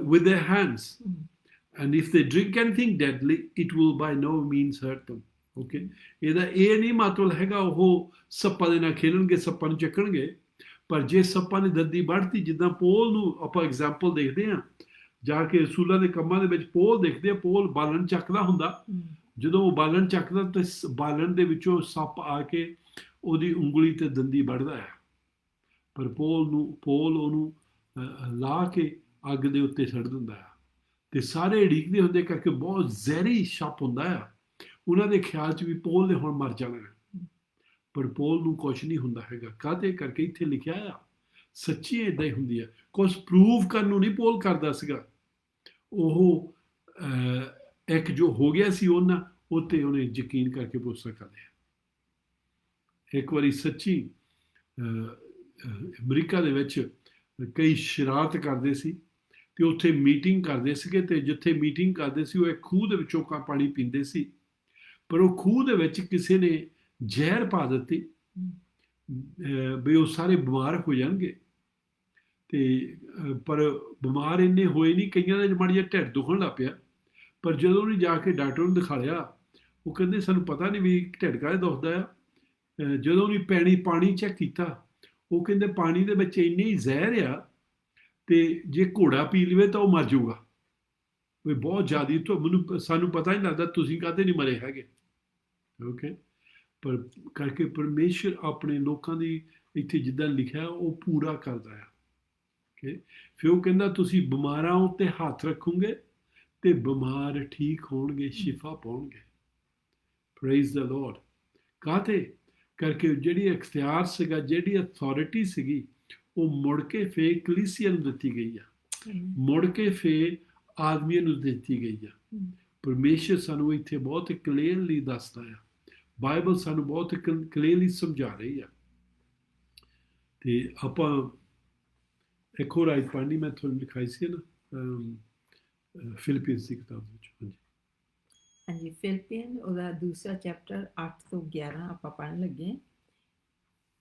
with their hands, and if they drink anything deadly it will by no means hurt them। okay, ਇਹਦਾ ਇਹ ਨਹੀਂ ਮਤਲਬ ਹੈਗਾ ਉਹ ਸੱਪਾਂ ਦੇ ਨਾਲ ਖੇਲਣਗੇ, ਸੱਪਾਂ ਨੂੰ ਚੱਕਣਗੇ। ਪਰ ਜੇ ਸੱਪਾਂ ਨੇ ਦੰਦੀ ਵੱਢਤੀ, ਜਿੱਦਾਂ ਪੋਲ ਨੂੰ ਆਪਾਂ ਐਗਜ਼ਾਮਪਲ ਦੇਖਦੇ ਹਾਂ, ਜਾ ਕੇ ਰਸੂਲਾਂ ਦੇ ਕੰਮਾਂ ਦੇ ਵਿੱਚ ਪੋਲ ਦੇਖਦੇ ਆ, ਪੋਲ ਬਾਲਣ ਚੱਕਦਾ ਹੁੰਦਾ। ਜਦੋਂ ਉਹ ਬਾਲਣ ਚੱਕਦਾ ਤੇ ਬਾਲਣ ਦੇ ਵਿੱਚੋਂ ਸੱਪ ਆ ਕੇ ਉਹਦੀ ਉਂਗਲੀ ਤੇ ਦੰਦੀ ਵੱਢਦਾ ਆ, ਪਰ ਪੋਲ ਉਹਨੂੰ ਲਾ ਕੇ ਅੱਗ ਦੇ ਉੱਤੇ ਛੱਡ ਦਿੰਦਾ ਆ। ਤੇ ਸਾਰੇ ਉਡੀਕਦੇ ਹੁੰਦੇ, ਕਰਕੇ ਬਹੁਤ ਜ਼ਹਿਰੀ ਸੱਪ ਹੁੰਦਾ ਆ। ਉਹਨਾਂ ਦੇ ਖਿਆਲ 'ਚ ਵੀ ਪੋਲ ਨੇ ਹੁਣ ਮਰ ਜਾਣਾ, ਪਰ ਪੋਲ ਨੂੰ ਕੁਛ ਨਹੀਂ ਹੁੰਦਾ ਹੈਗਾ। ਕਾਹਦੇ ਕਰਕੇ? ਇੱਥੇ ਲਿਖਿਆ ਆ, ਸੱਚੀ ਇੱਦਾਂ ਹੀ ਹੁੰਦੀ ਆ। ਕੁਛ ਪ੍ਰੂਵ ਕਰਨ ਨੂੰ ਨਹੀਂ ਪੋਲ ਕਰਦਾ ਸੀਗਾ, ਉਹ ਇੱਕ ਜੋ ਹੋ ਗਿਆ ਸੀ ਉਹਨਾਂ ਉੱਤੇ ਉਹਨੇ ਯਕੀਨ ਕਰਕੇ ਭਰੋਸਾ ਕਰ ਲਿਆ। ਇੱਕ ਵਾਰੀ ਸੱਚੀ ਅਮਰੀਕਾ ਦੇ ਵਿੱਚ ਕਈ ਸ਼ਰਾਰਤ ਕਰਦੇ ਸੀ, ਤੇ ਉੱਥੇ ਮੀਟਿੰਗ ਕਰਦੇ ਸੀਗੇ, ਤੇ ਜਿੱਥੇ ਮੀਟਿੰਗ ਕਰਦੇ ਸੀ ਉਹ ਇੱਕ ਖੂਹ ਦੇ ਵਿੱਚੋਂ ਪਾਣੀ ਪੀਂਦੇ ਸੀ, ਪਰ ਉਹ ਖੂਹ ਦੇ ਵਿੱਚ ਕਿਸੇ ਨੇ ਜ਼ਹਿਰ ਪਾ ਦਿੱਤੀ ਵੀ ਉਹ ਸਾਰੇ ਬਿਮਾਰ ਹੋ ਜਾਣਗੇ। ਤੇ ਪਰ ਬਿਮਾਰ ਇੰਨੇ ਹੋਏ ਨਹੀਂ, ਕਈਆਂ ਦਾ ਮਾੜੀ ਜਿਹਾ ਢਿੱਡ ਦੁਖਣ ਲੱਗ ਪਿਆ। ਪਰ ਜਦੋਂ ਉਹਨੇ ਜਾ ਕੇ ਡਾਕਟਰ ਨੂੰ ਦਿਖਾਇਆ, ਉਹ ਕਹਿੰਦੇ ਸਾਨੂੰ ਪਤਾ ਨਹੀਂ ਵੀ ਢਿੱਡ ਕਾਹਦੇ ਦੁਖਦਾ ਆ। ਜਦੋਂ ਉਹਨੇ ਪਾਣੀ ਚੈੱਕ ਕੀਤਾ, ਉਹ ਕਹਿੰਦੇ ਪਾਣੀ ਦੇ ਵਿੱਚ ਇੰਨੀ ਹੀ ਜ਼ਹਿਰ ਆ, ਤੇ ਜੇ ਘੋੜਾ ਪੀ ਲਵੇ ਤਾਂ ਉਹ ਮਰ ਜਾਊਗਾ। ਵੀ ਬਹੁਤ ਜ਼ਿਆਦਾ, ਸਾਨੂੰ ਪਤਾ ਨਹੀਂ ਲੱਗਦਾ ਤੁਸੀਂ ਕਾਹਦੇ ਨਹੀਂ ਮਰੇ ਹੈਗੇ। ਓਕੇ, ਪਰ ਕਰਕੇ ਪਰਮੇਸ਼ਰ ਆਪਣੇ ਲੋਕਾਂ ਦੀ ਇੱਥੇ ਜਿੱਦਾਂ ਲਿਖਿਆ ਉਹ ਪੂਰਾ ਕਰਦਾ ਆ। ਓਕੇ, ਫਿਰ ਉਹ ਕਹਿੰਦਾ ਤੁਸੀਂ ਬਿਮਾਰਾਂ ਉੱਤੇ ਹੱਥ ਰੱਖੋਗੇ ਤੇ ਬਿਮਾਰ ਠੀਕ ਹੋਣਗੇ, ਸ਼ਿਫਾ ਪਾਉਣਗੇ। Praise the Lord. ਕਾਹਤੇ ਕਰਕੇ? ਜਿਹੜੀ ਇਖਤਿਆਰ ਸੀਗਾ, ਜਿਹੜੀ ਅਥਾਰਟੀ ਸੀਗੀ, ਉਹ ਮੁੜ ਕੇ ਫੇਰ ਕਲੀਸਿਆ ਨੂੰ ਦਿੱਤੀ ਗਈ ਆ, ਮੁੜ ਕੇ ਫੇਰ ਆਦਮੀਆਂ ਨੂੰ ਦਿੱਤੀ ਗਈ ਆ। ਪਰਮੇਸ਼ਰ ਸਾਨੂੰ ਇੱਥੇ ਬਹੁਤ ਕਲੀਅਰਲੀ ਦੱਸਦਾ ਆ, ਬਾਈਬਲ ਸਾਨੂੰ ਬਹੁਤ ਕਲੀਅਰਲੀ ਸਮਝਾ ਰਹੀ ਆ। ਤੇ ਆਪਾਂ ਇੱਕ ਹੋਰ ਆਇਤ ਪੜ੍ਹਨੀ, ਮੈਂ ਤੁਹਾਨੂੰ ਲਿਖਾਈ ਸੀ ਨਾ ਫਿਲੀਪੀਅਨਸ ਦੀ ਕਿਤਾਬ ਵਿੱਚ। ਹਾਂਜੀ, ਫਿਲੀਪੀਅਨ ਉਹਦਾ ਦੂਸਰਾ ਚੈਪਟਰ 8 ਤੋਂ 11 ਆਪਾਂ ਪੜ੍ਹਨ ਲੱਗੇ।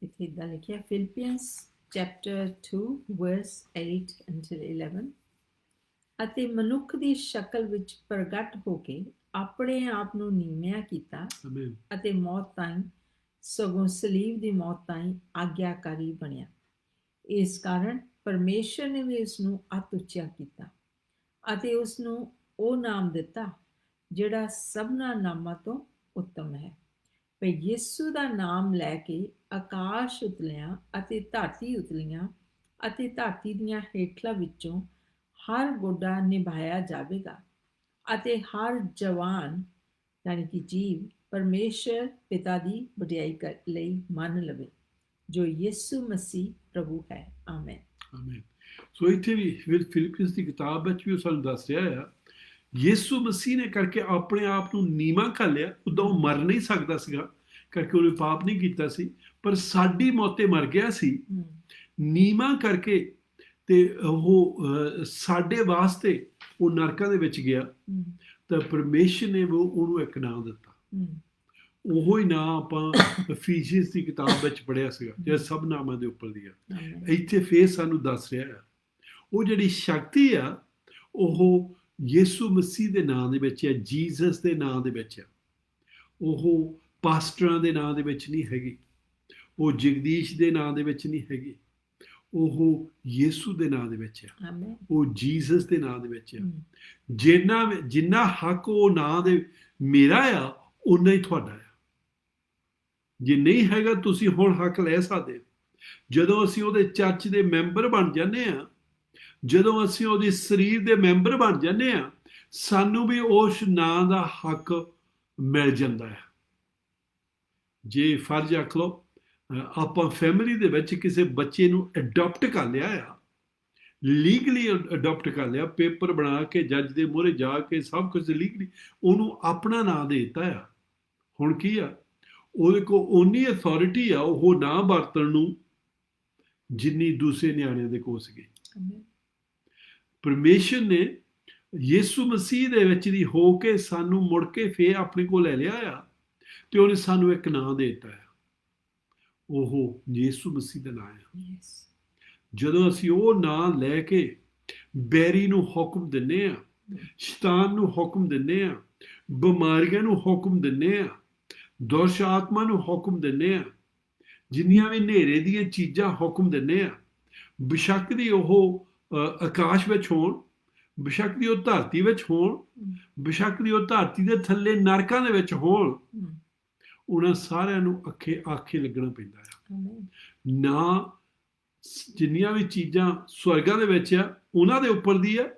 ਇੱਥੇ ਇੱਦਾਂ ਲਿਖਿਆ, ਫਿਲੀਪੀਅਨਸ ਚੈਪਟਰ 2 ਵਰਸ 8 until 11। ਅਤੇ ਮਨੁੱਖ ਦੀ ਸ਼ਕਲ ਵਿੱਚ ਪ੍ਰਗਟ ਹੋ ਕੇ ਆਪਣੇ ਆਪ ਨੂੰ ਨੀਵਿਆਂ ਕੀਤਾ ਅਤੇ ਮੌਤ ਤਾਈਂ, ਸਗੋਂ ਸਲੀਬ ਦੀ ਮੌਤ ਤਾਈਂ ਆਗਿਆਕਾਰੀ ਬਣਿਆ। ਇਸ ਕਾਰਨ ਪਰਮੇਸ਼ਰ ਨੇ ਵੀ ਉਸ ਨੂੰ ਅਤਿ ਉੱਚਾ ਕੀਤਾ ਅਤੇ ਉਸ ਨੂੰ ਉਹ ਨਾਮ ਦਿੱਤਾ ਜਿਹੜਾ ਸਭਨਾਂ ਨਾਮਾਂ ਤੋਂ ਉੱਤਮ ਹੈ। ਪਰ ਯਿਸੂ ਦਾ ਨਾਮ ਲੈ ਕੇ ਆਕਾਸ਼ ਉਤਲਿਆ ਅਤੇ ਧਰਤੀ ਉਤਲੀਆਂ ਅਤੇ ਧਰਤੀ ਦੀਆਂ ਹੇਠਲਾਂ ਵਿੱਚੋਂ ਹਰ ਗੋਡਾ ਨਿਭਾਇਆ ਜਾਵੇਗਾ ਅਤੇ ਹਰ ਜਵਾਨ ਯਾਨੀ ਕਿ ਜੀਵ ਪਰਮੇਸ਼ਰ ਪਿਤਾ ਦੀ ਵਡਿਆਈ ਲਈ ਮੰਨ ਲਵੇ, ਜੋ ਯਿਸੂ ਮਸੀਹ ਪ੍ਰਭੂ ਹੈ। ਆਮੀਨ। ਆਮੀਨ। ਸੋ ਇੱਥੇ ਵੀ ਫਿਰ ਫਿਲਿਪੀਅੰਸ ਦੀ ਕਿਤਾਬ ਵਿੱਚ ਵੀ ਉਹ ਸਾਨੂੰ ਦੱਸ ਰਿਹਾ ਆ, ਯਿਸੂ ਮਸੀਹ ਨੇ ਕਰਕੇ ਆਪਣੇ ਆਪ ਨੂੰ ਨੀਵਾਂ ਕਰ ਲਿਆ। ਉਦੋਂ ਉਹ ਮਰ ਨਹੀਂ ਸਕਦਾ ਸੀਗਾ ਕਰਕੇ ਉਹਨੇ ਪਾਪ ਨਹੀਂ ਕੀਤਾ ਸੀ, ਪਰ ਸਾਡੀ ਮੌਤੇ ਮਰ ਗਿਆ ਸੀ ਹਮ, ਨੀਵਾਂ ਕਰਕੇ। ਤੇ ਉਹ ਸਾਡੇ ਵਾਸਤੇ ਉਹ ਨਰਕਾਂ ਦੇ ਵਿੱਚ ਗਿਆ, ਹਮ, ਤਾਂ ਪਰਮੇਸ਼ਰ ਨੇ ਉਹਨੂੰ ਇੱਕ ਨਾਮ ਦਿੱਤਾ। ਹਮ, ਉਹੋ ਹੀ ਨਾਂ ਆਪਾਂ ਅਫੀਸੀਅੰਸ ਦੀ ਕਿਤਾਬ ਵਿੱਚ ਪੜ੍ਹਿਆ ਸੀਗਾ, ਜਿਹੜਾ ਸਭ ਨਾਮਾਂ ਦੇ ਉੱਪਰ ਦੀ ਆ। ਆਮੇਨ। ਇੱਥੇ ਫੇਰ ਸਾਨੂੰ ਦੱਸ ਰਿਹਾ ਆ, ਉਹ ਜਿਹੜੀ ਸ਼ਕਤੀ ਆ ਉਹ ਯਿਸੂ ਮਸੀਹ ਦੇ ਨਾਂ ਦੇ ਵਿੱਚ ਹੈ, ਜੀਸਸ ਦੇ ਨਾਂ ਦੇ ਵਿੱਚ ਹੈ। ਉਹ ਪਾਸਟਰਾਂ ਦੇ ਨਾਂ ਦੇ ਵਿੱਚ ਨਹੀਂ ਹੈਗੀ, ਉਹ ਜਗਦੀਸ਼ ਦੇ ਨਾਂ ਦੇ ਵਿੱਚ ਨਹੀਂ ਹੈਗੀ, ਉਹ ਯਿਸੂ ਦੇ ਨਾਂ ਦੇ ਵਿੱਚ ਹੈ, ਆਮੇਨ। ਉਹ ਜੀਸਸ ਦੇ ਨਾਂ ਦੇ ਵਿੱਚ ਹੈ। ਹਮ, ਜਿੰਨਾ ਹੱਕ ਉਹ ਨਾਂ ਦੇ ਮੇਰਾ ਆ, ਉਨਾ ਹੀ ਤੁਹਾਡਾ ਆ। ਜੇ ਨਹੀਂ ਹੈਗਾ, ਤੁਸੀਂ ਹੁਣ ਹੱਕ ਲੈ ਸਕਦੇ। ਜਦੋਂ ਅਸੀਂ ਉਹਦੇ ਚਰਚ ਦੇ ਮੈਂਬਰ ਬਣ ਜਾਂਦੇ ਆ, ਜਦੋਂ ਅਸੀਂ ਉਹਦੇ ਸਰੀਰ ਦੇ ਮੈਂਬਰ ਬਣ ਜਾਂਦੇ ਆ, ਸਾਨੂੰ ਵੀ ਉਸ ਨਾਂ ਦਾ ਹੱਕ ਮਿਲ ਜਾਂਦਾ ਹੈ। ਜੇ ਫਰਜ਼ ਰੱਖ ਲਓ, ਆਪਾਂ ਫੈਮਿਲੀ ਦੇ ਵਿੱਚ ਕਿਸੇ ਬੱਚੇ ਨੂੰ ਅਡਾਪਟ ਕਰ ਲਿਆ ਆ, ਲੀਗਲੀ ਅਡਾਪਟ ਕਰ ਲਿਆ, ਪੇਪਰ ਬਣਾ ਕੇ ਜੱਜ ਦੇ ਮੂਹਰੇ ਜਾ ਕੇ ਸਭ ਕੁਝ ਲੀਗਲੀ ਉਹਨੂੰ ਆਪਣਾ ਨਾਂ ਦੇ ਦਿੱਤਾ ਆ। ਹੁਣ ਕੀ ਆ, ਉਹਦੇ ਕੋਲ ਓਨੀ ਅਥਾਰਟੀ ਆ ਉਹ ਨਾਂ ਵਰਤਣ ਨੂੰ ਜਿੰਨੀ ਦੂਸਰੇ ਨਿਆਣਿਆਂ ਦੇ ਕੋਲ ਸੀਗੀ। ਆਮੇਨ। ਪਰਮੇਸ਼ਰ ਨੇ ਯਿਸੂ ਮਸੀਹ ਦੇ ਵਿੱਚ ਦੀ ਹੋ ਕੇ ਸਾਨੂੰ ਮੁੜ ਕੇ ਫੇਰ ਆਪਣੇ ਕੋਲ ਲੈ ਲਿਆ ਆ, ਤੇ ਉਹਨੇ ਸਾਨੂੰ ਇੱਕ ਨਾਂ ਦੇ ਦਿੱਤਾ ਆ, ਉਹ ਯਿਸੂ ਮਸੀਹ ਦਾ ਨਾਂ ਆ। Yes. ਜਦੋਂ ਅਸੀਂ ਉਹ ਨਾਂ ਲੈ ਕੇ ਬੈਰੀ ਨੂੰ ਹੁਕਮ ਦਿੰਦੇ ਆ, ਸ਼ੈਤਾਨ ਨੂੰ ਹੁਕਮ ਦਿੰਦੇ ਆ, ਬਿਮਾਰੀਆਂ ਨੂੰ ਹੁਕਮ ਦਿੰਦੇ ਆ, ਦੁਸ਼ ਆਤਮਾ ਨੂੰ ਹੁਕਮ ਦਿੰਦੇ ਆ, ਜਿੰਨੀਆਂ ਵੀ ਹਨੇਰੇ ਦੀਆਂ ਚੀਜ਼ਾਂ ਹੁਕਮ ਦਿੰਦੇ ਆ, ਬੇਸ਼ੱਕ ਦੀ ਉਹ ਆਕਾਸ਼ ਵਿੱਚ ਹੋਣ, ਬੇਸ਼ੱਕ ਦੀ ਉਹ ਧਰਤੀ ਵਿੱਚ ਹੋਣ, ਬੇਸ਼ੱਕ ਦੀ ਉਹ ਧਰਤੀ ਦੇ ਥੱਲੇ ਨਰਕਾਂ ਦੇ ਵਿੱਚ ਹੋਣ, ਹਮ, ਉਹਨਾਂ ਸਾਰਿਆਂ ਨੂੰ ਆਖੇ ਲੱਗਣਾ ਪੈਂਦਾ ਆ। ਆਮੇਨ। ਨਾ ਜਿੰਨੀਆਂ ਵੀ ਚੀਜ਼ਾਂ ਸਵਰਗਾਂ ਦੇ ਵਿੱਚ ਆ ਉਹਨਾਂ ਦੇ ਉੱਪਰ ਦੀ ਆ,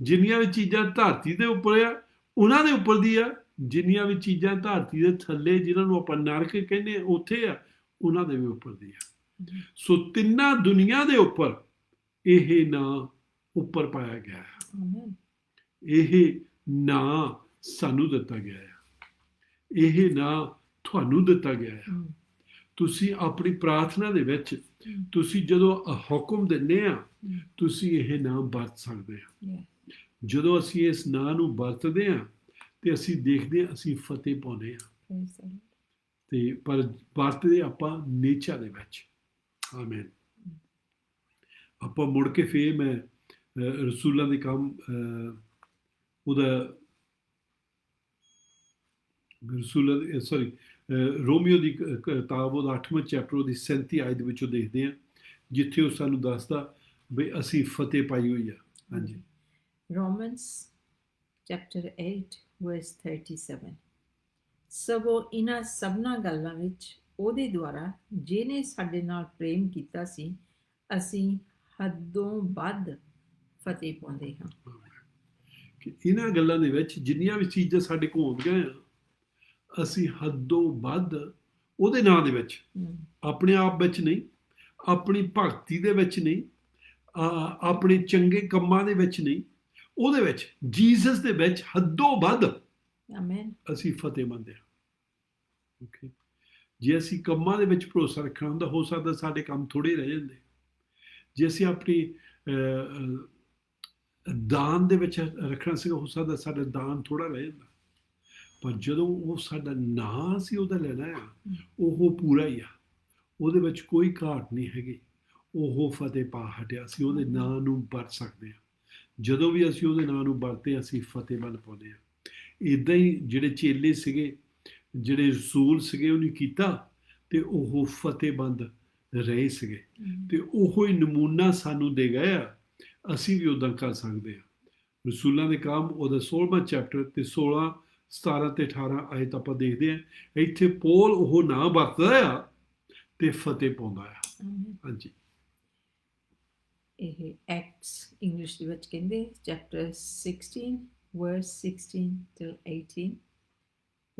ਜਿੰਨੀਆਂ ਵੀ ਚੀਜ਼ਾਂ ਧਰਤੀ ਦੇ ਉੱਪਰ ਆ ਉਹਨਾਂ ਦੇ ਉੱਪਰ ਦੀ ਆ, ਜਿੰਨੀਆਂ ਵੀ ਚੀਜ਼ਾਂ ਧਰਤੀ ਦੇ ਥੱਲੇ ਜਿਹਨਾਂ ਨੂੰ ਆਪਾਂ ਨਰਕ ਕਹਿੰਦੇ ਆ ਉੱਥੇ ਆ, ਉਹਨਾਂ ਦੇ ਵੀ ਉੱਪਰ ਦੀ ਆ। ਸੋ ਤਿੰਨਾਂ ਦੁਨੀਆਂ ਦੇ ਉੱਪਰ ਇਹ ਨਾਂ ਉੱਪਰ ਪਾਇਆ ਗਿਆ ਹੈ। ਆਮੇਨ। ਇਹ ਨਾਂ ਸਾਨੂੰ ਦਿੱਤਾ ਗਿਆ ਹੈ, ਇਹ ਨਾਂ ਤੁਹਾਨੂੰ ਦਿੱਤਾ ਗਿਆ ਹੈ। ਹਮ, ਤੁਸੀਂ ਆਪਣੀ ਪ੍ਰਾਰਥਨਾ ਦੇ ਵਿੱਚ ਹਮ, ਤੁਸੀਂ ਜਦੋਂ ਹੁਕਮ ਦਿੰਦੇ ਆ, ਹਮ, ਤੁਸੀਂ ਇਹ ਨਾਂ ਵਰਤ ਸਕਦੇ ਆ। yes. ਜਦੋਂ ਅਸੀਂ ਇਸ ਨਾਂ ਨੂੰ ਵਰਤਦੇ ਆ ਤੇ ਅਸੀਂ ਦੇਖਦੇ ਆ ਅਸੀਂ ਫਤਿਹ ਪਾਉਂਦੇ ਆ, Praise the Lord. ਤੇ ਪਰ ਵਰਤਦੇ ਆਪਾਂ ਨੇਚਰ ਦੇ ਵਿੱਚ। ਆਮੇਨ। ਆਪਾਂ ਮੁੜ ਕੇ ਫੇਰ ਮੈਂ ਰਸੂਲਾਂ ਦੇ ਕੰਮ ਉਹਦਾ ਰੋਮੀਓ ਦੀ ਕਿਤਾਬ ਉਹਦਾ 8ਵਾਂ ਚੈਪਟਰ ਉਹਦੀ 37 ਆਇਤ ਦੇ ਵਿੱਚੋਂ ਦੇਖਦੇ ਆ, ਜਿੱਥੇ ਉਹ ਸਾਨੂੰ ਦੱਸਦਾ ਵੀ ਅਸੀਂ ਫਤਿਹ ਪਾਈ ਹੋਈ ਆ। ਹਾਂਜੀ। Romans chapter 8 verse 37. ਸਗੋਂ ਇਹਨਾਂ ਸਭਨਾਂ ਗੱਲਾਂ ਵਿੱਚ ਉਹਦੇ ਦੁਆਰਾ ਜਿਹਨੇ ਸਾਡੇ ਨਾਲ ਪ੍ਰੇਮ ਕੀਤਾ ਸੀ, ਅਸੀਂ ਹੱਦੋਂ ਵੱਧ ਫਤਿਹ ਪਾਉਂਦੇ ਹਾਂ। ਕਿ ਇਹਨਾਂ ਗੱਲਾਂ ਦੇ ਵਿੱਚ ਜਿੰਨੀਆਂ ਵੀ ਚੀਜ਼ਾਂ ਸਾਡੇ ਕੋਲ ਆਉਂਦੀਆਂ ਆ, ਅਸੀਂ ਹੱਦੋਂ ਵੱਧ ਉਹਦੇ ਨਾਂ ਦੇ ਵਿੱਚ, ਹਮ, ਆਪਣੇ ਆਪ ਵਿੱਚ ਨਹੀਂ, ਆਪਣੀ ਭਗਤੀ ਦੇ ਵਿੱਚ ਨਹੀਂ, ਆਪਣੇ ਚੰਗੇ ਕੰਮਾਂ ਦੇ ਵਿੱਚ ਨਹੀਂ, ਉਹਦੇ ਵਿੱਚ ਜੀਸਸ ਦੇ ਵਿੱਚ ਹੱਦੋਂ ਵੱਧ ਆਮੇਨ। ਅਸੀਂ ਫਤਿਹਮੰਦ ਹਾਂ। ਓਕੇ, ਜੇ ਅਸੀਂ ਕੰਮਾਂ ਦੇ ਵਿੱਚ ਭਰੋਸਾ ਰੱਖਣਾ ਹੁੰਦਾ, ਹੋ ਸਕਦਾ ਸਾਡੇ ਕੰਮ ਥੋੜੇ ਰਹਿ ਜਾਂਦੇ। ਜੇ ਅਸੀਂ ਆਪਣੀ ਦਾਨ ਦੇ ਵਿੱਚ ਰੱਖਣਾ ਸੀਗਾ, ਹੋ ਸਕਦਾ ਸਾਡਾ ਦਾਨ ਥੋੜਾ ਰਹਿ ਜਾਂਦਾ। ਪਰ ਜਦੋਂ ਉਹ ਸਾਡਾ ਨਾਂ ਅਸੀਂ ਉਹਦਾ ਲੈਣਾ ਆ, ਉਹ ਪੂਰਾ ਹੀ ਆ, ਉਹਦੇ ਵਿੱਚ ਕੋਈ ਘਾਟ ਨਹੀਂ ਹੈਗੀ। ਉਹ ਫਤਿਹ ਪਾ ਹਟਿਆ, ਅਸੀਂ ਉਹਦੇ ਨਾਂ ਨੂੰ ਵਰਤ ਸਕਦੇ ਹਾਂ। ਜਦੋਂ ਵੀ ਅਸੀਂ ਉਹਦੇ ਨਾਂ ਨੂੰ ਵਰਤੇ, ਅਸੀਂ ਫਤਿਹ ਬਣ ਪਾਉਂਦੇ ਹਾਂ। ਇੱਦਾਂ ਹੀ ਜਿਹੜੇ ਚੇਲੇ ਸੀਗੇ, ਜਿਹੜੇ ਰਸੂਲ ਸੀਗੇ, ਉਹਨੇ ਕੀਤਾ ਤੇ ਉਹ ਫਤਿਹਬੰਦ ਰਹੇ ਸੀਗੇ, ਤੇ ਉਹੋ ਹੀ ਨਮੂਨਾ ਸਾਨੂੰ ਦੇ ਗਏ ਆ। ਅਸੀਂ ਵੀ ਉਦਾਂ ਕਰ ਸਕਦੇ ਹਾਂ। ਰਸੂਲਾਂ ਦੇ ਕੰਮ ਉਹਦਾ 16ਵਾਂ ਚੈਪਟਰ ਤੇ 16, 17 ਤੇ 18 ਆਇਤ ਆਪਾਂ ਦੇਖਦੇ ਹਾਂ। ਇੱਥੇ ਪੌਲ ਉਹ ਨਾਂ ਵਰਤਦਾ ਆ ਤੇ ਫਤਿਹ ਪਾਉਂਦਾ ਆ। ਹਾਂਜੀ। ਇਹ ਐਕਟਸ ਇੰਗਲਿਸ਼ ਦੇ ਵਿੱਚ ਕਹਿੰਦੇ ਚੈਪਟਰ 16 verse 16 till 18।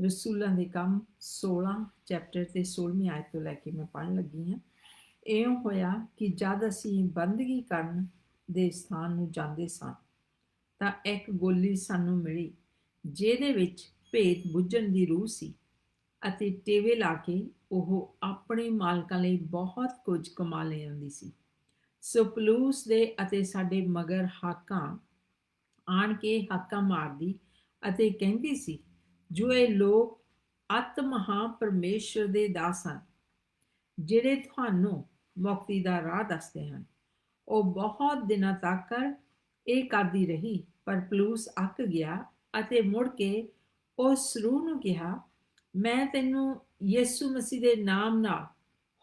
ਰਸੂਲਾਂ ਦੇ ਕੰਮ 16 ਚੈਪਟਰ ਤੇ 16ਵੀਂ ਆਇਤ ਤੋਂ ਲੈ ਕੇ ਮੈਂ ਪੜ੍ਹਨ ਲੱਗੀ ਹਾਂ। ਇਉਂ ਹੋਇਆ ਕਿ ਜਦ ਅਸੀਂ ਬੰਦਗੀ ਕਰਨ ਦੇ ਸਥਾਨ ਨੂੰ ਜਾਂਦੇ ਸਾਂ ਤਾਂ ਇੱਕ ਗੋਲੀ ਸਾਨੂੰ ਮਿਲੀ ਜਿਹਦੇ ਵਿੱਚ ਭੇਤ ਬੁੱਝਣ ਦੀ ਰੂਹ ਸੀ ਅਤੇ ਟੇਵੇ ਲਾ ਕੇ ਉਹ ਆਪਣੇ ਮਾਲਕਾਂ ਲਈ ਬਹੁਤ ਕੁਝ ਕਮਾ ਲਿਆਉਂਦੀ ਸੀ। ਸੋ ਪਲੂਸ ਦੇ ਅਤੇ ਸਾਡੇ ਮਗਰ ਹਾਕਾਂ ਆਣ ਕੇ ਹਾਕਾਂ ਮਾਰਦੀ ਅਤੇ ਕਹਿੰਦੀ ਸੀ, ਜੋ ਇਹ ਲੋਕ ਅਤ ਮਹਾ ਪਰਮੇਸ਼ਰ ਦੇ ਦਾਸ ਹਨ, ਜਿਹੜੇ ਤੁਹਾਨੂੰ ਮੁਕਤੀ ਦਾ ਰਾਹ ਦੱਸਦੇ ਹਨ। ਉਹ ਬਹੁਤ ਦਿਨਾਂ ਤੱਕ ਇਹ ਕਰਦੀ ਰਹੀ, ਪਰ ਪਲੂਸ ਅੱਕ ਗਿਆ ਅਤੇ ਮੁੜ ਕੇ ਉਸ ਰੂਹ ਨੂੰ ਕਿਹਾ, ਮੈਂ ਤੈਨੂੰ ਯਿਸੂ ਮਸੀਹ ਦੇ ਨਾਮ ਨਾਲ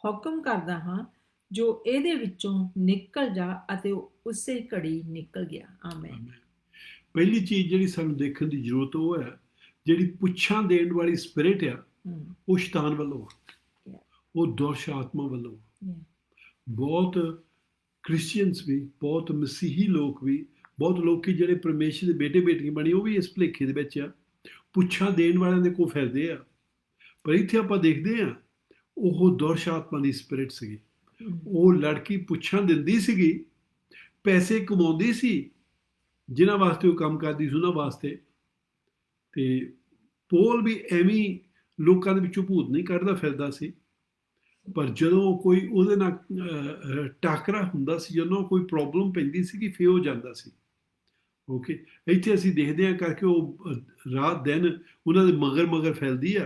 ਹੁਕਮ ਕਰਦਾ ਹਾਂ, ਜੋ ਇਹਦੇ ਵਿੱਚੋਂ ਨਿਕਲ ਜਾ, ਅਤੇ ਉਹ ਉਸੇ ਘੜੀ ਨਿਕਲ ਗਿਆ। ਆਮੇਨ। ਆਮੇਨ। ਪਹਿਲੀ ਚੀਜ਼ ਜਿਹੜੀ ਸਾਨੂੰ ਦੇਖਣ ਦੀ ਜ਼ਰੂਰਤ ਉਹ ਹੈ, ਜਿਹੜੀ ਪੁੱਛਾਂ ਦੇਣ ਵਾਲੀ ਸਪਿਰਿਟ ਆ, ਉਹ ਸ਼ੈਤਾਨ ਵੱਲੋਂ ਆ, Yeah. ਉਹ ਦੁਸ਼ ਆਤਮਾ ਵੱਲੋਂ ਆ। Yeah. ਬਹੁਤ ਕ੍ਰਿਸਚੀਅਨਸ ਵੀ, ਬਹੁਤ ਮਸੀਹੀ ਲੋਕ ਵੀ, ਬਹੁਤ ਲੋਕੀ ਜਿਹੜੇ ਪਰਮੇਸ਼ਰ ਦੇ ਬੇਟੇ ਬੇਟੀਆਂ ਬਣੇ, ਉਹ ਵੀ ਇਸ ਭੁਲੇਖੇ ਦੇ ਵਿੱਚ ਆ, ਪੁੱਛਾਂ ਦੇਣ ਵਾਲਿਆਂ ਦੇ ਕੋਲ ਫਿਰਦੇ ਆ। ਪਰ ਇੱਥੇ ਆਪਾਂ ਦੇਖਦੇ ਆ, ਉਹ ਦੁਸ਼ ਆਤਮਾ ਦੀ ਸਪਿਰਿਟ ਸੀਗੀ। ਉਹ ਲੜਕੀ ਪੁੱਛਾਂ ਦਿੰਦੀ ਸੀਗੀ, ਪੈਸੇ ਕਮਾਉਂਦੀ ਸੀ, ਜਿਨ੍ਹਾਂ ਵਾਸਤੇ ਉਹ ਕੰਮ ਕਰਦੀ ਸੀ ਉਹਨਾਂ ਵਾਸਤੇ। ਤੇ ਪੌਲ ਵੀ ਐਵੇਂ ਲੋਕਾਂ ਦੇ ਵਿੱਚੋਂ ਭੂਤ ਨਹੀਂ ਕੱਢਦਾ ਫਿਰਦਾ ਸੀ, ਪਰ ਜਦੋਂ ਕੋਈ ਉਹਦੇ ਨਾਲ ਟਾਕਰਾ ਹੁੰਦਾ ਸੀ, ਜਦੋਂ ਕੋਈ ਪ੍ਰੋਬਲਮ ਪੈਂਦੀ ਸੀ, ਫਿਰ ਉਹ ਜਾਂਦਾ ਸੀ। ਓਕੇ, ਇੱਥੇ ਅਸੀਂ ਦੇਖਦੇ ਹਾਂ ਕਰਕੇ ਉਹ ਰਾਤ ਦਿਨ ਉਹਨਾਂ ਦੇ ਮਗਰ ਫੈਲਦੀ ਆ।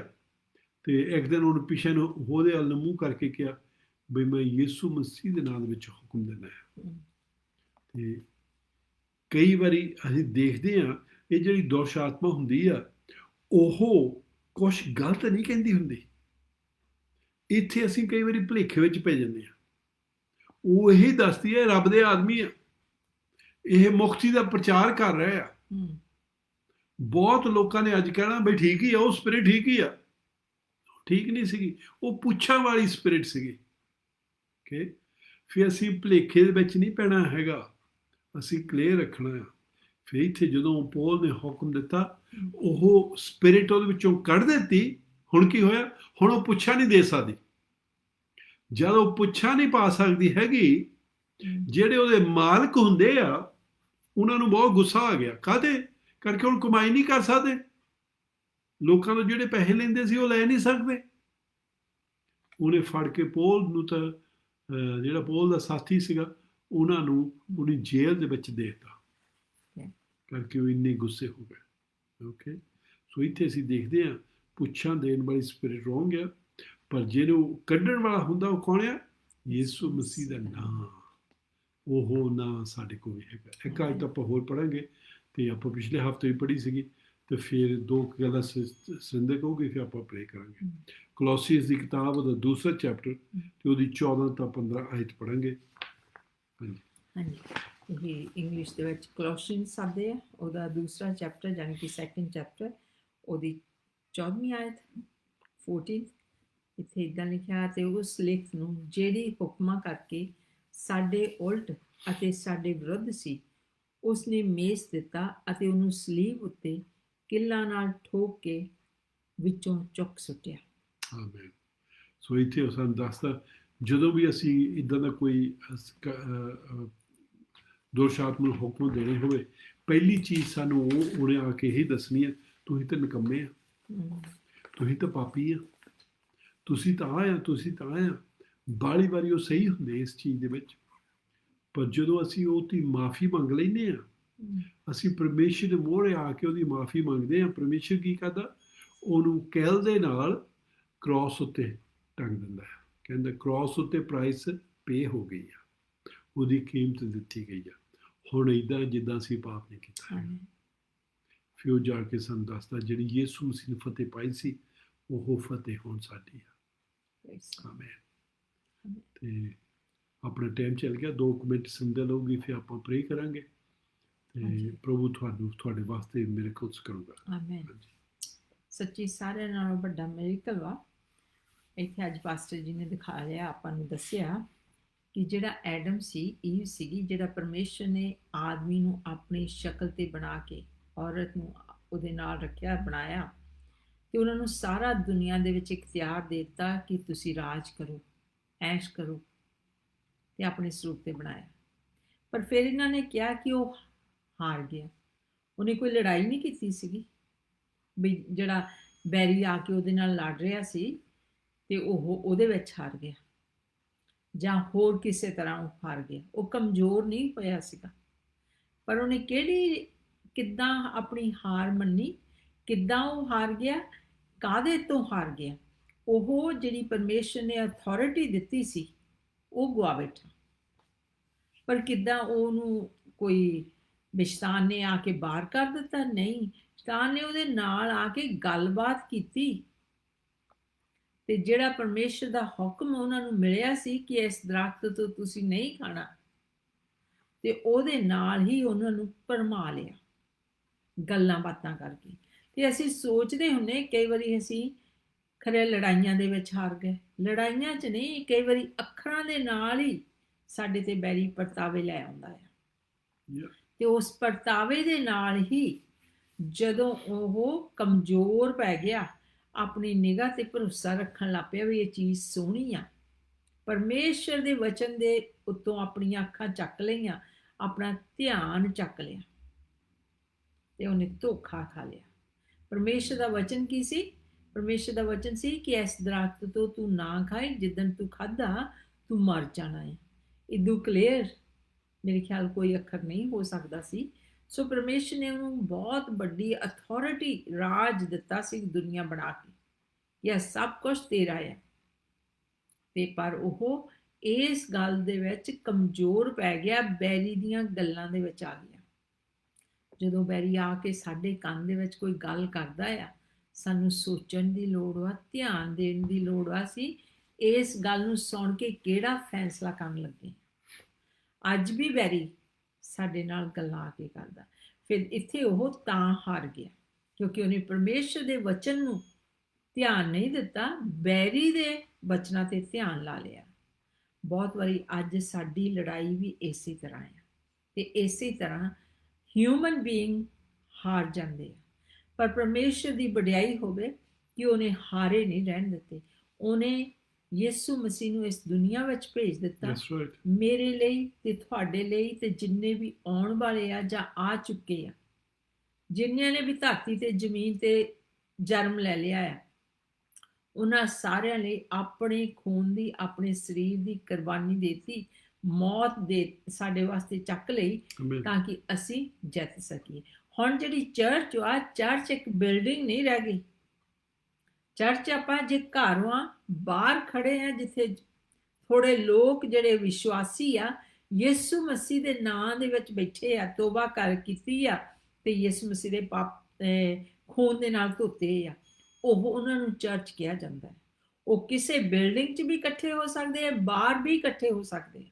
ਤੇ ਇੱਕ ਦਿਨ ਉਹਨੂੰ ਪਿੱਛੇ ਨੂੰ ਉਹਦੇ ਵੱਲ ਨੂੰ ਮੂੰਹ ਕਰਕੇ ਕਿਹਾ, ਬਈ ਮੈਂ ਯਿਸੂ ਮਸੀਹ ਦੇ ਨਾਮ ਵਿੱਚ ਹੁਕਮ ਦਿੰਦਾ ਹੈ। ਤੇ ਕਈ ਵਾਰੀ ਅਸੀਂ ਦੇਖਦੇ ਹਾਂ, ਇਹ ਜਿਹੜੀ ਦੁਸ਼ ਆਤਮਾ ਹੁੰਦੀ ਆ, ਉਹ ਕੁਛ ਗਲਤ ਨਹੀਂ ਕਹਿੰਦੀ ਹੁੰਦੀ। ਇੱਥੇ ਅਸੀਂ ਕਈ ਵਾਰੀ ਭੁਲੇਖੇ ਵਿੱਚ ਪੈ ਜਾਂਦੇ ਹਾਂ। ਉਹ ਇਹੀ ਦੱਸਦੀ ਹੈ, ਰੱਬ ਦੇ ਆਦਮੀ ਆ, ਇਹ ਮੁਕਤੀ ਦਾ ਪ੍ਰਚਾਰ ਕਰ ਰਹੇ ਆ। ਬਹੁਤ ਲੋਕਾਂ ਨੇ ਅੱਜ ਕਹਿਣਾ ਬਈ ਠੀਕ ਹੀ ਆ, ਉਹ ਸਪਿਰਿਟ ਠੀਕ ਹੀ ਆ। ਠੀਕ ਨਹੀਂ ਸੀਗੀ, ਉਹ ਪੁੱਛਾਂ ਵਾਲੀ ਸਪਿਰਿਟ ਸੀਗੀ। ਓਕੇ, ਫਿਰ ਅਸੀਂ ਭੁਲੇਖੇ ਦੇ ਵਿੱਚ ਨਹੀਂ ਪੈਣਾ ਹੈਗਾ, ਅਸੀਂ ਕਲੀਅਰ ਰੱਖਣਾ ਆ। ਫਿਰ ਇੱਥੇ ਜਦੋਂ ਪੌਲ ਨੇ ਹੁਕਮ ਦਿੱਤਾ, ਉਹ ਸਪਿਰਿਟ ਉਹਦੇ ਵਿੱਚੋਂ ਕੱਢ ਦਿੱਤੀ। ਹੁਣ ਕੀ ਹੋਇਆ? ਹੁਣ ਉਹ ਪੁੱਛਾਂ ਨਹੀਂ ਦੇ ਸਕਦੀ। ਜਦ ਉਹ ਪੁੱਛਾਂ ਨਹੀਂ ਪਾ ਸਕਦੀ ਹੈਗੀ, ਜਿਹੜੇ ਉਹਦੇ ਮਾਲਕ ਹੁੰਦੇ ਆ, ਉਹਨਾਂ ਨੂੰ ਬਹੁਤ ਗੁੱਸਾ ਆ ਗਿਆ। ਕਾਹਦੇ ਕਰਕੇ? ਹੁਣ ਕਮਾਈ ਨਹੀਂ ਕਰ ਸਕਦੇ, ਲੋਕਾਂ ਤੋਂ ਜਿਹੜੇ ਪੈਸੇ ਲੈਂਦੇ ਸੀ ਉਹ ਲੈ ਨਹੀਂ ਸਕਦੇ। ਉਹਨੇ ਫੜ ਕੇ ਪੌਲ ਨੂੰ, ਤਾਂ ਜਿਹੜਾ ਪੌਲ ਦਾ ਸਾਥੀ ਸੀਗਾ, ਉਹਨਾਂ ਨੂੰ ਉਹਨੇ ਜੇਲ੍ਹ ਦੇ ਵਿੱਚ ਦੇ ਦਿੱਤਾ, ਕਰਕੇ ਉਹ ਇੰਨੇ ਗੁੱਸੇ ਹੋ ਗਏ। ਓਕੇ, ਸੋ ਇੱਥੇ ਅਸੀਂ ਦੇਖਦੇ ਹਾਂ, ਪੁੱਛਾਂ ਦੇਣ ਵਾਲੀ ਸਪਿਰਿਟ ਰੋਂਗ ਆ, ਪਰ ਜਿਹਨੂੰ ਕੱਢਣ ਵਾਲਾ ਹੁੰਦਾ ਉਹ ਕੌਣ ਆ? ਯਿਸੂ ਮਸੀਹ ਦਾ ਨਾਮ। ਉਹ ਨਾਂ ਸਾਡੇ ਕੋਲ ਵੀ ਹੈਗਾ। ਇੱਕ ਅੱਜ ਤਾਂ ਆਪਾਂ ਹੋਰ ਪੜ੍ਹਾਂਗੇ, ਤੇ ਆਪਾਂ ਪਿਛਲੇ ਹਫ਼ਤੇ ਵੀ ਪੜ੍ਹੀ ਸੀਗੀ, ਤੇ ਫਿਰ ਦੋ ਗੱਲਾਂ ਸਿੰਦੇ ਕਹੂਗੀ, ਫਿਰ ਆਪਾਂ ਪ੍ਰੇ ਕਰਾਂਗੇ। ਕੋਲੋਸੀਅਸ ਦੀ ਕਿਤਾਬ, ਉਹਦਾ ਦੂਸਰਾ ਚੈਪਟਰ, ਤੇ ਉਹਦੀ 14 ਤੋਂ 15 ਆਇਤ ਪੜ੍ਹਾਂਗੇ। ਹਾਂਜੀ, ਇਹ ਇੰਗਲਿਸ਼ ਦੇ ਵਿੱਚ ਕੋਲੋਸੀਅਨਸ ਆਦੇ ਆ, ਉਹਦਾ ਦੂਸਰਾ ਚੈਪਟਰ, ਯਾਨੀ ਕਿ ਸੈਕੰਡ ਚੈਪਟਰ, ਉਹਦੀ 14ਵੀਂ ਆਇਤ 14। ਇੱਥੇ ਇੱਦਾਂ ਲਿਖਿਆ, ਤੇ ਉਸ ਲੇਖ ਨੂੰ ਜਿਹੜੀ ਹੁਕਮਾਂ ਕਰਕੇ ਸਾਡੇ ਉਲਟ ਅਤੇ ਸਾਡੇ ਵਿਰੁੱਧ ਸੀ, ਉਸਨੇ ਮੇਸ ਦਿੱਤਾ ਅਤੇ ਉਹਨੂੰ ਸਲੀਬ ਉੱਤੇ ਕਿੱਲਾਂ ਨਾਲ ਠੋਕ ਕੇ ਵਿੱਚੋਂ ਚੁੱਕ ਸੁੱਟਿਆ। ਆਮੇਨ। ਸੋ ਇੱਥੇ ਉਹ ਸਾਨੂੰ ਦੱਸਦਾ, ਜਦੋਂ ਵੀ ਅਸੀਂ ਇੱਦਾਂ ਦਾ ਕੋਈ ਦੋਸ਼ਾਤਮਕ ਹੁਕਮ ਦੇਣੇ ਹੋਵੇ, ਪਹਿਲੀ ਚੀਜ਼ ਸਾਨੂੰ ਉਹਨੇ ਆ ਕੇ ਹੀ ਦੱਸਣੀ ਹੈ, ਤੁਸੀਂ ਤਾਂ ਨਿਕੰਮੇ ਆ, ਤੁਸੀਂ ਤਾਂ ਪਾਪੀ ਆ, ਤੁਸੀਂ ਤਾਂ ਆ, ਤੁਸੀਂ ਤਾਂ ਆ। ਬਾਲੀ ਵਾਰੀ ਉਹ ਸਹੀ ਹੁੰਦੇ ਇਸ ਚੀਜ਼ ਦੇ ਵਿੱਚ, ਪਰ ਜਦੋਂ ਅਸੀਂ ਉਹਦੀ ਮਾਫੀ ਮੰਗ ਲੈਂਦੇ ਹਾਂ, ਅਸੀਂ ਪਰਮੇਸ਼ਰ ਦੇ ਮੂਹਰੇ ਆ ਕੇ ਉਹਦੀ ਮਾਫੀ ਮੰਗਦੇ ਹਾਂ, ਪਰਮੇਸ਼ਰ ਕੀ ਕਰਦਾ? ਉਹਨੂੰ ਕੈਲ ਦੇ ਨਾਲ ਕ੍ਰਾਸ ਉੱਤੇ ਟੰਗ ਦਿੰਦਾ ਹੈ। ਕਹਿੰਦਾ ਕ੍ਰਾਸ ਉੱਤੇ ਪ੍ਰਾਈਸ ਪੇ ਹੋ ਗਈ ਆ, ਉਹਦੀ ਕੀਮਤ ਦਿੱਤੀ ਗਈ ਆ। ਹੁਣ ਇੱਦਾਂ ਜਿੱਦਾਂ ਅਸੀਂ ਪਾਪ ਨਹੀਂ ਕੀਤਾ। ਫਿਰ ਉਹ ਜਾ ਕੇ ਸਾਨੂੰ ਦੱਸਦਾ, ਜਿਹੜੀ ਯਿਸੂ ਮਸੀਹ ਨੇ ਫਤਿਹ ਪਾਈ ਸੀ, ਉਹ ਫਤਿਹ ਹੁਣ ਸਾਡੀ ਆ। ਆਮੇਨ। ਤੇ ਆਪਣਾ ਟਾਈਮ ਚੱਲ ਗਿਆ, 2 ਮਿੰਟ ਸਿੰਦੇ ਲਊਗੀ, ਫਿਰ ਆਪਾਂ ਪ੍ਰੇ ਕਰਾਂਗੇ, ਤੇ ਪ੍ਰਭੂ ਤੁਹਾਨੂੰ ਤੁਹਾਡੇ ਵਾਸਤੇ ਮਿਰੇਕਲਸ ਕਰੂਗਾ। ਆਮੇਨ। ਸੱਚੀ ਸਾਰਿਆਂ ਨਾਲੋਂ ਵੱਡਾ ਮਿਰੇਕਲ ਵਾ ਇੱਥੇ ਅੱਜ ਪਾਸਟਰ ਜੀ ਨੇ ਦਿਖਾ ਲਿਆ, ਆਪਾਂ ਨੂੰ ਦੱਸਿਆ ਕਿ ਜਿਹੜਾ ਐਡਮ ਸੀ, ਈਵ ਸੀਗੀ, ਜਿਹੜਾ ਪਰਮੇਸ਼ਰ ਨੇ ਆਦਮੀ ਨੂੰ ਆਪਣੀ ਸ਼ਕਲ ਤੇ ਬਣਾ ਕੇ ਔਰਤ ਨੂੰ ਉਹਦੇ ਨਾਲ ਰੱਖਿਆ, ਬਣਾਇਆ, ਤੇ ਉਹਨਾਂ ਨੂੰ ਸਾਰਾ ਦੁਨੀਆ ਦੇ ਵਿੱਚ ਇਖਤਿਆਰ ਦੇ ਦਿੱਤਾ ਕਿ ਤੁਸੀਂ ਰਾਜ ਕਰੋ, ਐਸ਼ ਕਰੋ, ਤੇ ਆਪਣੇ ਸਰੂਪ ਤੇ ਬਣਾਇਆ। ਪਰ ਫਿਰ ਇਹਨਾਂ ਨੇ ਕਿਹਾ ਕਿ ਉਹ ਹਾਰ ਗਿਆ। ਉਹਨੇ ਕੋਈ ਲੜਾਈ ਨਹੀਂ ਕੀਤੀ ਸੀਗੀ ਵੀ ਜਿਹੜਾ ਬੈਰੀ ਆ ਕੇ ਉਹਦੇ ਨਾਲ ਲੜ ਰਿਹਾ ਸੀ ਤੇ ਉਹ ਉਹਦੇ ਵਿੱਚ ਹਾਰ ਗਿਆ ਜਾਂ ਹੋਰ ਕਿਸੇ ਤਰ੍ਹਾਂ ਉਹ ਹਾਰ ਗਿਆ। ਉਹ ਕਮਜ਼ੋਰ ਨਹੀਂ ਹੋਇਆ ਸੀਗਾ, ਪਰ ਉਹਨੇ ਕਿੱਦਾਂ ਆਪਣੀ ਹਾਰ ਮੰਨੀ, ਕਿੱਦਾਂ ਉਹ ਹਾਰ ਗਿਆ, ਕਾਹਦੇ ਤੋਂ ਹਾਰ ਗਿਆ। ਉਹ ਜਿਹੜੀ ਪਰਮੇਸ਼ਰ ਨੇ ਅਥਾਰਟੀ ਦਿੱਤੀ ਸੀ ਉਹ ਗਵਾ ਬੈਠਾ। ਪਰ ਕਿੱਦਾਂ ਉਹਨੂੰ ਕੋਈ ਸ਼ੈਤਾਨ ਨੇ ਆ ਕੇ ਬਾਹਰ ਕਰ ਦਿੱਤਾ? ਨਹੀਂ, ਸ਼ੈਤਾਨ ਨੇ ਉਹਦੇ ਨਾਲ ਆ ਕੇ ਗੱਲਬਾਤ ਕੀਤੀ ਤੇ ਜਿਹੜਾ ਪਰਮੇਸ਼ਰ ਦਾ ਹੁਕਮ ਉਹਨਾਂ ਨੂੰ ਮਿਲਿਆ ਸੀ ਕਿ ਇਸ ਦਰਖਤ ਤੋਂ ਤੁਸੀਂ ਨਹੀਂ ਖਾਣਾ, ਤੇ ਉਹਦੇ ਨਾਲ ਹੀ ਉਹਨਾਂ ਨੂੰ ਭਰਮਾ ਲਿਆ ਗੱਲਾਂ ਬਾਤਾਂ ਕਰਕੇ। ਤੇ ਅਸੀਂ ਸੋਚਦੇ ਹੁੰਨੇ ਕਈ ਵਾਰੀ ਅਸੀਂ ਖਰੇ ਲੜਾਈਆਂ ਦੇ ਵਿੱਚ ਹਾਰ ਗਏ। ਲੜਾਈਆਂ 'ਚ ਨਹੀਂ, ਕਈ ਵਾਰੀ ਅੱਖਰਾਂ ਦੇ ਨਾਲ ਹੀ ਸਾਡੇ ਤੇ ਬੈਰੀ ਪਰਤਾਵੇ ਲੈ ਆਉਂਦਾ ਆ। ਤੇ ਉਸ ਪਰਤਾਵੇ ਦੇ ਨਾਲ ਹੀ ਜਦੋਂ ਉਹ ਕਮਜ਼ੋਰ ਪੈ ਗਿਆ, ਆਪਣੀ ਨਿਗਾਹ ਤੇ ਭਰੋਸਾ ਰੱਖਣ ਲੱਗ ਪਿਆ ਵੀ ਇਹ ਚੀਜ਼ ਸੋਹਣੀ ਆ, ਪਰਮੇਸ਼ਰ ਦੇ ਵਚਨ ਦੇ ਉੱਤੋਂ ਆਪਣੀਆਂ ਅੱਖਾਂ ਚੱਕ ਲਈਆਂ, ਆਪਣਾ ਧਿਆਨ ਚੱਕ ਲਿਆ ਤੇ ਉਹਨੇ ਧੋਖਾ ਖਾ ਲਿਆ। ਪਰਮੇਸ਼ਰ ਦਾ ਵਚਨ ਕੀ ਸੀ? ਪਰਮੇਸ਼ਰ ਦਾ ਵਚਨ ਸੀ ਕਿ ਇਸ ਦਰਖਤ ਤੋਂ ਤੂੰ ਨਾ ਖਾਏ, ਜਿੱਦਣ ਤੂੰ ਖਾਧਾ ਤੂੰ ਮਰ ਜਾਣਾ ਹੈ। ਇਦੋਂ ਕਲੀਅਰ ਮੇਰੇ ਖਿਆਲ ਕੋਈ ਅੱਖਰ ਨਹੀਂ ਹੋ ਸਕਦਾ ਸੀ। ਸੋ ਪਰਮੇਸ਼ਰ ਨੇ ਉਹਨੂੰ ਬਹੁਤ ਵੱਡੀ ਅਥਾਰਟੀ, ਰਾਜ ਦਿੱਤਾ ਸੀ ਦੁਨੀਆ ਬਣਾ ਕੇ, ਇਹ ਸਭ ਕੁਝ ਤੇਰਾ ਹੈ। ਤੇ ਪਰ ਉਹ ਇਸ ਗੱਲ ਦੇ ਵਿੱਚ ਕਮਜ਼ੋਰ ਪੈ ਗਿਆ, ਬੈਰੀ ਦੀਆਂ ਗੱਲਾਂ ਦੇ ਵਿੱਚ ਆ ਗਿਆ। ਜਦੋਂ ਬੈਰੀ ਆ ਕੇ ਸਾਡੇ ਕੰਨ ਦੇ ਵਿੱਚ ਕੋਈ ਗੱਲ ਕਰਦਾ ਆ, ਸਾਨੂੰ ਸੋਚਣ ਦੀ ਲੋੜ ਆ, ਧਿਆਨ ਦੇਣ ਦੀ ਲੋੜ ਆ, ਸੀ ਇਸ ਗੱਲ ਨੂੰ ਸੁਣ ਕੇ ਕਿਹੜਾ ਫੈਸਲਾ ਕਰਨ ਲੱਗੇ। ਅੱਜ ਵੀ ਬੈਰੀ ਸਾਡੇ ਨਾਲ ਗੱਲਾਂ ਆ ਕੇ ਕਰਦਾ। ਫਿਰ ਇੱਥੇ ਉਹ ਤਾਂ ਹਾਰ ਗਿਆ ਕਿਉਂਕਿ ਉਹਨੇ ਪਰਮੇਸ਼ਰ ਦੇ ਵਚਨ ਨੂੰ ਧਿਆਨ ਨਹੀਂ ਦਿੱਤਾ, ਬੈਰੀ ਦੇ ਵਚਨਾਂ ਤੇ ਧਿਆਨ ਲਾ ਲਿਆ। ਬਹੁਤ ਵਾਰੀ ਅੱਜ ਸਾਡੀ ਲੜਾਈ ਵੀ ਇਸੇ ਤਰ੍ਹਾਂ ਹੈ ਤੇ ਇਸੇ ਤਰ੍ਹਾਂ ਹਿਊਮਨ ਬੀਇੰਗ ਹਾਰ ਜਾਂਦੇ ਆ। ਪਰ ਪਰਮੇਸ਼ਰ ਦੀ ਵਡਿਆਈ ਹੋਵੇ ਕਿ ਉਹਨੇ ਹਾਰੇ ਨਹੀਂ ਰਹਿਣ ਦਿੱਤੇ। ਉਹਨੇ ਯਿਸੂ ਮਸੀਹ ਨੂੰ ਇਸ ਦੁਨੀਆ ਵਿੱਚ ਭੇਜ ਦਿੱਤਾ, ਮੇਰੇ ਲਈ ਤੇ ਤੁਹਾਡੇ ਲਈ ਤੇ ਜਿੰਨੇ ਵੀ ਆਉਣ ਵਾਲੇ ਆ ਜਾਂ ਆ ਚੁੱਕੇ ਆ, ਜਿਨ੍ਹਾਂ ਨੇ ਵੀ ਧਰਤੀ ਤੇ ਜ਼ਮੀਨ ਤੇ ਜਨਮ ਲੈ ਲਿਆ ਆ, ਉਹਨਾਂ ਸਾਰਿਆਂ ਲਈ ਆਪਣੇ ਖੂਨ ਦੀ, ਆਪਣੇ ਸਰੀਰ ਦੀ ਕੁਰਬਾਨੀ ਦੇਤੀ, ਮੌਤ ਦੇ ਸਾਡੇ ਵਾਸਤੇ ਚੱਕ ਲਈ ਤਾਂ ਕਿ ਅਸੀਂ ਜਿੱਤ ਸਕੀਏ। ਹੁਣ ਜਿਹੜੀ ਚਰਚ ਆ, ਚਰਚ ਇੱਕ ਬਿਲਡਿੰਗ ਨਹੀਂ ਰਹਿ ਗਈ। ਚਰਚ ਆਪਾਂ ਜੇ ਘਰੋਂ ਬਾਹਰ ਖੜੇ ਆ, ਜਿੱਥੇ ਥੋੜੇ ਲੋਕ ਜਿਹੜੇ ਵਿਸ਼ਵਾਸੀ ਆ, ਯਿਸੂ ਮਸੀਹ ਦੇ ਨਾਂ ਦੇ ਵਿੱਚ ਬੈਠੇ ਆ, ਤੋਬਾ ਕਰ ਕੀਤੀ ਆ ਤੇ ਯਿਸੂ ਮਸੀਹ ਦੇ ਖੂਨ ਦੇ ਨਾਲ ਧੋਤੇ ਆ, ਉਹਨਾਂ ਨੂੰ ਚਰਚ ਕਿਹਾ ਜਾਂਦਾ ਹੈ। ਉਹ ਕਿਸੇ ਬਿਲਡਿੰਗ 'ਚ ਵੀ ਇਕੱਠੇ ਹੋ ਸਕਦੇ ਆ, ਬਾਹਰ ਵੀ ਇਕੱਠੇ ਹੋ ਸਕਦੇ ਆ,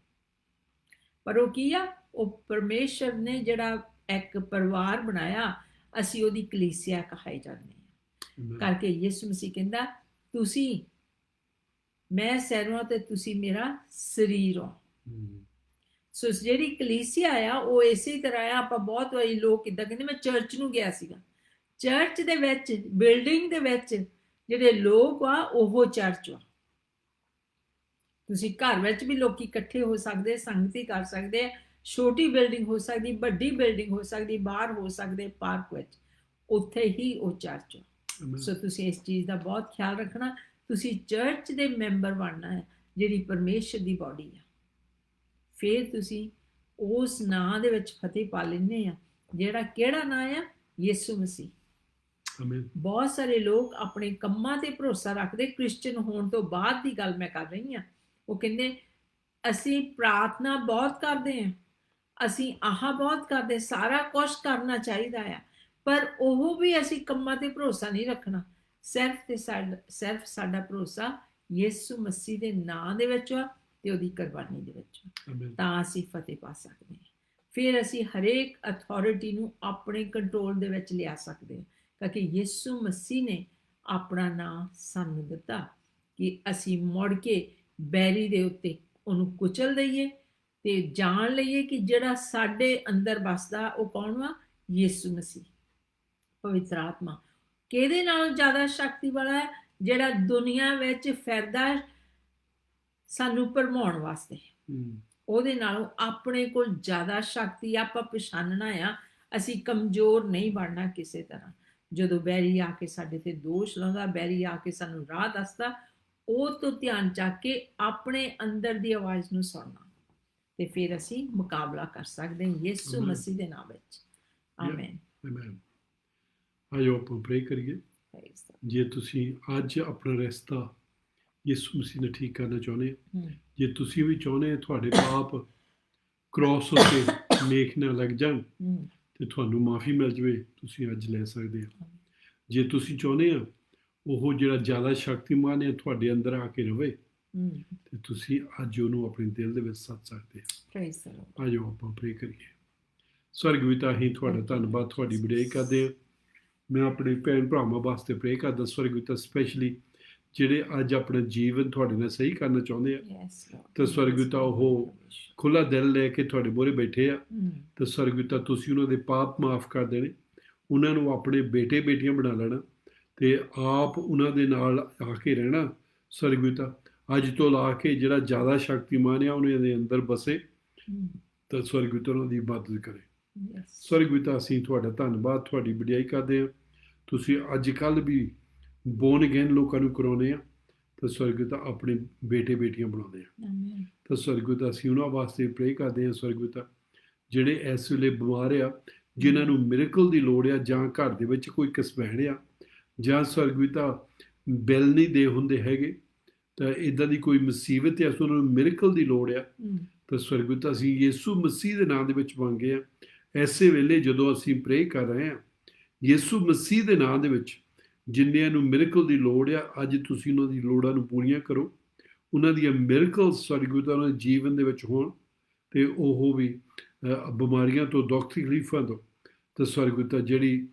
ਪਰ ਉਹ ਕੀ ਆ? ਉਹ ਪਰਮੇਸ਼ਰ ਨੇ ਜਿਹੜਾ ਇੱਕ ਪਰਿਵਾਰ ਬਣਾਇਆ, ਅਸੀਂ ਉਹਦੀ ਕਲੀਸਿਆ ਕਹਾਈ ਜਾਂਦੇ ਹਾਂ। ਕਰਕੇ ਯਿਸੂ ਮਸੀਹ ਕਹਿੰਦਾ ਤੁਸੀਂ, ਮੈਂ ਸੈਰੋਂ ਤੇ ਤੁਸੀਂ ਮੇਰਾ ਸਰੀਰ ਹੋ। ਸੋ ਜਿਹੜੀ ਕਲੀਸਿਆ ਆ ਉਹ ਇਸੇ ਤਰ੍ਹਾਂ ਆ। ਆਪਾਂ ਬਹੁਤ ਵਾਰੀ ਲੋਕ ਇੱਦਾਂ ਕਹਿੰਦੇ ਮੈਂ ਚਰਚ ਨੂੰ ਗਿਆ ਸੀਗਾ। ਚਰਚ ਦੇ ਵਿੱਚ, ਬਿਲਡਿੰਗ ਦੇ ਵਿੱਚ ਜਿਹੜੇ ਲੋਕ ਆ ਉਹ ਚਰਚ ਆ। ਤੁਸੀਂ ਘਰ ਵਿੱਚ ਵੀ ਲੋਕੀ ਇਕੱਠੇ ਹੋ ਸਕਦੇ, ਸੰਗਤੀ ਕਰ ਸਕਦੇ ਆ, ਛੋਟੀ ਬਿਲਡਿੰਗ ਹੋ ਸਕਦੀ, ਵੱਡੀ ਬਿਲਡਿੰਗ ਹੋ ਸਕਦੀ, ਬਾਹਰ ਹੋ ਸਕਦੇ, ਪਾਰਕ ਵਿੱਚ, ਉੱਥੇ ਹੀ ਉਹ ਚਰਚ ਆ। ਸੋ ਤੁਸੀਂ ਇਸ ਚੀਜ਼ ਦਾ ਬਹੁਤ ਖਿਆਲ ਰੱਖਣਾ। ਤੁਸੀਂ ਚਰਚ ਦੇ ਮੈਂਬਰ ਬਣਨਾ ਹੈ ਜਿਹੜੀ ਪਰਮੇਸ਼ਰ ਦੀ ਬਾਡੀ ਆ। ਫਿਰ ਤੁਸੀਂ ਉਸ ਨਾਂ ਦੇ ਵਿੱਚ ਫਤਿਹ ਪਾ ਲੈਂਦੇ ਆ, ਜਿਹੜਾ ਕਿਹੜਾ ਨਾਂ ਆ? ਯਿਸੂ ਮਸੀਹ। ਬਹੁਤ ਸਾਰੇ ਲੋਕ ਆਪਣੇ ਕੰਮਾਂ ਤੇ ਭਰੋਸਾ ਰੱਖਦੇ, ਕ੍ਰਿਸਚਨ ਹੋਣ ਤੋਂ ਬਾਅਦ ਦੀ ਗੱਲ ਮੈਂ ਕਰ ਰਹੀ ਹਾਂ। ਉਹ ਕਹਿੰਦੇ ਅਸੀਂ ਪ੍ਰਾਰਥਨਾ ਬਹੁਤ ਕਰਦੇ ਹਾਂ, ਅਸੀਂ ਆਹ ਬਹੁਤ ਕਰਦੇ, ਸਾਰਾ ਕੁਝ ਕਰਨਾ ਚਾਹੀਦਾ ਆ, ਪਰ ਉਹ ਵੀ ਅਸੀਂ ਕੰਮਾਂ ਤੇ ਭਰੋਸਾ ਨਹੀਂ ਰੱਖਣਾ। ਸਿਰਫ ਸਾਡਾ ਭਰੋਸਾ ਯਿਸੂ ਮਸੀਹ ਦੇ ਨਾਂ ਦੇ ਵਿੱਚ ਆ ਤੇ ਉਹਦੀ ਕੁਰਬਾਨੀ ਦੇ ਵਿੱਚ, ਤਾਂ ਅਸੀਂ ਫਤਿਹ ਪਾ ਸਕਦੇ ਹਾਂ। ਫਿਰ ਅਸੀਂ ਹਰੇਕ ਅਥਾਰਟੀ ਨੂੰ ਆਪਣੇ ਕੰਟਰੋਲ ਦੇ ਵਿੱਚ ਲਿਆ ਸਕਦੇ ਹਾਂ, ਕਿਉਂਕਿ ਯਿਸੂ ਮਸੀਹ ਨੇ ਆਪਣਾ ਨਾਂ ਸਾਨੂੰ ਦਿੱਤਾ ਕਿ ਅਸੀਂ ਮੁੜ ਕੇ ਬੈਰੀ ਦੇ ਉੱਤੇ ਉਹਨੂੰ ਕੁਚਲ ਦਈਏ ਤੇ ਜਾਣ ਲਈਏ ਕਿ ਜਿਹੜਾ ਸਾਡੇ ਅੰਦਰ ਵੱਸਦਾ ਉਹ ਕੌਣ ਵਾ? ਯਿਸੂ ਮਸੀਹ, ਪਵਿੱਤਰ ਆਤਮਾ। ਕਿਹਦੇ ਨਾਲੋਂ ਜ਼ਿਆਦਾ ਸ਼ਕਤੀ ਵਾਲਾ ਹੈ? ਜਿਹੜਾ ਦੁਨੀਆ ਵਿੱਚ ਫਿਰਦਾ ਸਾਨੂੰ ਭਰਮਾਉਣ ਵਾਸਤੇ, ਉਹਦੇ ਨਾਲੋਂ ਆਪਣੇ ਕੋਲ ਜ਼ਿਆਦਾ ਸ਼ਕਤੀ ਆਪਾਂ ਪਛਾਣਨਾ ਆ। ਅਸੀਂ ਕਮਜ਼ੋਰ ਨਹੀਂ ਬਣਨਾ ਕਿਸੇ ਤਰ੍ਹਾਂ। ਜਦੋਂ ਬੈਰੀ ਆ ਕੇ ਸਾਡੇ ਤੇ ਦੋਸ਼ ਲਾਉਂਦਾ, ਬੈਰੀ ਆ ਕੇ ਸਾਨੂੰ ਰਾਹ ਦੱਸਦਾ, ਉਹ ਤੋਂ ਧਿਆਨ ਚੱਕ ਕੇ ਆਪਣੇ ਅੰਦਰ ਦੀ ਆਵਾਜ਼ ਨੂੰ ਸੁਣਨਾ, ਤੇ ਫਿਰ ਅਸੀਂ ਮੁਕਾਬਲਾ ਕਰ ਸਕਦੇ ਹਾਂ ਯਿਸੂ Amen. ਮਸੀਹ ਦੇ ਨਾਮ ਵਿੱਚ। ਆਮੇਨ। ਆਮੇਨ। ਆਜੋ ਆਪਾਂ ਪ੍ਰੇ ਕਰੀਏ। Praise the ਜੇ ਤੁਸੀਂ ਅੱਜ ਆਪਣਾ ਰਸਤਾ ਯਿਸੂ ਮਸੀਹ ਨੇ ਠੀਕ ਕਰਨਾ ਚਾਹੁੰਦੇ ਹੋ, Lord. ਜੇ ਤੁਸੀਂ ਵੀ ਚਾਹੁੰਦੇ ਹੋ ਤੁਹਾਡੇ ਪਾਪ ਕ੍ਰਾਸ ਉੱਤੇ ਮੇਖ ਨਾ ਲੱਗ ਜਾਣ ਤੇ ਤੁਹਾਨੂੰ ਮਾਫੀ ਮਿਲ ਜਾਵੇ, ਤੁਸੀਂ ਅੱਜ ਲੈ ਸਕਦੇ ਹੋ। ਜੇ ਤੁਸੀਂ ਚਾਹੁੰਦੇ ਆ ਉਹ ਜਿਹੜਾ ਜ਼ਿਆਦਾ ਸ਼ਕਤੀਮਾਨ ਹੈ ਤੁਹਾਡੇ ਅੰਦਰ ਆ ਕੇ ਰਵੇ, ਤੇ ਤੁਸੀਂ ਅੱਜ ਉਹਨੂੰ ਆਪਣੇ ਦਿਲ ਦੇ ਵਿੱਚ ਸੱਚ ਸਕਦੇ ਹੋ। Praise the Lord. ਆਜੋ ਆਪਾਂ ਪ੍ਰੇ ਕਰੀਏ। ਸਵਰਗੀ ਪਿਤਾ, ਅਸੀਂ ਤੁਹਾਡਾ ਧੰਨਵਾਦ, ਤੁਹਾਡੀ ਵਡਿਆਈ ਕਰਦੇ ਹਾਂ। ਮੈਂ ਆਪਣੇ ਭੈਣ ਭਰਾਵਾਂ ਵਾਸਤੇ ਪ੍ਰੇ ਕਰਦਾ ਸਵਰਗੀ ਪਿਤਾ, ਸਪੈਸ਼ਲੀ ਜਿਹੜੇ ਅੱਜ ਆਪਣਾ ਜੀਵਨ ਤੁਹਾਡੇ ਨਾਲ ਸਹੀ ਕਰਨਾ ਚਾਹੁੰਦੇ ਆ, Yes, Lord. ਤੇ ਸਵਰਗੀ ਪਿਤਾ ਉਹ ਖੁੱਲਾ ਦਿਲ ਲੈ ਕੇ ਤੁਹਾਡੇ ਮੂਹਰੇ ਬੈਠੇ ਆ, ਤੇ ਸਵਰਗੀ ਪਿਤਾ ਤੁਸੀਂ ਉਹਨਾਂ ਦੇ ਪਾਪ ਮਾਫ ਕਰ ਦੇਣੇ, ਉਹਨਾਂ ਨੂੰ ਆਪਣੇ ਬੇਟੇ ਬੇਟੀਆਂ ਬਣਾ ਲੈਣਾ, ਤੇ ਆਪ ਉਹਨਾਂ ਦੇ ਨਾਲ ਆ ਕੇ ਰਹਿਣਾ। ਸਵਰਗੀ ਪਿਤਾ ਅੱਜ ਤੋਂ ਲਾ ਕੇ ਜਿਹੜਾ ਜ਼ਿਆਦਾ ਸ਼ਕਤੀਮਾਨ ਆ ਉਹਨਾਂ ਦੇ ਅੰਦਰ ਬਸੇ, ਤਾਂ ਸਵਰਗੀ ਪਿਤਾ ਉਹਨਾਂ ਦੀ ਮਦਦ ਕਰੇ। Yes. ਸਵਰਗੀ ਪਿਤਾ ਅਸੀਂ ਤੁਹਾਡਾ ਧੰਨਵਾਦ, ਤੁਹਾਡੀ ਵਡਿਆਈ ਕਰਦੇ ਹਾਂ। ਤੁਸੀਂ ਅੱਜ ਕੱਲ੍ਹ ਵੀ ਬੋਰਨ ਅਗੇਨ ਲੋਕਾਂ ਨੂੰ ਕਰਾਉਂਦੇ ਆ, ਤਾਂ ਸਵਰਗੀ ਪਿਤਾ ਆਪਣੇ ਬੇਟੇ ਬੇਟੀਆਂ ਬਣਾਉਂਦੇ ਆ। Amen. ਤਾਂ ਸਵਰਗੀ ਪਿਤਾ ਅਸੀਂ ਉਹਨਾਂ ਵਾਸਤੇ ਪ੍ਰੇ ਕਰਦੇ ਹਾਂ ਸਵਰਗੀ ਪਿਤਾ, ਜਿਹੜੇ ਇਸ ਵੇਲੇ ਬਿਮਾਰ ਆ, ਜਿਨ੍ਹਾਂ ਨੂੰ ਮਿਰੇਕਲ ਦੀ ਲੋੜ ਆ, ਜਾਂ ਘਰ ਦੇ ਵਿੱਚ ਕੋਈ ਕਸਬੈਣ ਆ, ਜਾਂ ਸਵਰਗੀ ਪਿਤਾ ਬਿੱਲ ਨਹੀਂ ਦੇ ਹੁੰਦੇ ਹੈਗੇ, ਤਾਂ ਇੱਦਾਂ ਦੀ ਕੋਈ ਮੁਸੀਬਤ ਹੈ, ਉਹਨਾਂ ਨੂੰ ਮਿਰੇਕਲ ਦੀ ਲੋੜ ਆ, ਤਾਂ ਸਵਰਗੀ ਪਿਤਾ ਅਸੀਂ ਯਿਸੂ ਮਸੀਹ ਦੇ ਨਾਮ ਦੇ ਵਿੱਚ ਮੰਗੇ ਆ। ਐਸੇ ਵੇਲੇ ਜਦੋਂ ਅਸੀਂ ਪ੍ਰੇ ਕਰ ਰਹੇ ਹਾਂ ਯਿਸੂ ਮਸੀਹ ਦੇ ਨਾਮ ਦੇ ਵਿੱਚ, ਜਿਨ੍ਹਾਂ ਨੂੰ ਮਿਰੇਕਲ ਦੀ ਲੋੜ ਆ, ਅੱਜ ਤੁਸੀਂ ਉਹਨਾਂ ਦੀ ਲੋੜਾਂ ਨੂੰ ਪੂਰੀਆਂ ਕਰੋ, ਉਹਨਾਂ ਦੀਆਂ ਮਿਰੇਕਲ ਸਵਰਗੀ ਪਿਤਾ ਉਹਨਾਂ ਦੇ ਜੀਵਨ ਦੇ ਵਿੱਚ ਹੋਣ, ਤੇ ਉਹ ਵੀ ਬਿਮਾਰੀਆਂ ਤੋਂ, ਦੁੱਖ ਤਕਲੀਫਾਂ ਤੋਂ, ਤੇ ਸਵਰਗੀ ਪਿਤਾ ਜਿਹੜੀ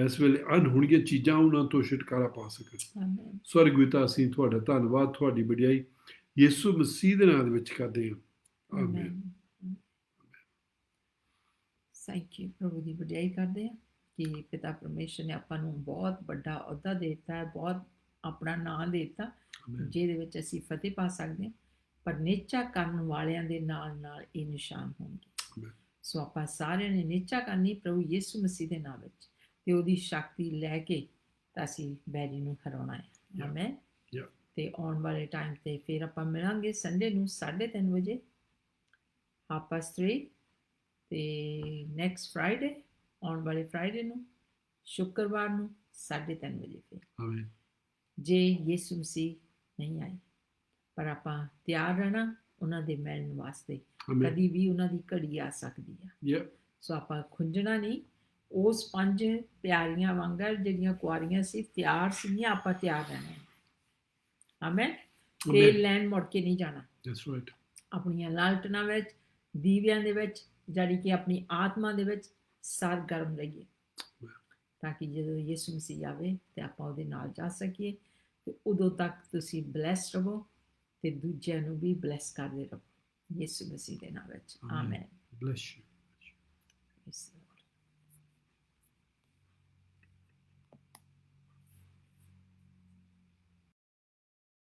ਇਸ ਵੇਲੇ ਅਣਹੋਣੀਆਂ ਚੀਜ਼ਾਂ ਉਹਨਾਂ ਤੋਂ ਛੁਟਕਾਰਾ ਪਾ ਸਕਣ। Amen. ਸਵਰਗੀ ਪਿਤਾ ਅਸੀਂ ਤੁਹਾਡਾ ਧੰਨਵਾਦ, ਤੁਹਾਡੀ ਵਡਿਆਈ ਯਿਸੂ ਮਸੀਹ ਦੇ ਨਾਮ ਦੇ ਵਿੱਚ ਕਰਦੇ ਹਾਂ। ਆਮੇਨ। Amen. Thank you. ਪ੍ਰਭੂ ਦੀ ਵਡਿਆਈ ਕਰਦੇ ਆ ਕਿ ਪਿਤਾ ਪਰਮੇਸ਼ਰ ਨੇ ਆਪਾਂ ਨੂੰ ਬਹੁਤ ਵੱਡਾ ਅਹੁਦਾ ਦੇ ਦਿੱਤਾ ਹੈ, ਬਹੁਤ ਆਪਣਾ ਨਾਂ ਦੇ ਦਿੱਤਾ, ਆਮੇਨ। ਜਿਹਦੇ ਵਿੱਚ ਅਸੀਂ ਫਤਿਹ ਪਾ ਸਕਦੇ ਹਾਂ। ਪਰ ਨਿਹਚਾ ਕਰਨ ਵਾਲਿਆਂ ਦੇ ਨਾਲ ਨਾਲ ਇਹ ਨਿਸ਼ਾਨ ਹੋਣਗੇ। ਆਮੇਨ। ਸੋ ਆਪਾਂ ਸਾਰਿਆਂ ਨੇ ਨਿਹਚਾ ਕਰਨੀ ਪ੍ਰਭੂ ਯਿਸੂ ਮਸੀਹ ਦੇ ਨਾਮ ਵਿੱਚ, ਤੇ ਉਹਦੀ ਸ਼ਕਤੀ ਲੈ ਕੇ ਤਾਂ ਅਸੀਂ ਬੈਰੀ ਨੂੰ ਹਰਾਉਣਾ ਹੈ। Yeah. ਆਮੇਨ। Yeah. ਤੇ ਆਉਣ ਵਾਲੇ ਟਾਈਮ ਤੇ ਫਿਰ ਆਪਾਂ ਮਿਲਾਂਗੇ ਸੰਡੇ ਨੂੰ 3:30 ਵਜੇ, 3:30, ਤੇ ਨੈਕਸਟ ਫਰਾਈਡੇ, ਆਉਣ ਵਾਲੇ ਫਰਾਈਡੇ ਨੂੰ, ਸ਼ੁੱਕਰਵਾਰ ਨੂੰ 3:30 ਵਜੇ ਫਿਰ, ਆਮੇਨ। ਜੇ ਯਿਸੂ ਮਸੀਹ ਨਹੀਂ ਆਏ। ਪਰ ਆਪਾਂ ਤਿਆਰ ਰਹਿਣਾ ਉਹਨਾਂ ਦੇ ਮਿਲਣ ਵਾਸਤੇ, ਆਮੇਨ। ਕਦੀ ਵੀ ਉਹਨਾਂ ਦੀ ਘੜੀ ਆ ਸਕਦੀ ਆ। Yeah. ਸੋ ਆਪਾਂ ਖੁੰਝਣਾ ਨਹੀਂ, ਉਸ 5 ਪਿਆਰੀਆਂ ਵਾਂਗਰ ਜਿਹੜੀਆਂ ਕੁਆਰੀਆਂ ਸੀ, ਤਿਆਰ ਸੀਗੀਆਂ, ਆਪਾਂ ਤਿਆਰ ਰਹਿਣਾ ਹੈ। ਆਮੇਨ। ਤੇ Amen. ਲੈਣ ਮੁੜ ਕੇ ਨਹੀਂ ਜਾਣਾ, That's right. ਆਪਣੀਆਂ ਲਾਲਟਨਾਂ ਵਿੱਚ, ਦੀਵਿਆਂ ਦੇ ਵਿੱਚ, ਜਿਹੜੀ ਕਿ ਆਪਣੀ ਆਤਮਾ ਦੇ ਵਿੱਚ ਸਰਗਰਮ ਰਹੀਏ, ਤਾਂ ਕਿ ਜਦੋਂ ਯਿਸੂ ਮਸੀਹ ਆਵੇ ਤੇ ਆਪਾਂ ਉਹਦੇ ਨਾਲ ਜਾ ਸਕੀਏ, ਤੇ ਉਦੋਂ ਤੱਕ ਤੁਸੀਂ ਬਲੈਸ ਰਹੋ ਤੇ ਦੂਜਿਆਂ ਨੂੰ ਵੀ ਬਲੈਸ ਕਰਦੇ ਰਹੋ ਯਿਸੂ ਮਸੀਹ ਦੇ ਨਾਮ ਵਿੱਚ। Amen. ਆਮੇਨ। Bless you.